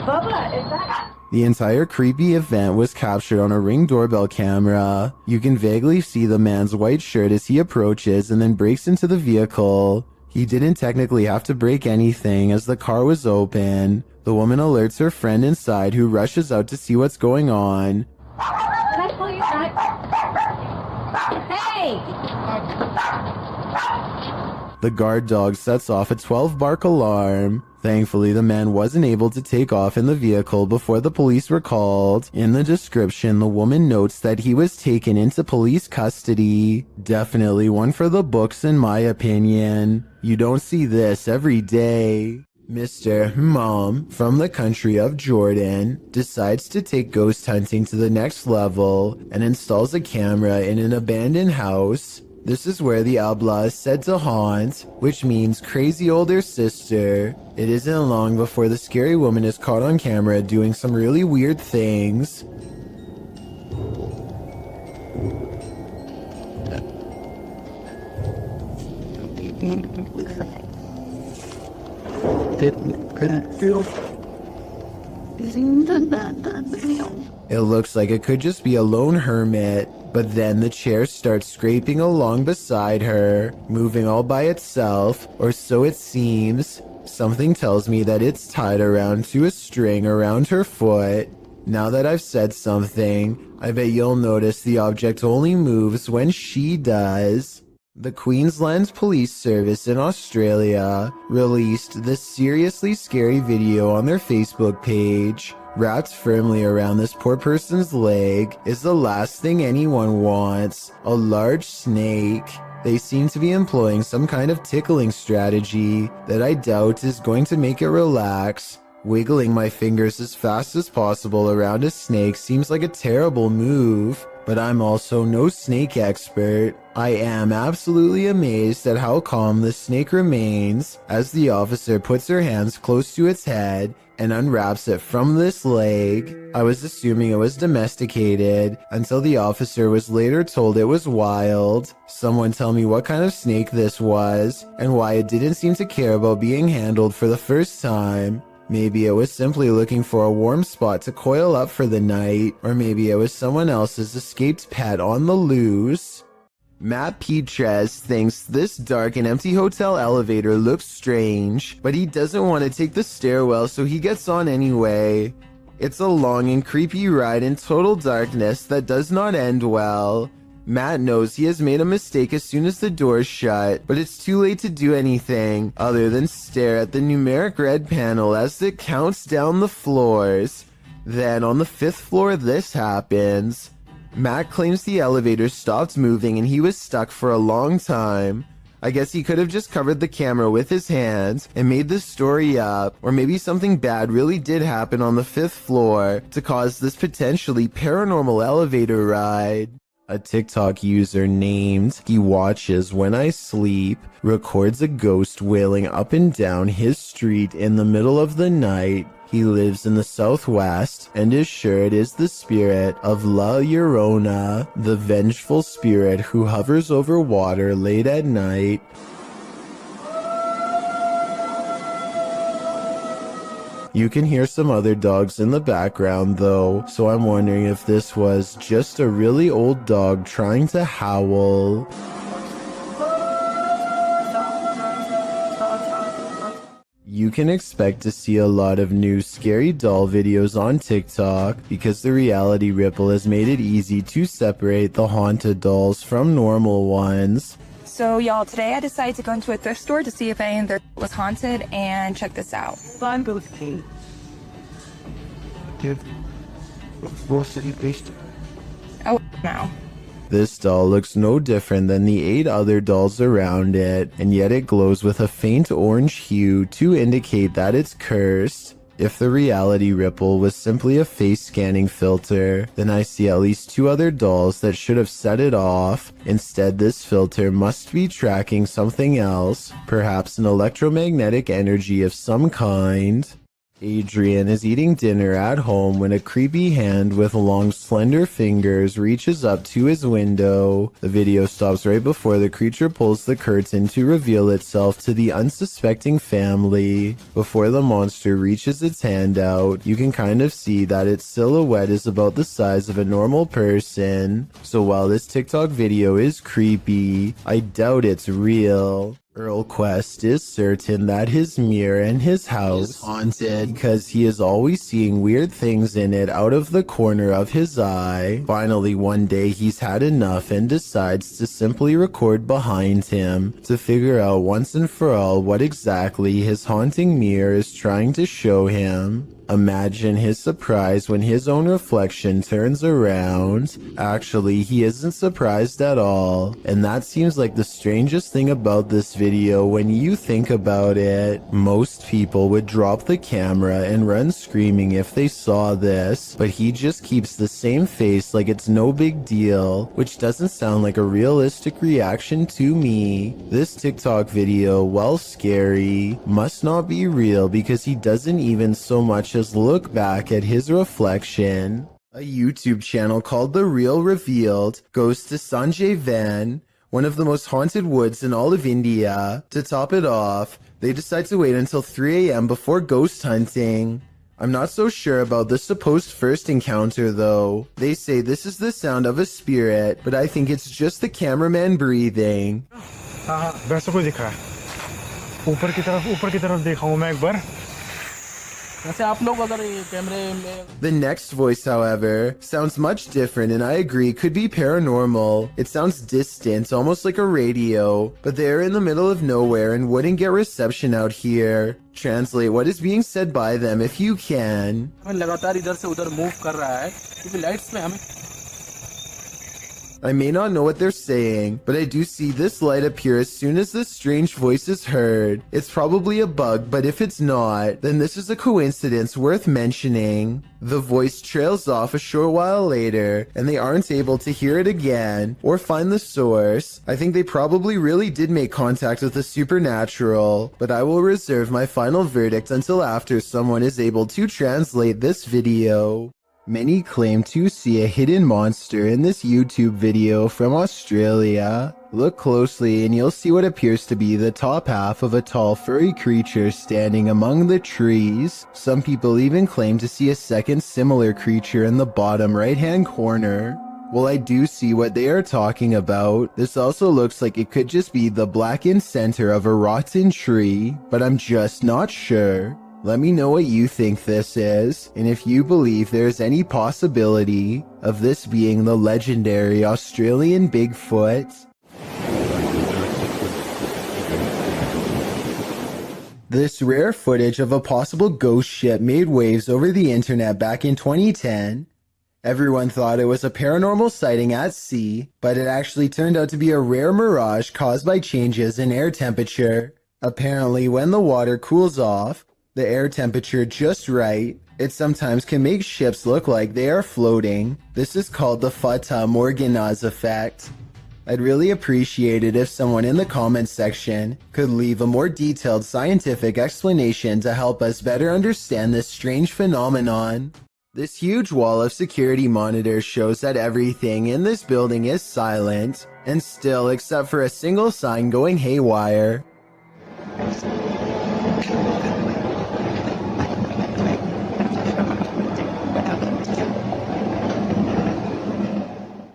H: Bubba, is that...
A: The entire creepy event was captured on a Ring doorbell camera. You can vaguely see the man's white shirt as he approaches and then breaks into the vehicle. He didn't technically have to break anything as the car was open. The woman alerts her friend inside who rushes out to see what's going on.
H: Can I pull you back? Hey!
A: The guard dog sets off a 12-bark alarm. Thankfully, the man wasn't able to take off in the vehicle before the police were called. In the description, the woman notes that he was taken into police custody. Definitely one for the books in my opinion. You don't see this every day. Mr. Mom from the country of Jordan decides to take ghost hunting to the next level and installs a camera in an abandoned house. This is where the Abla is said to haunt, which means crazy older sister. It isn't long before the scary woman is caught on camera doing some really weird things. It looks like it could just be a lone hermit, but then the chair starts scraping along beside her, moving all by itself, or so it seems. Something tells me that it's tied around to a string around her foot. Now that I've said something, I bet you'll notice the object only moves when she does. The Queensland Police Service in Australia released this seriously scary video on their Facebook page. Wrapped firmly around this poor person's leg is the last thing anyone wants, a large snake. They seem to be employing some kind of tickling strategy that I doubt is going to make it relax. Wiggling my fingers as fast as possible around a snake seems like a terrible move, but I'm also no snake expert. I am absolutely amazed at how calm the snake remains as the officer puts her hands close to its head and unwraps it from this leg. I was assuming it was domesticated until the officer was later told it was wild. Someone tell me what kind of snake this was and why it didn't seem to care about being handled for the first time. Maybe it was simply looking for a warm spot to coil up for the night, or maybe it was someone else's escaped pet on the loose. Matt Petres thinks this dark and empty hotel elevator looks strange, but he doesn't want to take the stairwell, so he gets on anyway. It's a long and creepy ride in total darkness that does not end well. Matt knows he has made a mistake as soon as the doors shut, but it's too late to do anything other than stare at the numeric red panel as it counts down the floors. Then on the 5th floor, this happens. Matt claims the elevator stopped moving and he was stuck for a long time. I guess he could have just covered the camera with his hands and made the story up, or maybe something bad really did happen on the 5th floor to cause this potentially paranormal elevator ride. A TikTok user named He Watches When I Sleep records a ghost wailing up and down his street in the middle of the night. He lives in the southwest and is sure it is the spirit of La Llorona, the vengeful spirit who hovers over water late at night. You can hear some other dogs in the background though, so I'm wondering if this was just a really old dog trying to howl. You can expect to see a lot of new scary doll videos on TikTok because the reality ripple has made it easy to separate the haunted dolls from normal ones.
J: So y'all, today I decided to go into a thrift store to see if any of their was haunted, and check this out.
D: I'm both king. Dude, what's it based?
J: Oh, no.
A: This doll looks no different than the 8 other dolls around it, and yet it glows with a faint orange hue to indicate that it's cursed. If the reality ripple was simply a face scanning filter, then I see at least 2 other dolls that should have set it off. Instead, this filter must be tracking something else, perhaps an electromagnetic energy of some kind. Adrian is eating dinner at home when a creepy hand with long slender fingers reaches up to his window. The video stops right before the creature pulls the curtain to reveal itself to the unsuspecting family. Before the monster reaches its hand out, you can kind of see that its silhouette is about the size of a normal person. So while this TikTok video is creepy, I doubt it's real. Earl Quest is certain that his mirror in his house is haunted because he is always seeing weird things in it out of the corner of his eye. Finally, one day he's had enough and decides to simply record behind him to figure out once and for all what exactly his haunting mirror is trying to show him. Imagine his surprise when his own reflection turns around. Actually, he isn't surprised at all, and that seems like the strangest thing about this video when you think about it. Most people would drop the camera and run screaming if they saw this, but he just keeps the same face like it's no big deal, which doesn't sound like a realistic reaction to me. This TikTok video, while scary, must not be real because he doesn't even so much as look back at his reflection. A YouTube channel called The Real Revealed goes to Sanjay Van, one of the most haunted woods in all of India. To top it off, they decide to wait until 3 a.m. before ghost hunting. I'm not so sure about the supposed first encounter though. They say this is the sound of a spirit, but I think it's just the cameraman breathing.
D: वैसा कुछ दिखा है ऊपर की तरफ देखा हूँ मैं एक बार
A: The next voice, however, sounds much different and I agree could be paranormal. It sounds distant, almost like a radio, but they're in the middle of nowhere and wouldn't get reception out here. Translate what is being said by them if you can. I may not know what they're saying, but I do see this light appear as soon as this strange voice is heard. It's probably a bug, but if it's not, then this is a coincidence worth mentioning. The voice trails off a short while later, and they aren't able to hear it again or find the source. I think they probably really did make contact with the supernatural, but I will reserve my final verdict until after someone is able to translate this video. Many claim to see a hidden monster in this YouTube video from Australia. Look closely and you'll see what appears to be the top half of a tall furry creature standing among the trees. Some people even claim to see a second similar creature in the bottom right-hand corner. Well, I do see what they are talking about. This also looks like it could just be the blackened center of a rotten tree, but I'm just not sure. Let me know what you think this is, and if you believe there is any possibility of this being the legendary Australian Bigfoot. This rare footage of a possible ghost ship made waves over the internet back in 2010. Everyone thought it was a paranormal sighting at sea, but it actually turned out to be a rare mirage caused by changes in air temperature. Apparently, when the water cools off, the air temperature just right, it sometimes can make ships look like they are floating. This is called the Fata Morgana's effect. I'd really appreciate it if someone in the comments section could leave a more detailed scientific explanation to help us better understand this strange phenomenon. This huge wall of security monitors shows that everything in this building is silent and still except for a single sign going haywire.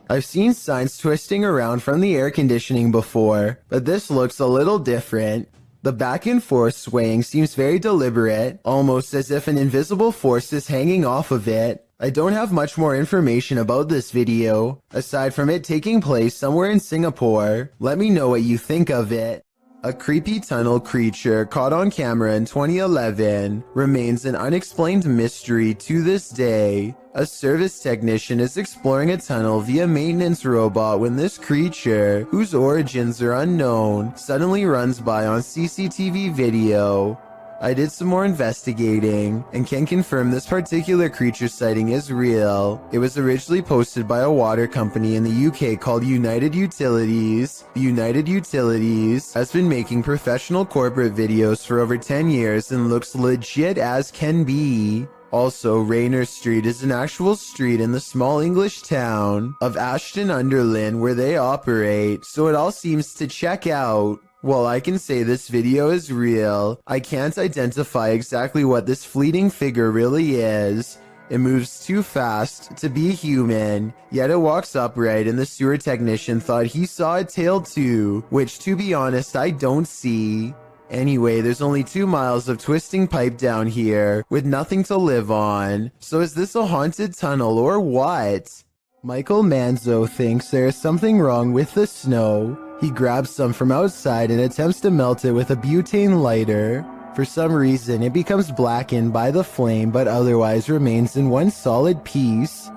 A: I've seen signs twisting around from the air conditioning before, but this looks a little different. The back and forth swaying seems very deliberate, almost as if an invisible force is hanging off of it. I don't have much more information about this video, aside from it taking place somewhere in Singapore. Let me know what you think of it. A creepy tunnel creature caught on camera in 2011 remains an unexplained mystery to this day. A service technician is exploring a tunnel via maintenance robot when this creature, whose origins are unknown, suddenly runs by on CCTV video. I did some more investigating and can confirm this particular creature sighting is real. It was originally posted by a water company in the UK called United Utilities. United Utilities has been making professional corporate videos for over 10 years and looks legit as can be. Also, Rayner Street is an actual street in the small English town of Ashton-under-Lyne where they operate, so it all seems to check out. While I can say this video is real, I can't identify exactly what this fleeting figure really is. It moves too fast to be human, yet it walks upright and the sewer technician thought he saw a tail too, which to be honest I don't see. Anyway, there's only 2 miles of twisting pipe down here, with nothing to live on. So is this a haunted tunnel or what? Michael Manzo thinks there is something wrong with the snow. He grabs some from outside and attempts to melt it with a butane lighter. For some reason, it becomes blackened by the flame, but otherwise remains in one solid piece.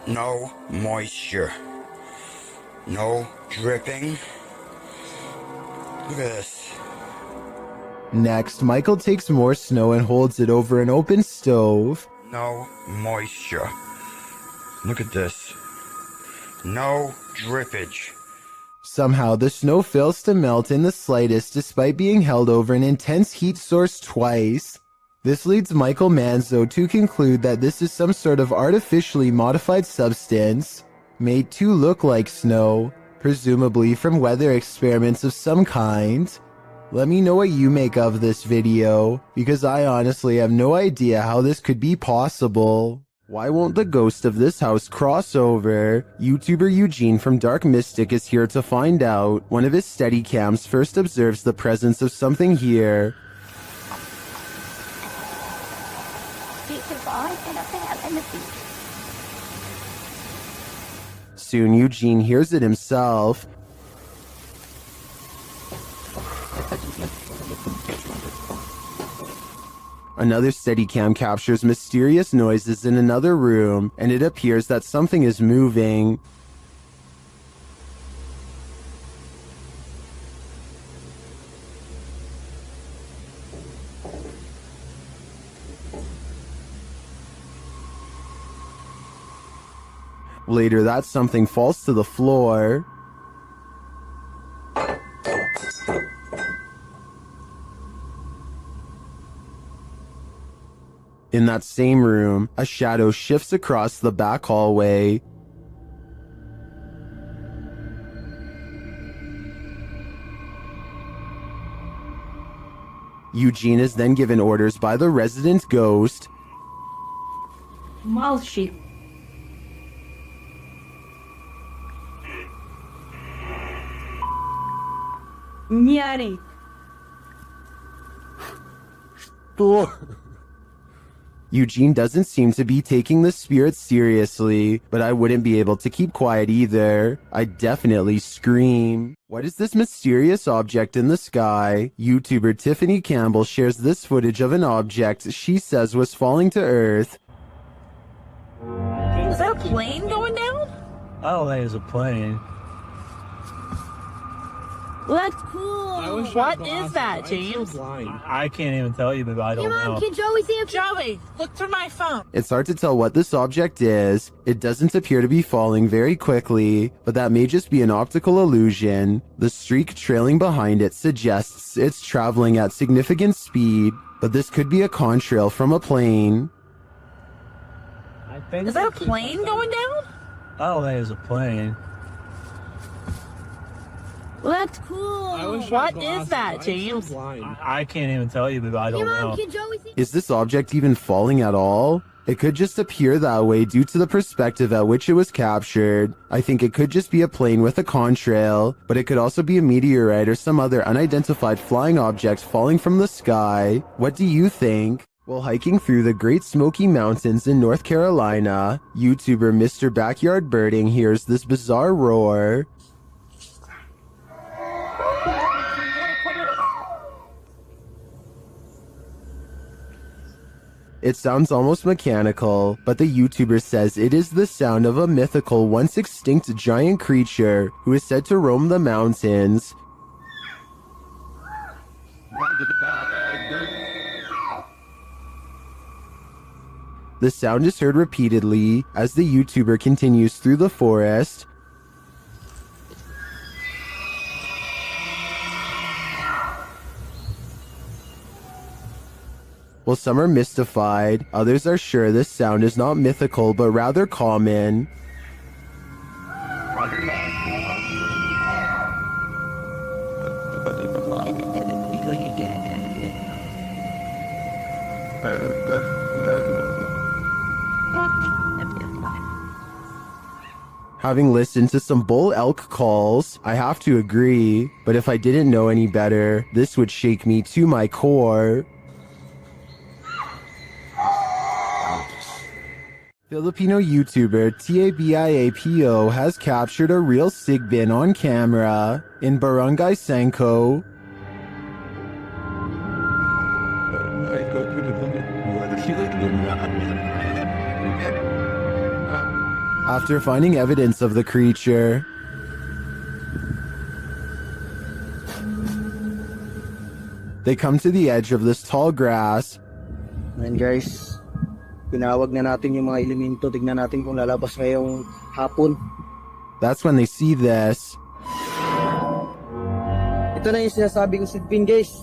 G: No moisture. No dripping. Look at this.
A: Next, Michael takes more snow and holds it over an open stove.
G: No moisture. Look at this. No drippage.
A: Somehow, the snow fails to melt in the slightest despite being held over an intense heat source twice. This leads Michael Manzo to conclude that this is some sort of artificially modified substance, made to look like snow, presumably from weather experiments of some kind. Let me know what you make of this video, because I honestly have no idea how this could be possible. Why won't the ghost of this house cross over? YouTuber Eugene from Dark Mystic is here to find out. One of his Steadicams first observes the presence of something here. Soon Eugene hears it himself. Another Steadicam captures mysterious noises in another room, and it appears that something is moving. Later, that something falls to the floor. In that same room, a shadow shifts across the back hallway. Eugene is then given orders by the resident ghost.
O: Malshi. Nyari.
A: Eugene doesn't seem to be taking the spirits seriously, but I wouldn't be able to keep quiet either. I'd definitely scream. What is this mysterious object in the sky? YouTuber Tiffany Campbell shares this footage of an object she says was falling to Earth.
K: Is that a plane going down?
V: I don't think it's a plane.
K: That's cool. What is that, James?
V: I can't even tell you, but I don't know.
K: Can Joey see it? Joey, look through my phone.
A: It's hard to tell what this object is. It doesn't appear to be falling very quickly, but that may just be an optical illusion. The streak trailing behind it suggests it's traveling at significant speed, but this could be a contrail from a plane.
K: Is that a plane going down?
V: I don't think it's a plane.
K: That's cool. What is that, James?
V: I can't even tell you, but I don't know.
A: Is this object even falling at all? It could just appear that way due to the perspective at which it was captured. I think it could just be a plane with a contrail, but it could also be a meteorite or some other unidentified flying object falling from the sky. What do you think? While hiking through the Great Smoky Mountains in North Carolina, YouTuber Mr. Backyard Birding hears this bizarre roar. It sounds almost mechanical, but the YouTuber says it is the sound of a mythical, once extinct giant creature who is said to roam the mountains. The sound is heard repeatedly as the YouTuber continues through the forest. While some are mystified, others are sure this sound is not mythical but rather common. Having listened to some bull elk calls, I have to agree, but if I didn't know any better, this would shake me to my core. Filipino YouTuber Tabiapo has captured a real sigbin on camera in Barangay Sanko. After finding evidence of the creature, they come to the edge of this tall grass.
W: And guys, tinawag na natin yung mga elemento. Tignan natin kung lalabas ngayong hapon.
A: That's when they see this.
W: Ito na yung sinasabi kong sigbin, guys.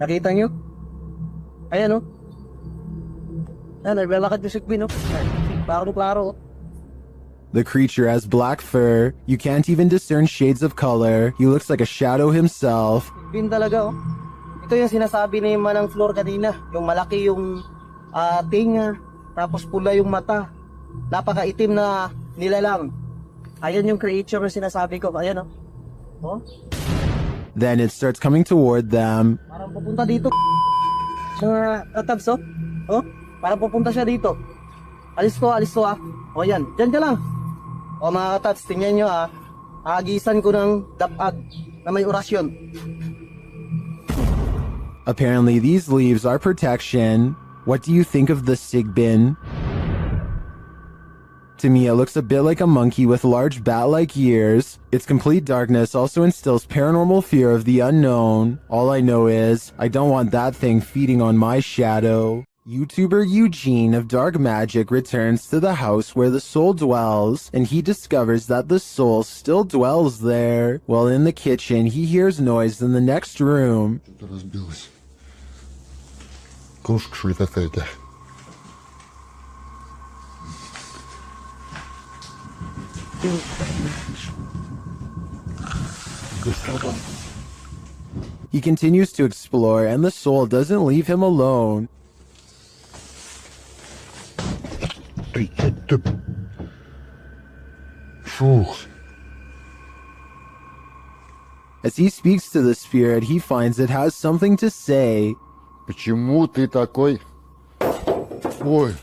W: Nakita nyo? Ayan, oh. Ayan, naglalakad yung sigbin, oh. Klaro-klaro.
A: The creature has black fur. You can't even discern shades of color. He looks like a shadow himself.
W: Sigbin talaga, oh. Ito yung sinasabi ni Manang Flor kanina. Yung malaki yung tinga, tapos pula yung mata. Napakaitim na nilalang. Ayan yung creature na sinasabi ko. Ayan, oh.
A: Then it starts coming toward them.
W: Parang pupunta dito. Sa tatabs, oh. Para pupunta siya dito. Alis to ah. O yan, dyan ka lang. O mga katats, tingnan nyo ah. Aagisan ko ng dapag na may orasyon.
A: Apparently, these leaves are protection. What do you think of the Sigbin? To me, it looks a bit like a monkey with large bat-like ears. Its complete darkness also instills paranormal fear of the unknown. All I know is, I don't want that thing feeding on my shadow. YouTuber Eugene of Dark Magic returns to the house where the soul dwells, and he discovers that the soul still dwells there. While in the kitchen, he hears noise in the next room. He continues to explore, and the soul doesn't leave him alone. As he speaks to the spirit, he finds it has something to say.
C: Почему ты такой? Ой.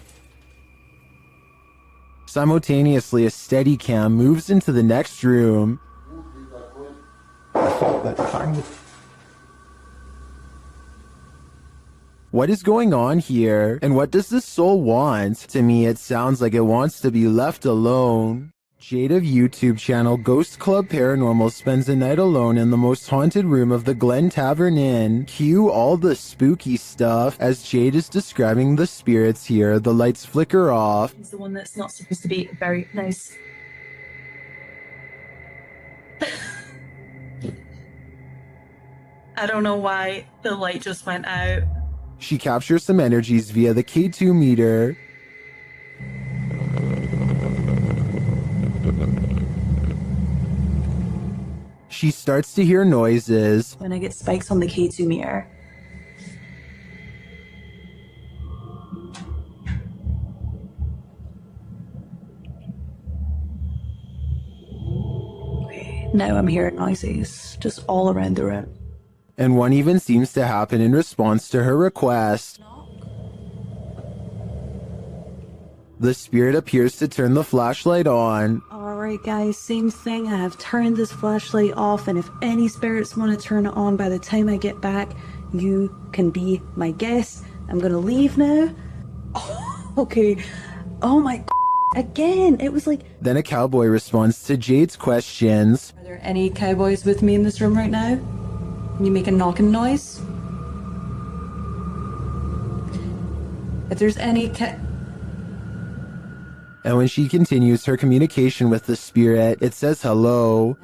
A: Simultaneously, a Steadicam moves into the next room. What is going on here? And what does the soul want? To me, it sounds like it wants to be left alone. Jade of YouTube channel Ghost Club Paranormal spends a night alone in the most haunted room of the Glen Tavern Inn. Cue all the spooky stuff. As Jade is describing the spirits here, the lights flicker off.
K: It's the one that's not supposed to be very nice. I don't know why the light just went out.
A: She captures some energies via the K2 meter. She starts to hear noises.
K: When I get spikes on the K2 meter. Okay, now I'm hearing noises just all around the room.
A: And one even seems to happen in response to her request. The spirit appears to turn the flashlight on.
K: Alright guys, same thing. I have turned this flashlight off, and if any spirits want to turn it on by the time I get back, you can be my guest. I'm gonna leave now. Oh, okay. Oh my again, it was like...
A: Then a cowboy responds to Jade's questions.
K: Are there any cowboys with me in this room right now? Can you make a knocking noise? If there's any
A: And when she continues her communication with the spirit, it says hello.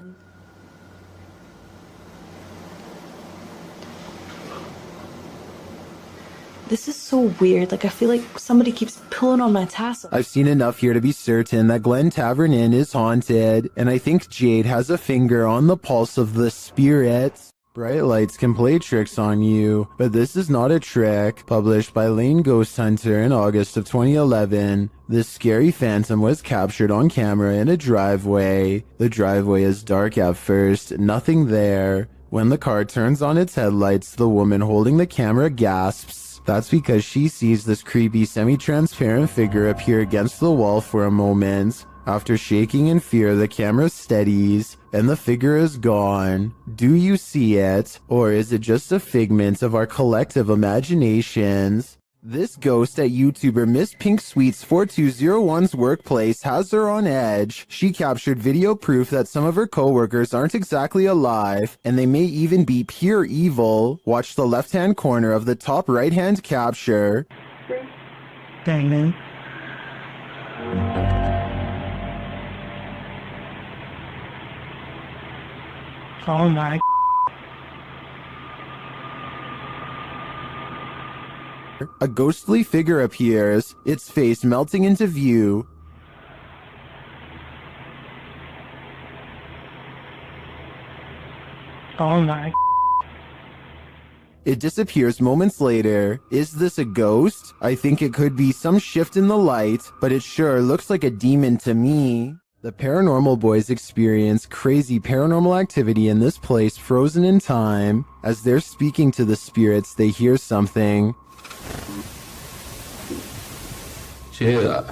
K: This is so weird. Like, I feel like somebody keeps pulling on my tassel.
A: I've seen enough here to be certain that Glen Tavern Inn is haunted, and I think Jade has a finger on the pulse of the spirits. Bright lights can play tricks on you, but this is not a trick. Published by Lane Ghost Hunter in August of 2011, this scary phantom was captured on camera in a driveway. The driveway is dark at first, nothing there. When the car turns on its headlights, the woman holding the camera gasps. That's because she sees this creepy semi-transparent figure appear against the wall for a moment. After shaking in fear, the camera steadies, and the figure is gone. Do you see it? Or is it just a figment of our collective imaginations? This ghost at YouTuber Miss Pink Sweets 4201's workplace has her on edge. She captured video proof that some of her coworkers aren't exactly alive, and they may even be pure evil. Watch the left-hand corner of the top right-hand capture.
V: Dang, man. Oh my.
A: A ghostly figure appears, its face melting into view.
V: Oh my.
A: It disappears moments later. Is this a ghost? I think it could be some shift in the light, but it sure looks like a demon to me. The Paranormal Boys experience crazy paranormal activity in this place frozen in time. As they're speaking to the spirits, they hear something.
U: Did you hear that?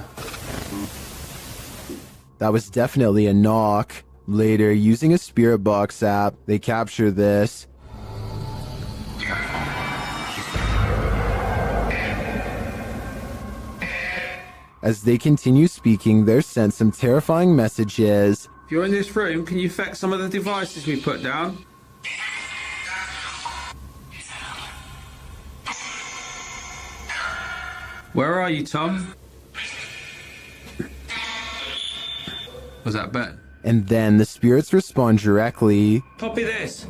A: That was definitely a knock. Later, using a Spirit Box app, they capture this. As they continue speaking, they're sent some terrifying messages.
U: If you're in this room, can you affect some of the devices we put down? Where are you, Tom? Was that Ben?
A: And then the spirits respond directly.
U: Copy this.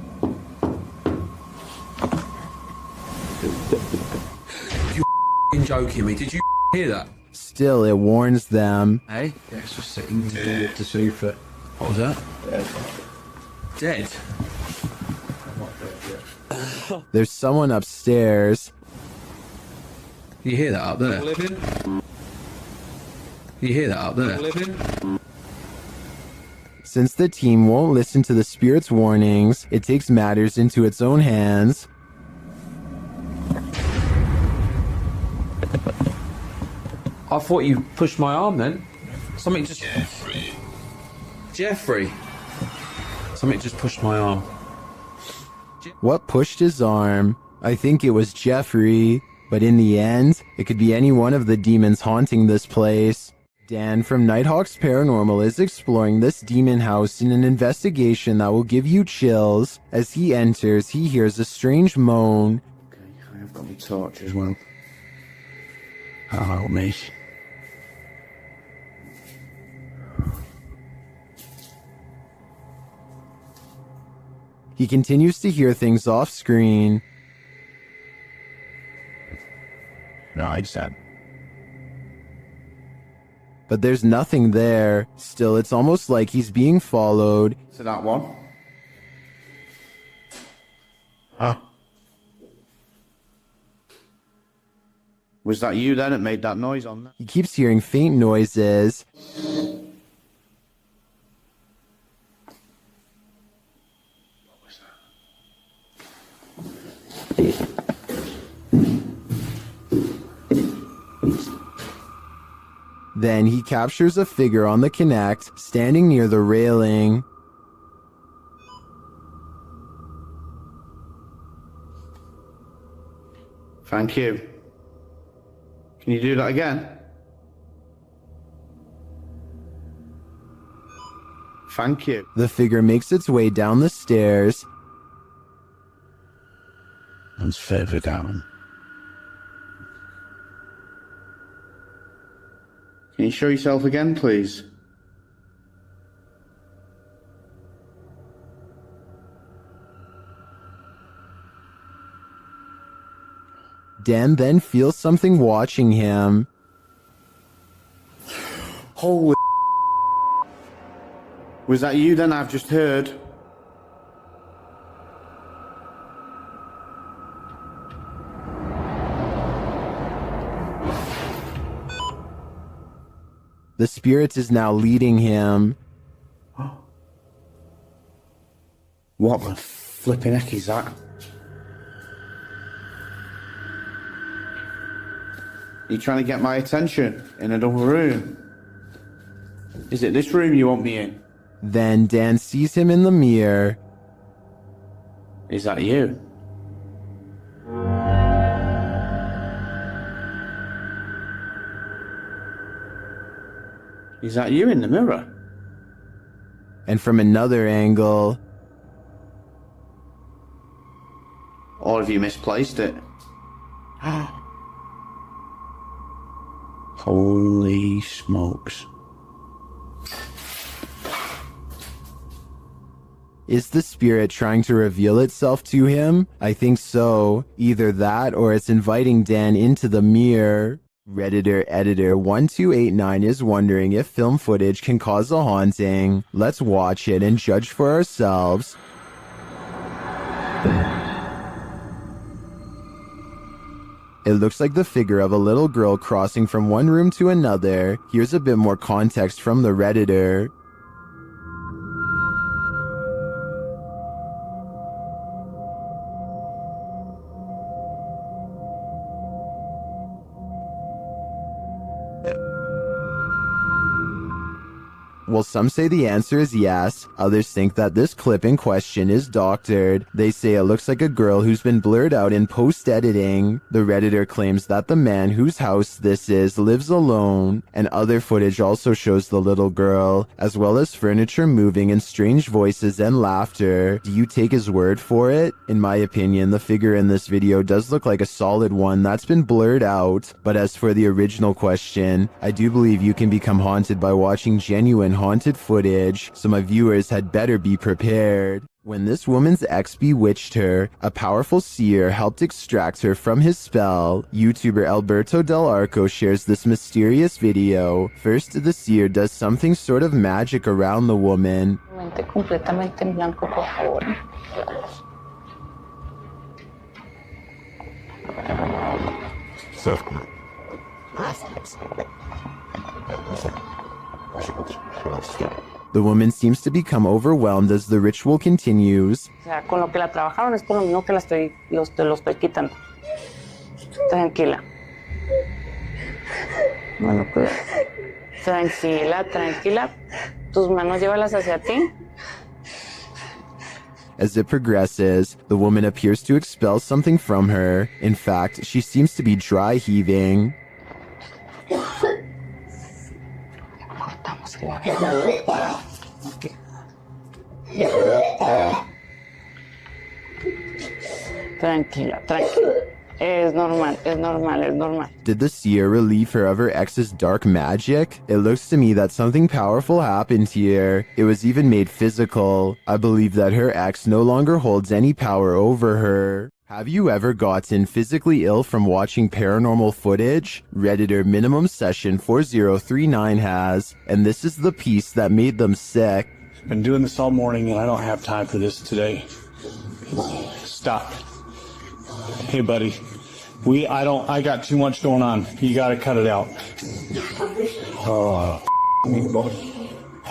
U: You joking me? Did you hear that?
A: Still, it warns them.
U: Hey? Yeah, it's just sitting in the door to see if it... What was that? Dead.
A: There's someone upstairs.
U: You hear that up there? You hear that up there?
A: Since the team won't listen to the spirit's warnings, it takes matters into its own hands.
U: I thought you pushed my arm then. Something just... Jeffrey. Something just pushed my arm.
A: What pushed his arm? I think it was Jeffrey, but in the end, it could be any one of the demons haunting this place. Dan from Nighthawks Paranormal is exploring this demon house in an investigation that will give you chills. As he enters, he hears a strange moan.
R: Okay, I've got my torch as well. That'll help me.
A: He continues to hear things off screen.
R: No, I said.
A: But there's nothing there. Still, it's almost like he's being followed.
R: So that one. Huh? Was that you then that made that noise on there?
A: He keeps hearing faint noises. Then he captures a figure on the Kinect, standing near the railing.
R: Thank you. Can you do that again? Thank you.
A: The figure makes its way down the stairs.
R: And further down. Can you show yourself again, please?
A: Dan then feels something watching him.
R: Holy... Was that you then I've just heard?
A: The spirit is now leading him.
R: What the flipping heck is that? You trying to get my attention in another room? Is it this room you want me in?
A: Then Dan sees him in the mirror.
R: Is that you? Is that you in the mirror?
A: And from another angle...
R: Or have you misplaced it? Holy smokes.
A: Is the spirit trying to reveal itself to him? I think so. Either that or it's inviting Dan into the mirror. Redditor editor 1289 is wondering if film footage can cause a haunting. Let's watch it and judge for ourselves. It looks like the figure of a little girl crossing from one room to another. Here's a bit more context from the Redditor. While some say the answer is yes, others think that this clip in question is doctored. They say it looks like a girl who's been blurred out in post-editing. The Redditor claims that the man whose house this is lives alone, and other footage also shows the little girl, as well as furniture moving and strange voices and laughter. Do you take his word for it? In my opinion, the figure in this video does look like a solid one that's been blurred out, but as for the original question, I do believe you can become haunted by watching genuine haunted footage, so my viewers had better be prepared. When this woman's ex bewitched her, a powerful seer helped extract her from his spell. YouTuber Alberto Del Arco shares this mysterious video. First, the seer does something sort of magic around the woman.
B: Completamente en blanco, por favor.
A: The woman seems to become overwhelmed as the ritual continues.
B: O sea, con lo que la trabajaron es con lo mismo que te lo estoy quitando. Tranquila. Bueno, pues. Tranquila. Tus manos llévalas hacia ti.
A: As it progresses, the woman appears to expel something from her. In fact, she seems to be dry heaving.
B: Tranquila. Es normal.
A: Did the seer relieve her of her ex's dark magic? It looks to me that something powerful happened here. It was even made physical. I believe that her ex no longer holds any power over her. Have you ever gotten physically ill from watching paranormal footage? Redditor Minimum Session 4039 has, and this is the piece that made them sick.
L: Been doing this all morning and I don't have time for this today. Stop. Hey buddy, I got too much going on. You gotta cut it out. Oh,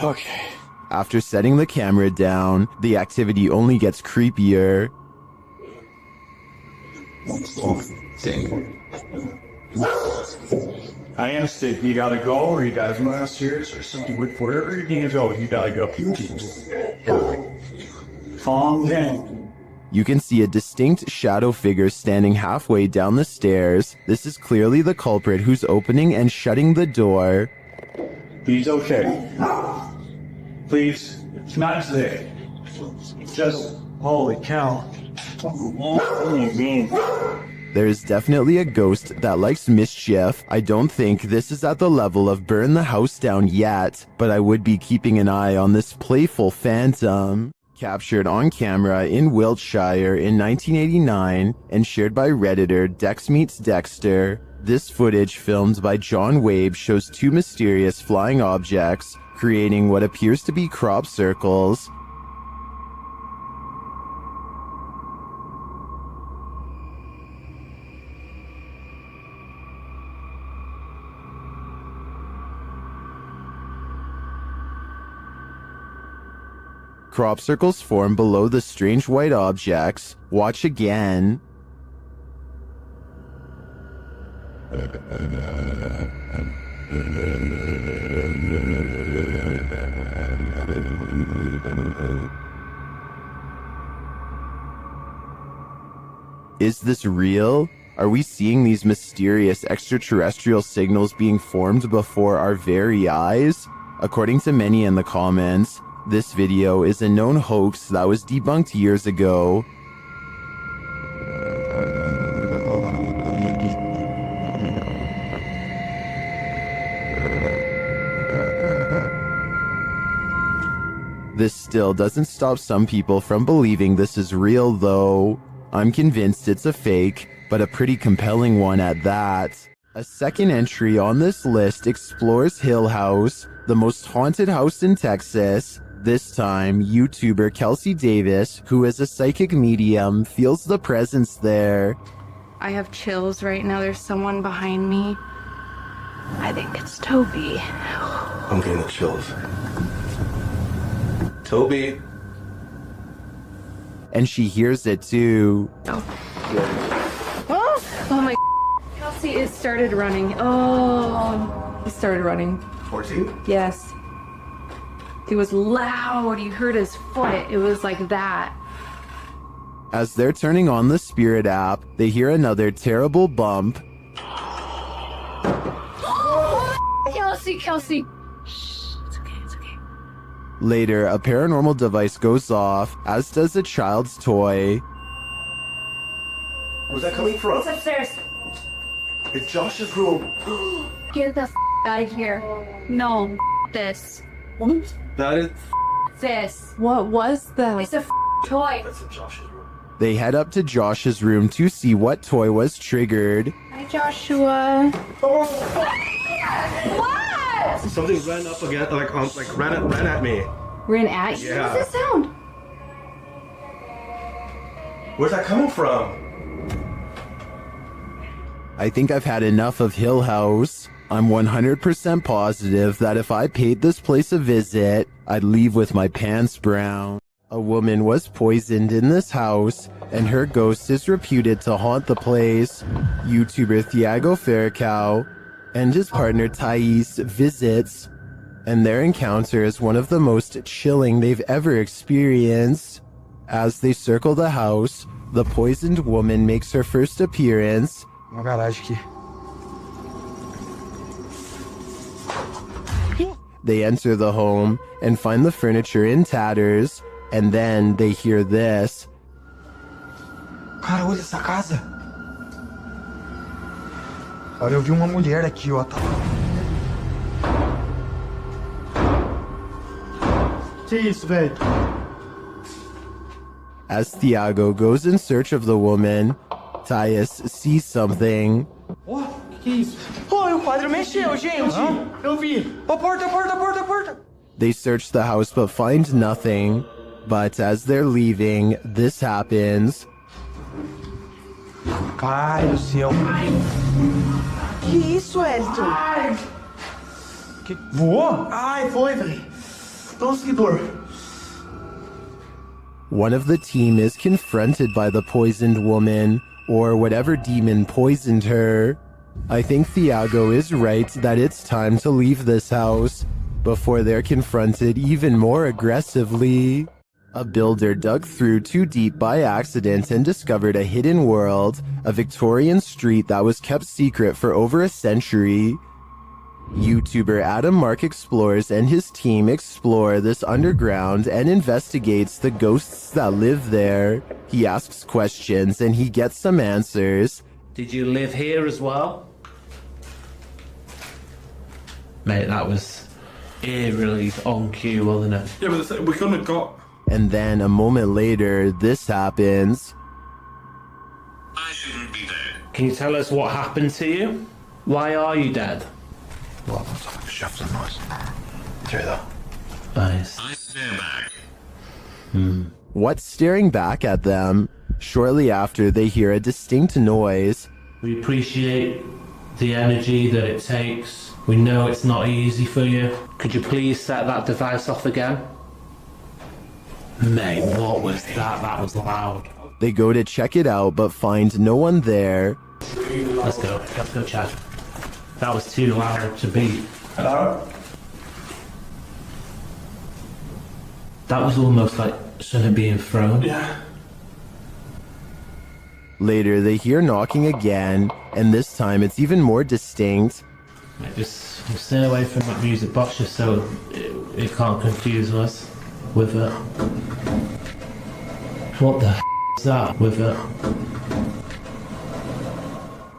L: okay.
A: After setting the camera down, the activity only gets creepier.
L: I understand. You gotta go, or you guys want serious, or something with wherever you need to go. You gotta go. Calm down.
A: You can see a distinct shadow figure standing halfway down the stairs. This is clearly the culprit who's opening and shutting the door.
L: He's okay. Please, it's not today. Just, holy cow.
A: There is definitely a ghost that likes mischief. I don't think this is at the level of burn the house down yet, but I would be keeping an eye on this playful phantom. Captured on camera in Wiltshire in 1989 and shared by Redditor Dex Meets Dexter. This footage filmed by John Wabe shows two mysterious flying objects creating what appears to be crop circles. Crop circles form below the strange white objects. Watch again. Is this real? Are we seeing these mysterious extraterrestrial signals being formed before our very eyes? According to many in the comments, this video is a known hoax that was debunked years ago. This still doesn't stop some people from believing this is real though. I'm convinced it's a fake, but a pretty compelling one at that. A second entry on this list explores Hill House, the most haunted house in Texas. This time, YouTuber Kelsey Davis, who is a psychic medium, feels the presence there.
J: I have chills right now. There's someone behind me. I think it's Toby.
Q: I'm getting the chills. Toby.
A: And she hears it too.
J: Oh my. Kelsey, it started running. Oh, it started running.
Q: 14?
J: Yes.
T: It was loud. You heard his foot. It was like that.
A: As they're turning on the Spirit app, they hear another terrible bump.
T: Kelsey.
A: Later, a paranormal device goes off, as does a child's toy.
Q: Where's that coming from?
T: It's upstairs.
Q: It's Josh's room.
T: Get the out of here. No, this.
Q: That is.
T: This. What was that? It's a toy.
Q: That's in Josh's room.
A: They head up to Josh's room to see what toy was triggered.
T: Hi, Joshua.
Q: What? Something ran up again, ran at me.
T: Ran at you?
Q: Yeah.
T: What's the sound?
Q: Where's that coming from?
A: I think I've had enough of Hill House. I'm 100% positive that if I paid this place a visit, I'd leave with my pants brown. A woman was poisoned in this house, and her ghost is reputed to haunt the place. YouTuber Thiago Ferracao and his partner Thais visits, and their encounter is one of the most chilling they've ever experienced. As they circle the house, the poisoned woman makes her first appearance. They enter the home and find the furniture in tatters, and then they hear this.
F: Cara, olha essa casa. Olha, eu vi uma mulher aqui, ó.
D: Que isso, velho?
A: As Thiago goes in search of the woman, Thais sees something.
D: Ó, que isso? Ó, o quadro mexeu, gente. Eu vi. Ó, porta.
A: They search the house but find nothing. But as they're leaving, this happens.
F: Ai, do céu.
W: Que isso, Elton?
D: Ai! Que voou? Ai, foi, velho. Tô seguidor.
A: One of the team is confronted by the poisoned woman, or whatever demon poisoned her. I think Thiago is right that it's time to leave this house before they're confronted even more aggressively. A builder dug through too deep by accident and discovered a hidden world, a Victorian street that was kept secret for over a century. YouTuber Adam Mark Explores and his team explore this underground and investigates the ghosts that live there. He asks questions and he gets some answers.
M: Did you live here as well? Mate, that was eerily on cue, wasn't it?
U: Yeah, but we couldn't have got...
A: And then a moment later, this happens.
M: Can you tell us what happened to you? Why are you dead?
Q: Well, that's like a shuffling noise. Through that.
M: Nice.
Q: I stand back.
A: What's staring back at them? Shortly after, they hear a distinct noise.
M: We appreciate the energy that it takes. We know it's not easy for you. Could you please set that device off again? Mate, what was that? That was loud.
A: They go to check it out, but find no one there.
M: Let's go. Let's go, Chad. That was too loud to beat.
Q: Hello?
M: That was almost like something being thrown.
Q: Yeah.
A: Later, they hear knocking again, and this time it's even more distinct.
M: Mate, just stay away from that music box just so it can't confuse us with it. What the is that with it?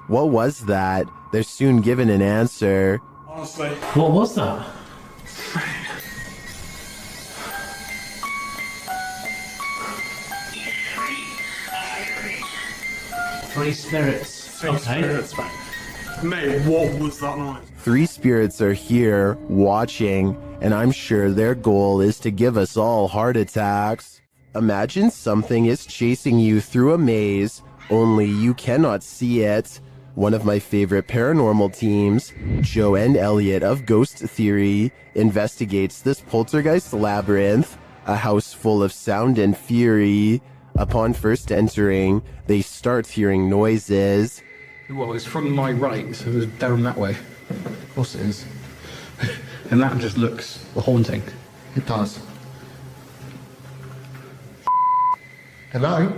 A: What was that? They're soon given an answer.
U: Honestly.
M: What was that? Three spirits.
U: Three spirits, man. Mate, what was that noise?
A: 3 spirits are here, watching, and I'm sure their goal is to give us all heart attacks. Imagine something is chasing you through a maze, only you cannot see it. One of my favorite paranormal teams, Joe and Elliot of Ghost Theory, investigates this poltergeist labyrinth, a house full of sound and fury. Upon first entering, they start hearing noises.
N: Well, it's from my right, so it's down that way. Of course it is. And that just looks haunting.
C: It does. Hello?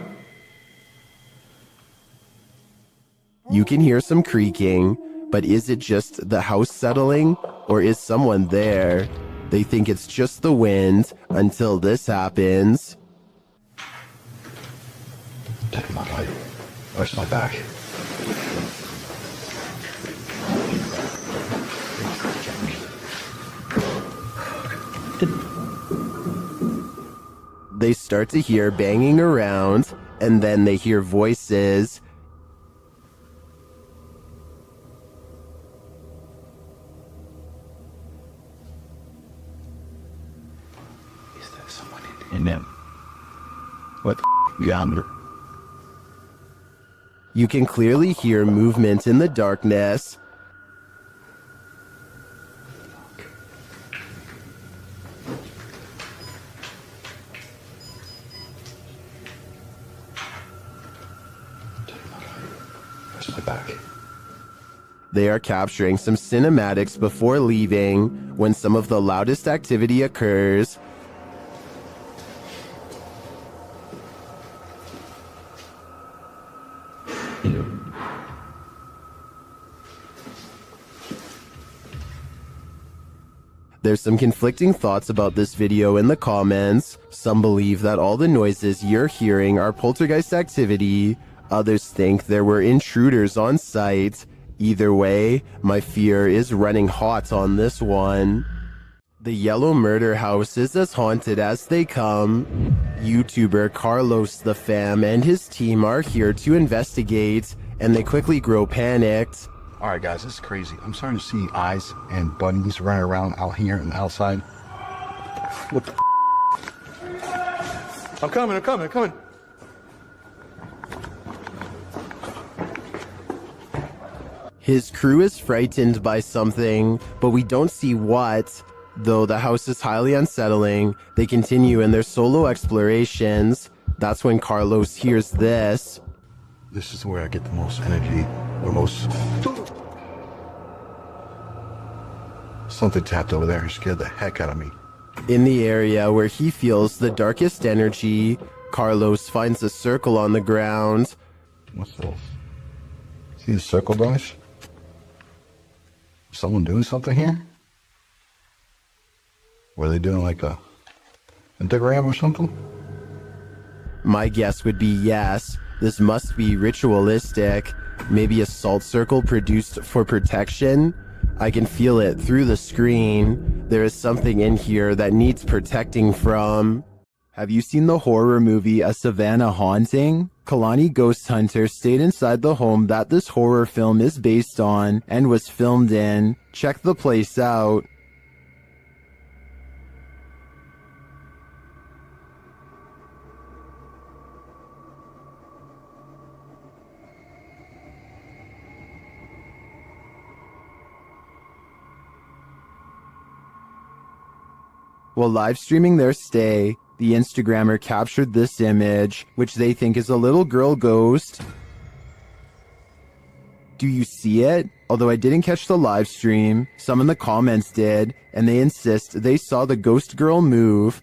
A: You can hear some creaking, but is it just the house settling, or is someone there? They think it's just the wind until this happens.
Q: Take my light. Where's my back?
A: They start to hear banging around, and then they hear voices.
Q: Is there someone in them? What the yonder?
A: You can clearly hear movement in the darkness.
Q: Where's my back?
A: They are capturing some cinematics before leaving when some of the loudest activity occurs. There's some conflicting thoughts about this video in the comments. Some believe that all the noises you're hearing are poltergeist activity. Others think there were intruders on site. Either way, my fear is running hot on this one. The Yellow Murder House is as haunted as they come. YouTuber Carlos the Fam and his team are here to investigate, and they quickly grow panicked.
Q: Alright guys, this is crazy. I'm starting to see eyes and bunnies running around out here and outside. What the
D: I'm coming.
A: His crew is frightened by something, but we don't see what. Though the house is highly unsettling, they continue in their solo explorations. That's when Carlos hears this.
Q: This is where I get the most energy, or most... Something tapped over there and scared the heck out of me.
A: In the area where he feels the darkest energy, Carlos finds a circle on the ground.
Q: What's this? See the circle, guys? Someone doing something here? Were they doing like a pentagram or something?
A: My guess would be yes. This must be ritualistic. Maybe a salt circle produced for protection. I can feel it through the screen. There is something in here that needs protecting from. Have you seen the horror movie A Savannah Haunting? Kalani Ghost Hunter stayed inside the home that this horror film is based on and was filmed in. Check the place out. While live streaming their stay, the Instagrammer captured this image, which they think is a little girl ghost. Do you see it? Although I didn't catch the live stream, some in the comments did, and they insist they saw the ghost girl move.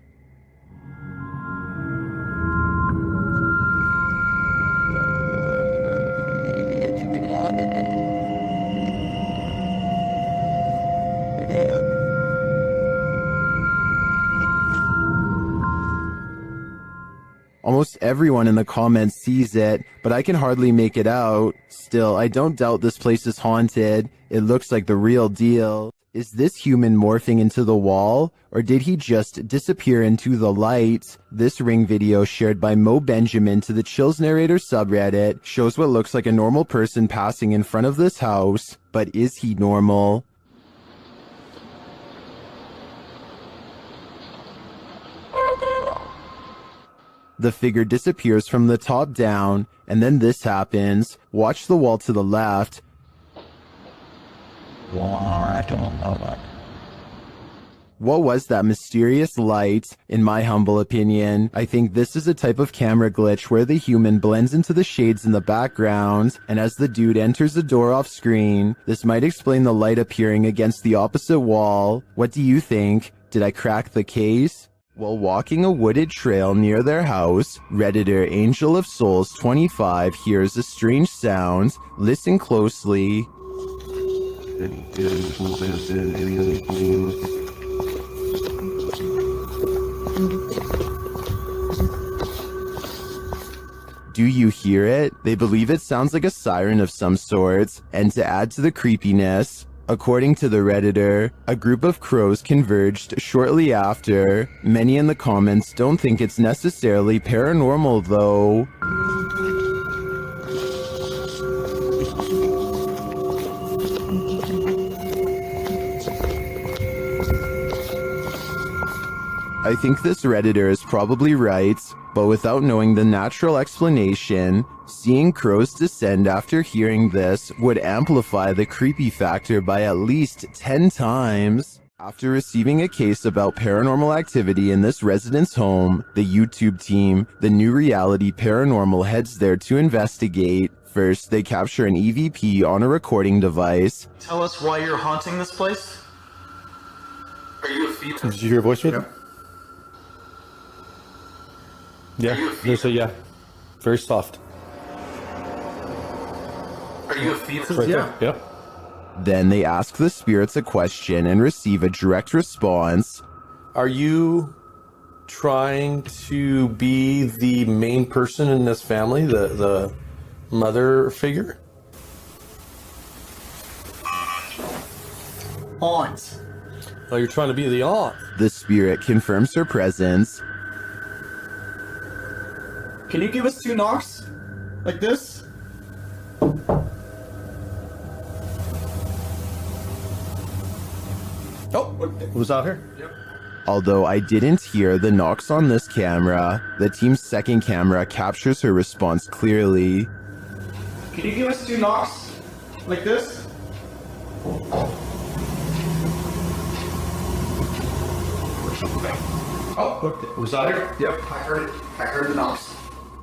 A: Almost everyone in the comments sees it, but I can hardly make it out. Still, I don't doubt this place is haunted. It looks like the real deal. Is this human morphing into the wall, or did he just disappear into the light? This Ring video shared by Mo Benjamin to the Chills Narrator subreddit shows what looks like a normal person passing in front of this house, but is he normal? The figure disappears from the top down, and then this happens. Watch the wall to the left. What was that mysterious light? In my humble opinion, I think this is a type of camera glitch where the human blends into the shades in the background, and as the dude enters the door off screen, this might explain the light appearing against the opposite wall. What do you think? Did I crack the case? While walking a wooded trail near their house, Redditor Angel of Souls 25 hears a strange sound. Listen closely. Do you hear it? They believe it sounds like a siren of some sort. And to add to the creepiness, according to the Redditor, a group of crows converged shortly after. Many in the comments don't think it's necessarily paranormal though. I think this Redditor is probably right, but without knowing the natural explanation, seeing crows descend after hearing this would amplify the creepy factor by at least 10 times. After receiving a case about paranormal activity in this resident's home, the YouTube team, the New Reality Paranormal, heads there to investigate. First, they capture an EVP on a recording device.
I: Tell us why you're haunting this place? Are you a female?
L: Did you hear a voice with it? Yeah, there's a yeah. Very soft.
I: Are you a female?
L: Right there. Yep.
A: Then they ask the spirits a question and receive a direct response.
M: Are you trying to be the main person in this family, the mother figure?
I: Aunt.
M: Oh, you're trying to be the aunt.
A: The spirit confirms her presence.
I: Can you give us 2 knocks? Like this?
L: Oh, who's out here?
I: Yep.
A: Although I didn't hear the knocks on this camera, the team's second camera captures her response clearly.
I: Can you give us 2 knocks? Like this? Oh, look,
L: Who's out here?
I: yep, I heard it. I heard the knocks.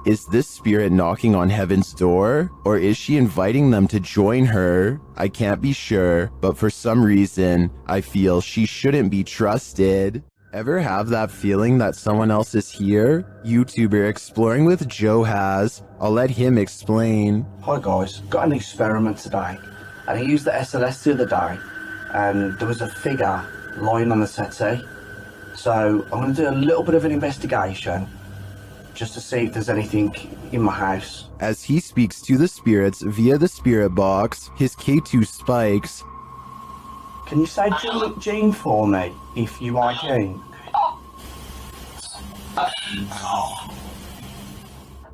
A: Is this spirit knocking on heaven's door? Or is she inviting them to join her? I can't be sure, but for some reason, I feel she shouldn't be trusted. Ever have that feeling that someone else is here? YouTuber Exploring with Joe has. I'll let him explain.
W: Hi guys, got an experiment today, and I used the SLS the other day, and there was a figure lying on the settee. So I'm going to do a little bit of an investigation, just to see if there's anything in my house.
A: As he speaks to the spirits via the spirit box, his K2 spikes.
W: Can you say Jean for me, if you are Jean?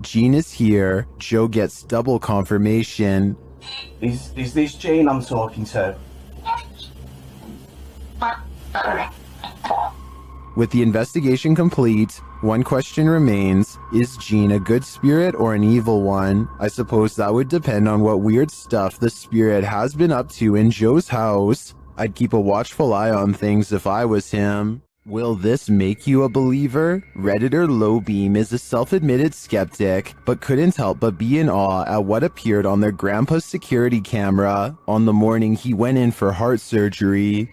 A: Jean is here. Joe gets double confirmation.
W: Is this Jean I'm talking to?
A: With the investigation complete, one question remains. Is Jean a good spirit or an evil one? I suppose that would depend on what weird stuff the spirit has been up to in Joe's house. I'd keep a watchful eye on things if I was him. Will this make you a believer? Redditor Lowbeam is a self-admitted skeptic, but couldn't help but be in awe at what appeared on their grandpa's security camera on the morning he went in for heart surgery.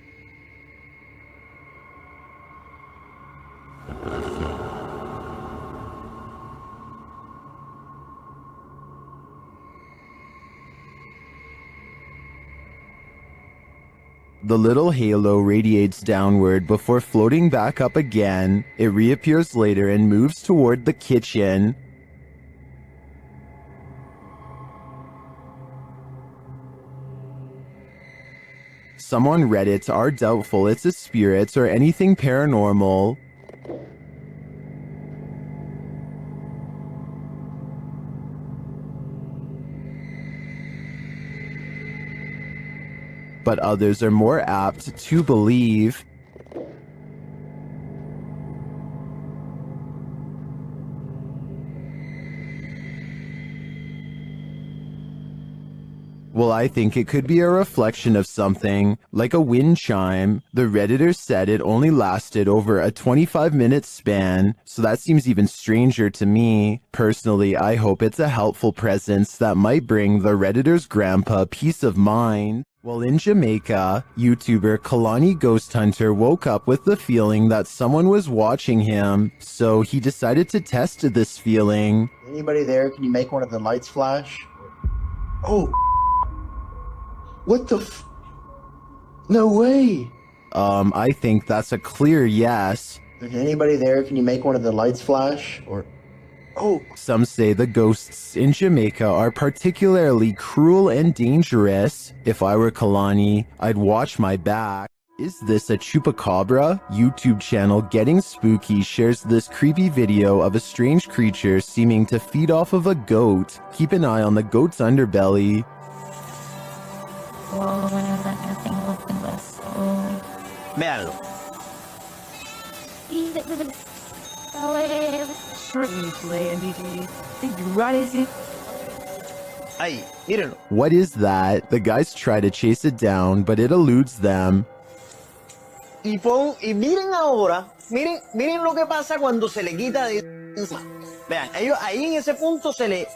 A: The little halo radiates downward before floating back up again. It reappears later and moves toward the kitchen. Some on Reddit are doubtful it's a spirit or anything paranormal. But others are more apt to believe. Well, I think it could be a reflection of something, like a wind chime. The Redditor said it only lasted over a 25-minute span, so that seems even stranger to me. Personally, I hope it's a helpful presence that might bring the Redditor's grandpa peace of mind. While in Jamaica, YouTuber Kalani Ghost Hunter woke up with the feeling that someone was watching him, so he decided to test this feeling.
C: Anybody there? Can you make one of the lights flash? Oh. What the f... No way.
A: I think that's a clear yes.
C: Is anybody there? Can you make one of the lights flash? Or... Oh.
A: Some say the ghosts in Jamaica are particularly cruel and dangerous. If I were Kalani, I'd watch my back. Is this a chupacabra? YouTube channel Getting Spooky shares this creepy video of a strange creature seeming to feed off of a goat. Keep an eye on the goat's underbelly.
W: Véanlo. Ahí, mírenlo.
A: What is that? The guys try to chase it down, but it eludes them.
W: Y miren ahora, miren lo que pasa cuando se le quita de... Vean, ellos ahí en ese punto se le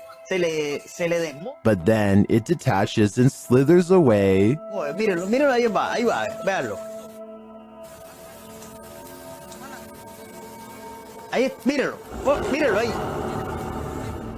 W: desmonta.
A: But then it detaches and slithers away.
W: Mírenlo, ahí va, véanlo. Ahí, mírenlo ahí.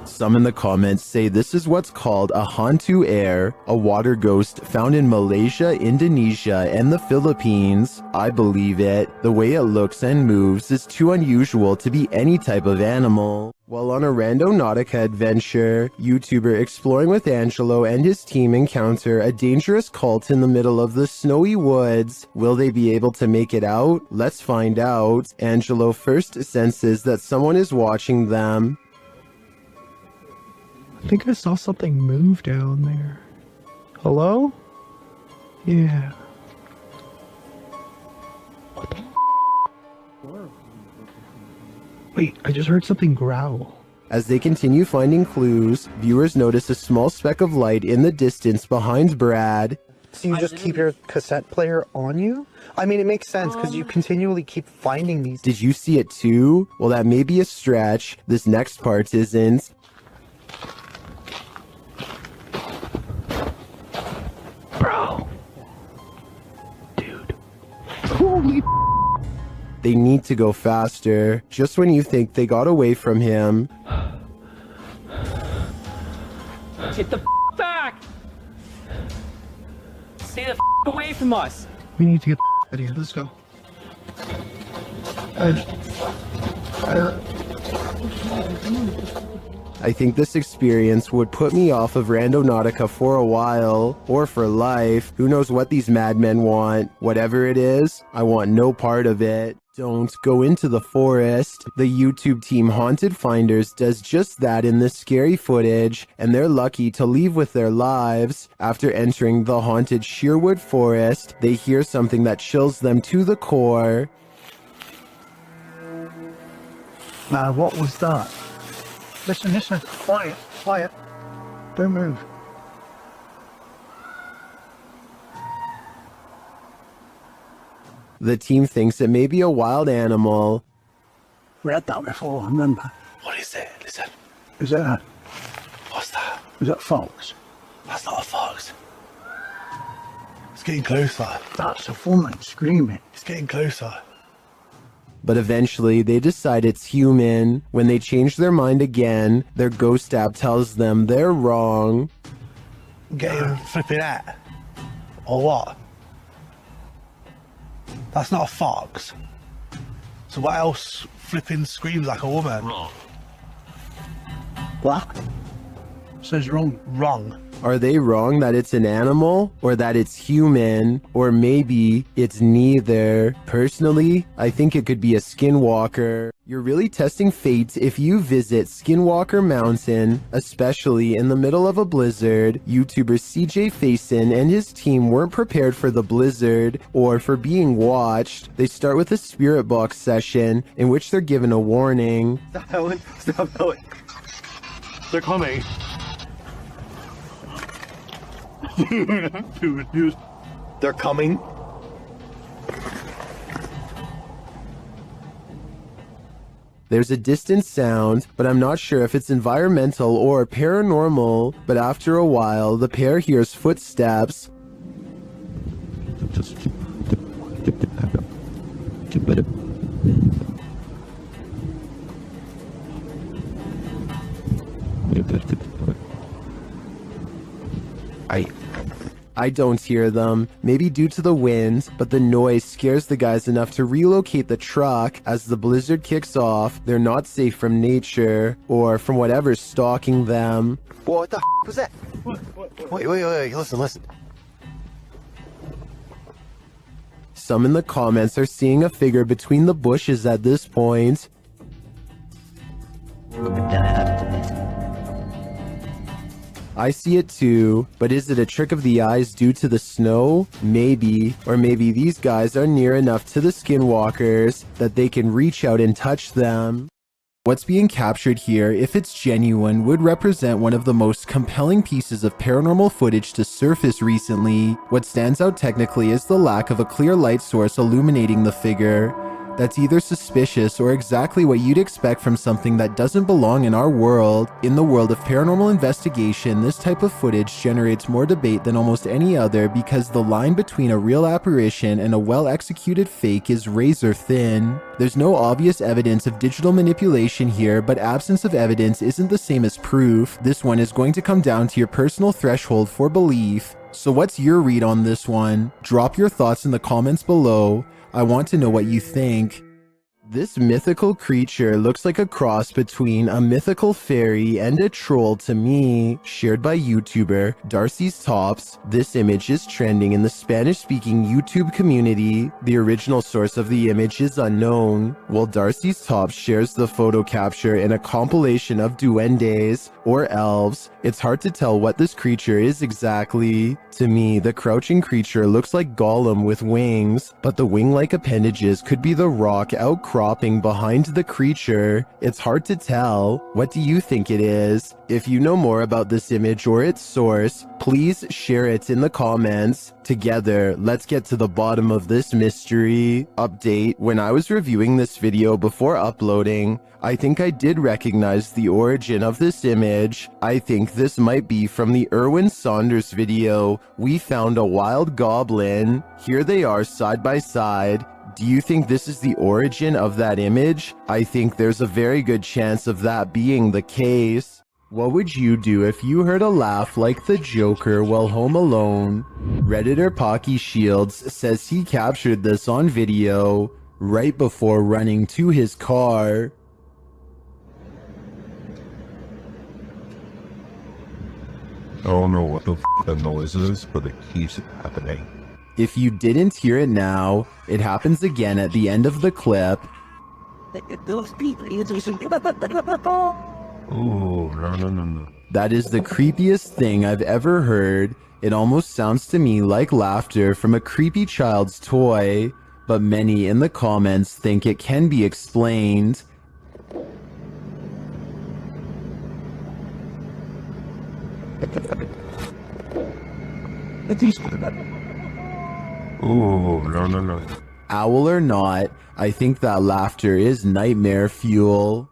A: Some in the comments say this is what's called a hantu air, a water ghost found in Malaysia, Indonesia, and the Philippines. I believe it. The way it looks and moves is too unusual to be any type of animal. While on a Randonautica adventure, YouTuber Exploring with Angelo and his team encounter a dangerous cult in the middle of the snowy woods. Will they be able to make it out? Let's find out. Angelo first senses that someone is watching them.
E: I think I saw something move down there. Hello? Yeah. What the f? Wait, I just heard something growl.
A: As they continue finding clues, viewers notice a small speck of light in the distance behind Brad.
E: So you just keep your cassette player on you? I mean, it makes sense because you continually keep finding these.
A: Did you see it too? Well, that may be a stretch. This next part isn't.
E: Bro. Dude. Holy
A: They need to go faster. Just when you think they got away from him.
P: Get the back! Stay the away from us!
E: We need to get the out of here. Let's go.
A: I think this experience would put me off of Randonautica for a while, or for life. Who knows what these madmen want? Whatever it is, I want no part of it. Don't go into the forest. The YouTube team Haunted Finders does just that in this scary footage, and they're lucky to leave with their lives. After entering the haunted Sherwood Forest, they hear something that chills them to the core.
E: Now, what was that? Listen. Quiet. Don't move.
A: The team thinks it may be a wild animal.
E: We had that before, remember?
L: What is it? Listen.
E: Is that?
L: What's that?
E: Is that fox?
L: That's not a fox. It's getting closer.
E: That's a woman screaming.
L: It's getting closer.
A: But eventually they decide it's human. When they change their mind again, their ghost app tells them they're wrong.
L: Getting flipping out. Or what? That's not a fox. So what else flipping screams like a woman? Wrong.
E: What? Says wrong.
L: Wrong.
A: Are they wrong that it's an animal, or that it's human, or maybe it's neither? Personally, I think it could be a skinwalker. You're really testing fate if you visit Skinwalker Mountain, especially in the middle of a blizzard. YouTuber CJ Faison and his team weren't prepared for the blizzard or for being watched. They start with a spirit box session in which they're given a warning.
E: Stop going. They're coming. They're coming.
A: There's a distant sound, but I'm not sure if it's environmental or paranormal. But after a while, the pair hears footsteps. I don't hear them, maybe due to the wind, but the noise scares the guys enough to relocate the truck. As the blizzard kicks off, they're not safe from nature or from whatever's stalking them.
E: What the f was that? Wait, listen.
A: Some in the comments are seeing a figure between the bushes at this point. I see it too, but is it a trick of the eyes due to the snow? Maybe. Or maybe these guys are near enough to the skinwalkers that they can reach out and touch them. What's being captured here, if it's genuine, would represent one of the most compelling pieces of paranormal footage to surface recently. What stands out technically is the lack of a clear light source illuminating the figure. That's either suspicious or exactly what you'd expect from something that doesn't belong in our world. In the world of paranormal investigation, this type of footage generates more debate than almost any other because the line between a real apparition and a well-executed fake is razor thin. There's no obvious evidence of digital manipulation here, but absence of evidence isn't the same as proof. This one is going to come down to your personal threshold for belief. So what's your read on this one? Drop your thoughts in the comments below. I want to know what you think. This mythical creature looks like a cross between a mythical fairy and a troll to me, shared by YouTuber Darcy's Tops. This image is trending in the Spanish-speaking YouTube community. The original source of the image is unknown, while Darcy's Tops shares the photo capture in a compilation of duendes, or elves. It's hard to tell what this creature is exactly. To me, the crouching creature looks like Gollum with wings, but the wing-like appendages could be the rock outcropping behind the creature. It's hard to tell. What do you think it is? If you know more about this image or its source, please share it in the comments. Together, let's get to the bottom of this mystery. Update: when I was reviewing this video before uploading, I think I did recognize the origin of this image. I think this might be from the Erwin Saunders video, We Found a Wild Goblin. Here they are side by side. Do you think this is the origin of that image? I think there's a very good chance of that being the case. What would you do if you heard a laugh like the Joker while home alone? Redditor Pocky Shields says he captured this on video right before running to his car.
Q: I don't know what the f that noise is, but it keeps happening.
A: If you didn't hear it now, it happens again at the end of the clip.
Q: Oh, no.
A: That is the creepiest thing I've ever heard. It almost sounds to me like laughter from a creepy child's toy, but many in the comments think it can be explained.
Q: Oh, no.
A: Owl or not, I think that laughter is nightmare fuel.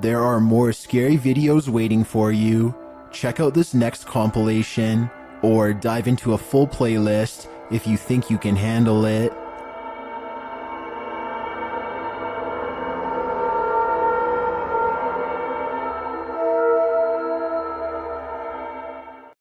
A: There are more scary videos waiting for you. Check out this next compilation, or dive into a full playlist if you think you can handle it.